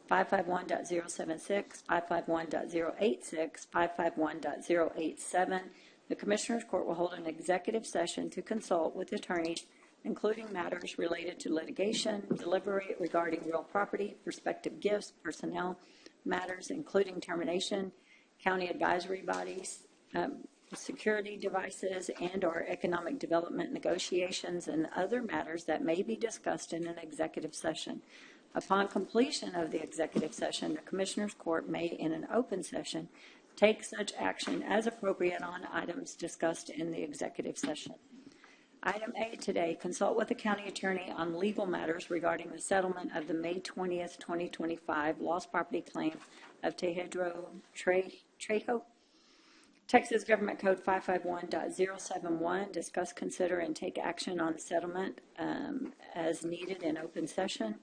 551.076, 551.086, 551.087. The Commissioners Court will hold an executive session to consult with attorneys, including matters related to litigation, deliberate regarding real property, prospective gifts, personnel matters, including termination, county advisory bodies, security devices, and/or economic development negotiations, and other matters that may be discussed in an executive session. Upon completion of the executive session, the Commissioners Court may, in an open session, take such action as appropriate on items discussed in the executive session. Item A today, consult with the county attorney on legal matters regarding the settlement of the May 20th, 2025 lost property claim of Tejedro Trejo. Texas Government Code 551.071, discuss, consider, and take action on the settlement as needed in open session.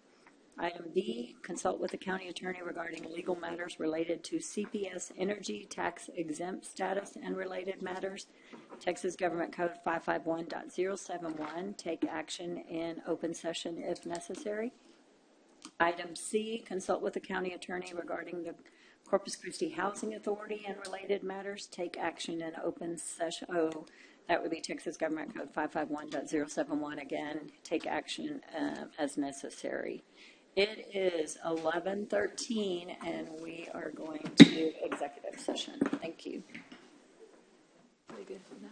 Item B, consult with the county attorney regarding legal matters related to CPS energy tax exempt status and related matters. Texas Government Code 551.071, take action in open session if necessary. Item C, consult with the county attorney regarding the Corpus Christi Housing Authority and related matters, take action in open session. Oh, that would be Texas Government Code 551.071 again, take action as necessary. It is 11:13 and we are going to executive session. Thank you. Are we good for that?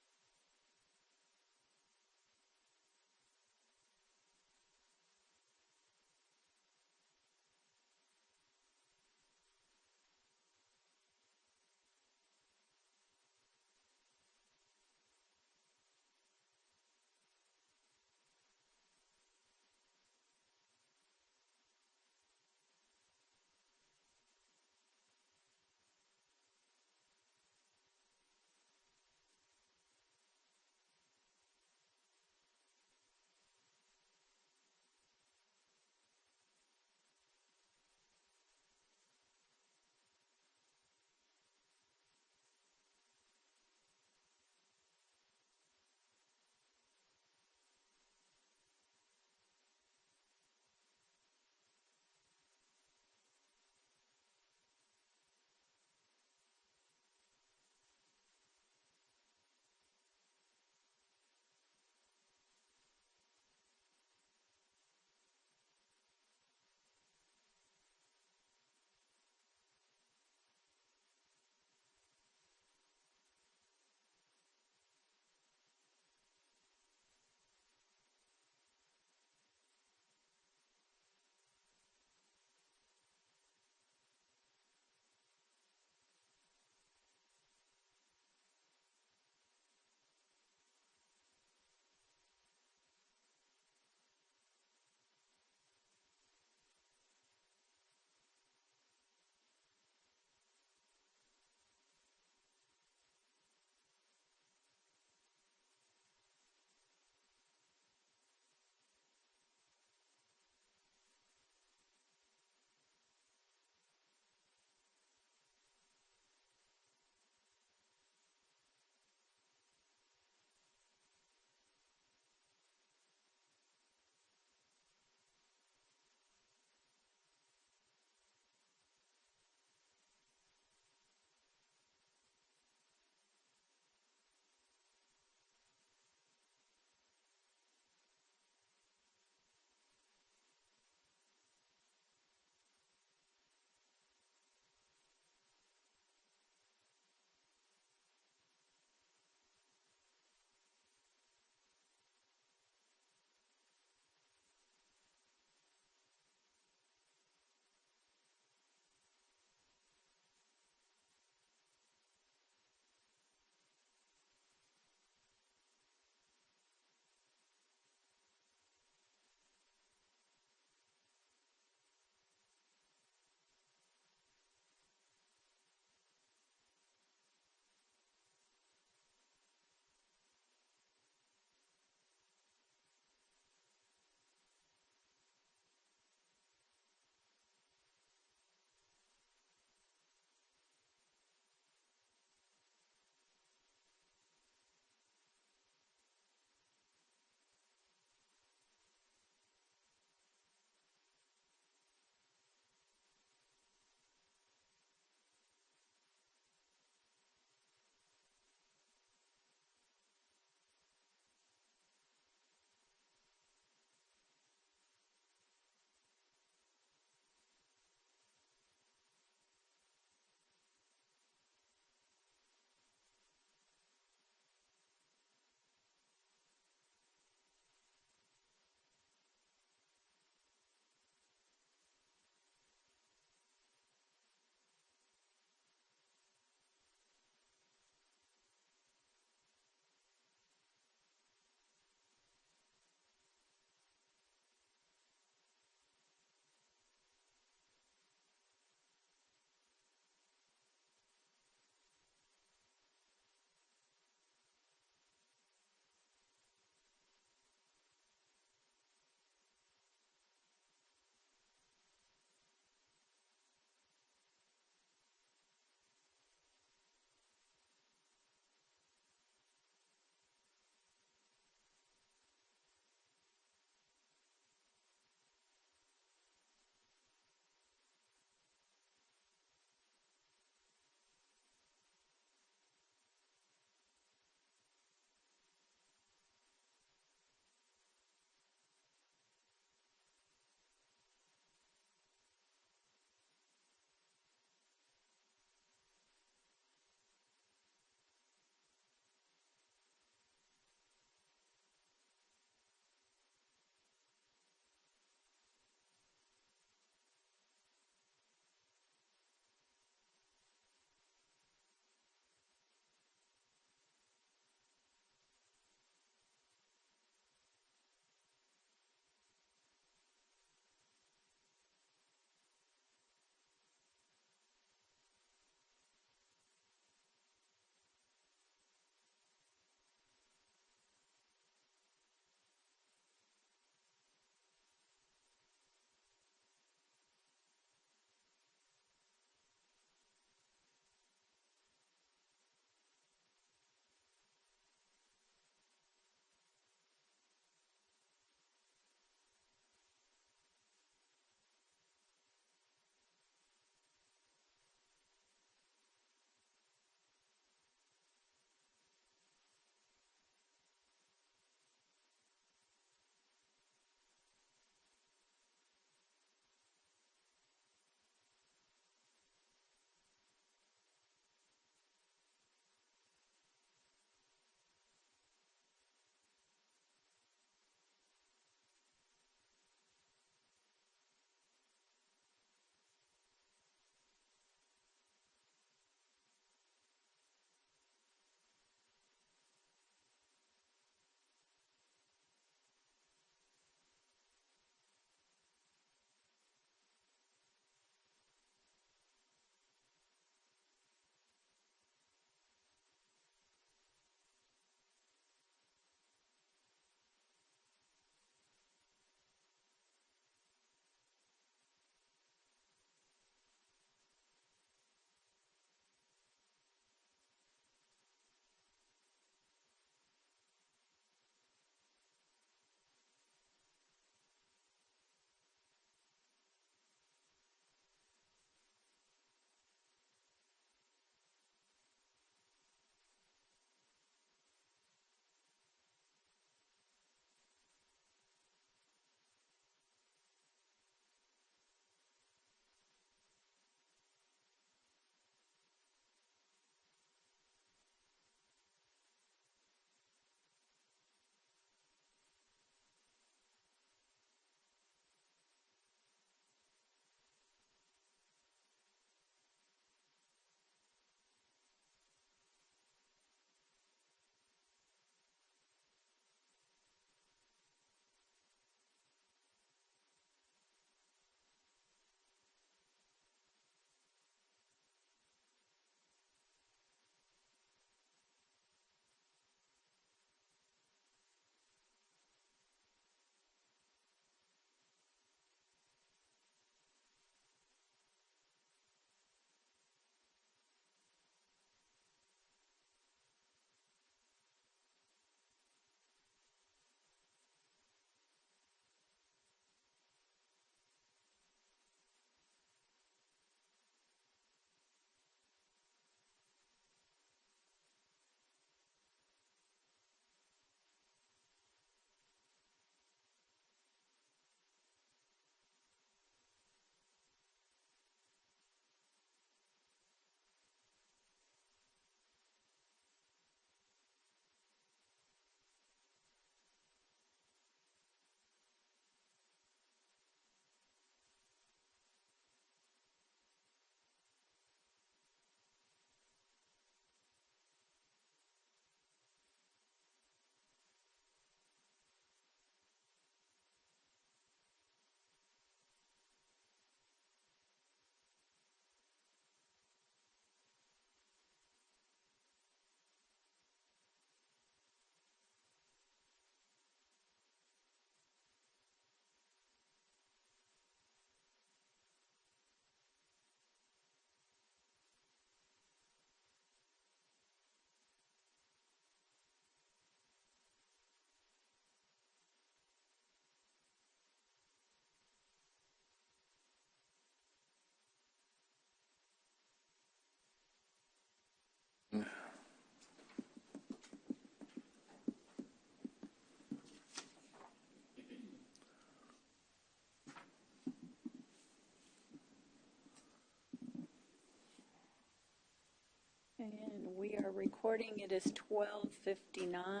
we're recording. It is 12:59,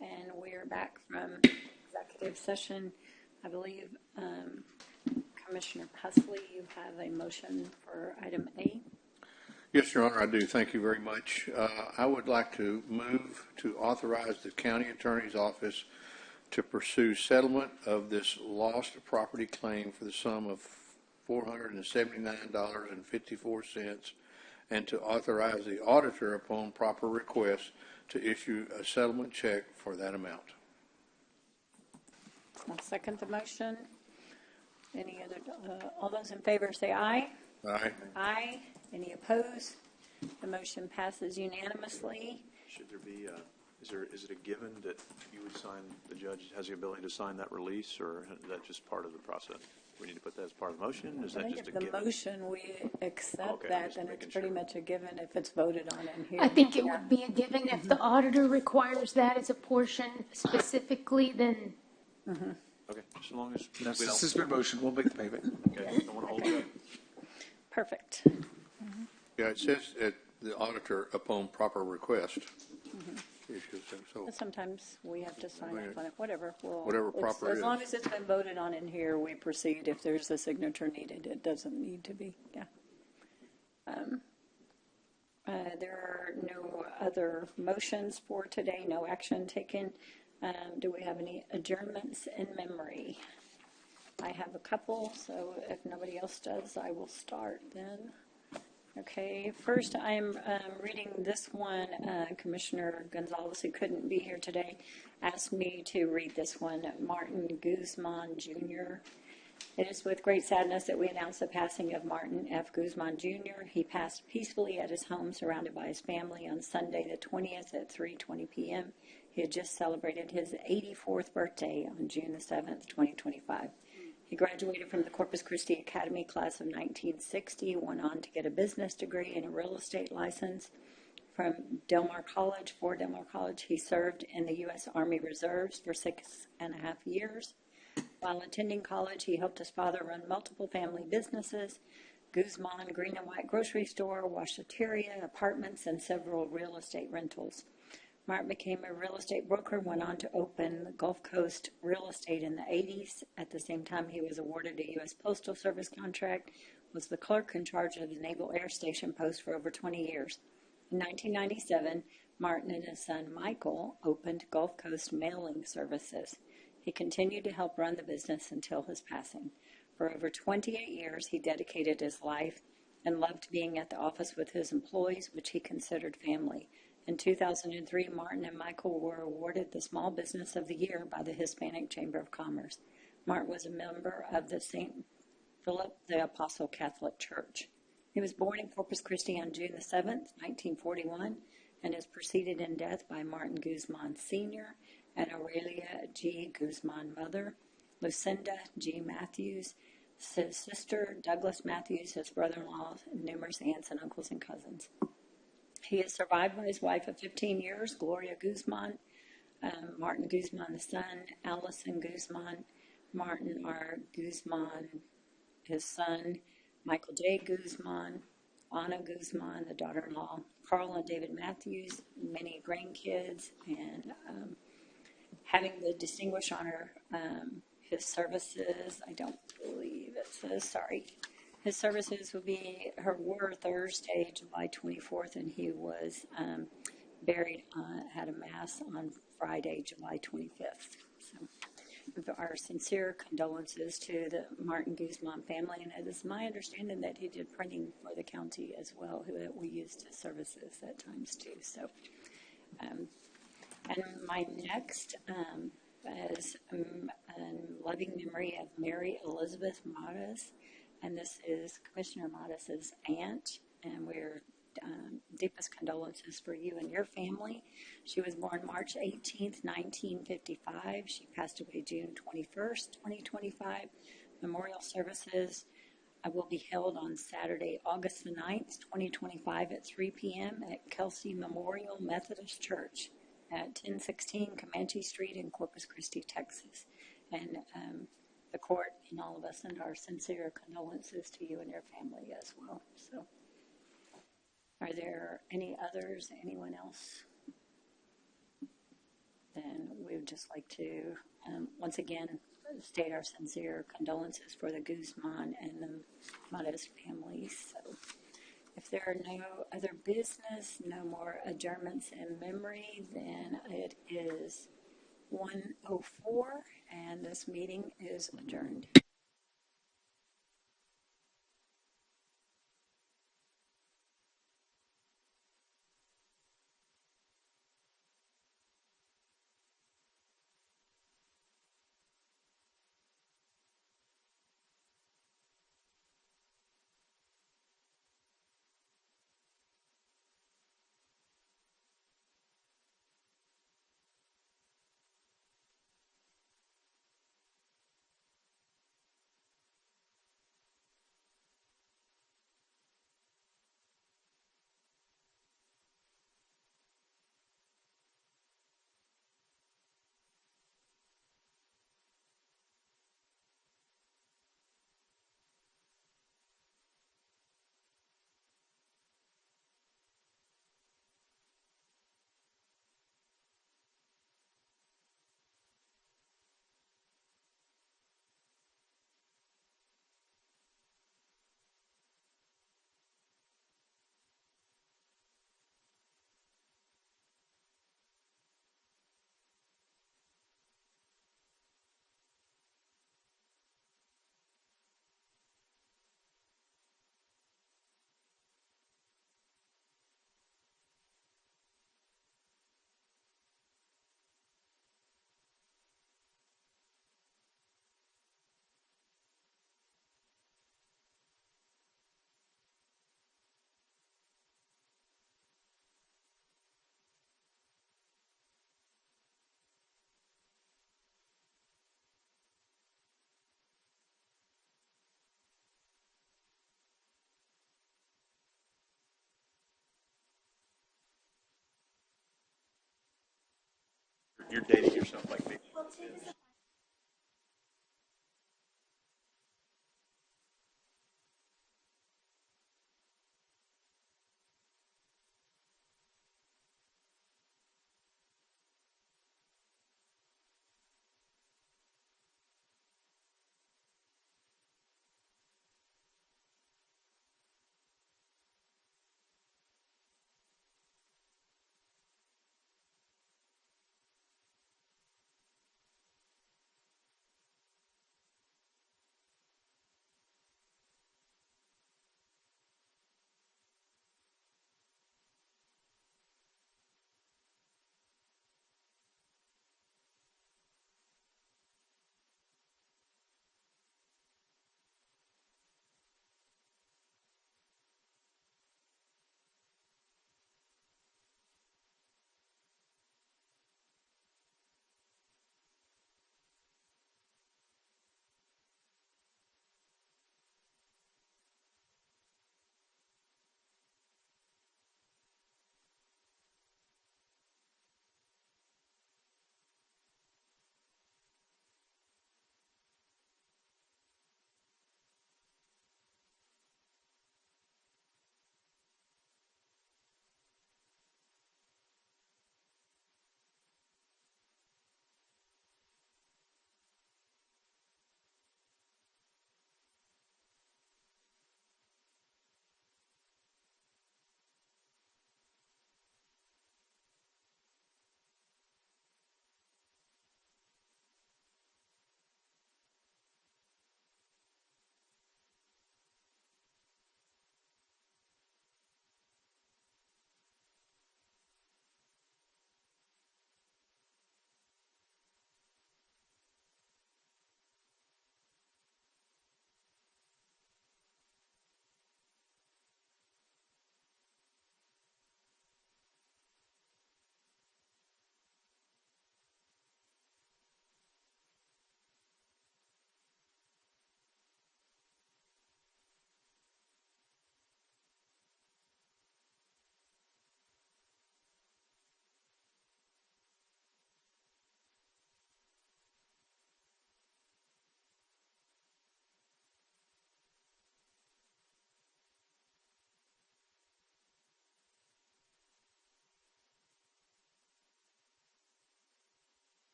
and we're back from executive session. I believe Commissioner Pusley, you have a motion for item A. Yes, Your Honor, I do. Thank you very much. I would like to move to authorize the county attorney's office to pursue settlement of this lost property claim for the sum of $479.54, and to authorize the auditor, upon proper request, to issue a settlement check for that amount. I'll second the motion. Any other, all those in favor say aye. Aye. Aye. Any opposed? The motion passes unanimously. Should there be, is it a given that you would sign, the judge has the ability to sign that release, or is that just part of the process? We need to put that as part of the motion? Is I that think just a if the given? motion, we accept Okay, that, just then it's making pretty sure. much a given if it's voted on in here. I think it would be a given if the auditor requires that as a portion specifically, then Okay, just as long as That's we the don't. suspend motion. We'll make the payment. Okay, don't want to hold it up. Perfect. Yeah, it says that the auditor, upon proper request, issues them. So But sometimes we have to sign Okay. off on it, whatever. Whatever proper As is. long as it's been voted on in here, we proceed. If there's a signature needed, it doesn't need to be, yeah. There are no other motions for today, no action taken. Do we have any adjournments in memory? I have a couple, so if nobody else does, I will start then. Okay, first I'm reading this one. Commissioner Gonzalez, who couldn't be here today, asked me to read this one. Martin Guzman Jr. It is with great sadness that we announce the passing of Martin F. Guzman Jr. He passed peacefully at his home, surrounded by his family, on Sunday the 20th at 3:20 p.m. He had just celebrated his 84th birthday on June the 7th, 2025. He graduated from the Corpus Christi Academy class of 1960, went on to get a business degree and a real estate license from Del Mar College. For Del Mar College, he served in the U.S. Army Reserves for 6.5 years. While attending college, he helped his father run multiple family businesses: Guzman Green and White Grocery Store, washateria, apartments, and several real estate rentals. Martin became a real estate broker, went on to open the Gulf Coast Real Estate in the 80s. At the same time, he was awarded a U.S. Postal Service contract, was the clerk in charge of the Naval Air Station post for over 20 years. In 1997, Martin and his son Michael opened Gulf Coast Mailing Services. He continued to help run the business until his passing. For over 28 years, he dedicated his life and loved being at the office with his employees, which he considered family. In 2003, Martin and Michael were awarded the Small Business of the Year by the Hispanic Chamber of Commerce. Martin was a member of the St. Philip the Apostle Catholic Church. He was born in Corpus Christi on June the 7th, 1941, and is preceded in death by Martin Guzman Sr. and Aurelia G. Guzman, mother, Lucinda G. Matthews, his sister Douglas Matthews, his brother-in-law, and numerous aunts and uncles and cousins. He is survived by his wife of 15 years, Gloria Guzman, Martin Guzman, the son, Allison Guzman, Martin R. Guzman, his son, Michael J. Guzman, Anna Guzman, the daughter-in-law, Carl and David Matthews, many grandkids, and having the distinguished honor, his services, I don't believe it says, sorry. His services were Thursday, July 24th, and he was buried at a mass on Friday, July 25th. So, our sincere condolences to the Martin Guzman family, and it is my understanding that he did printing for the county as well, that we used his services at times too. So, and my next is a loving memory of Mary Elizabeth Matas. And this is Commissioner Matas' aunt, and we're deepest condolences for you and your family. She was born March 18th, 1955. She passed away June 21st, 2025. Memorial services will be held on Saturday, August the 9th, 2025 at 3 p.m. at Kelsey Memorial Methodist Church at 1016 Comanche Street in Corpus Christi, Texas. And the court and all of us send our sincere condolences to you and your family as well. So, Are there any others, anyone else? Then we would just like to, once again, state our sincere condolences for the Guzman and the Mares families. So if there are no other business, no more adjournments in memory, then it is 1:04 and this meeting is adjourned. You're dating yourself like me.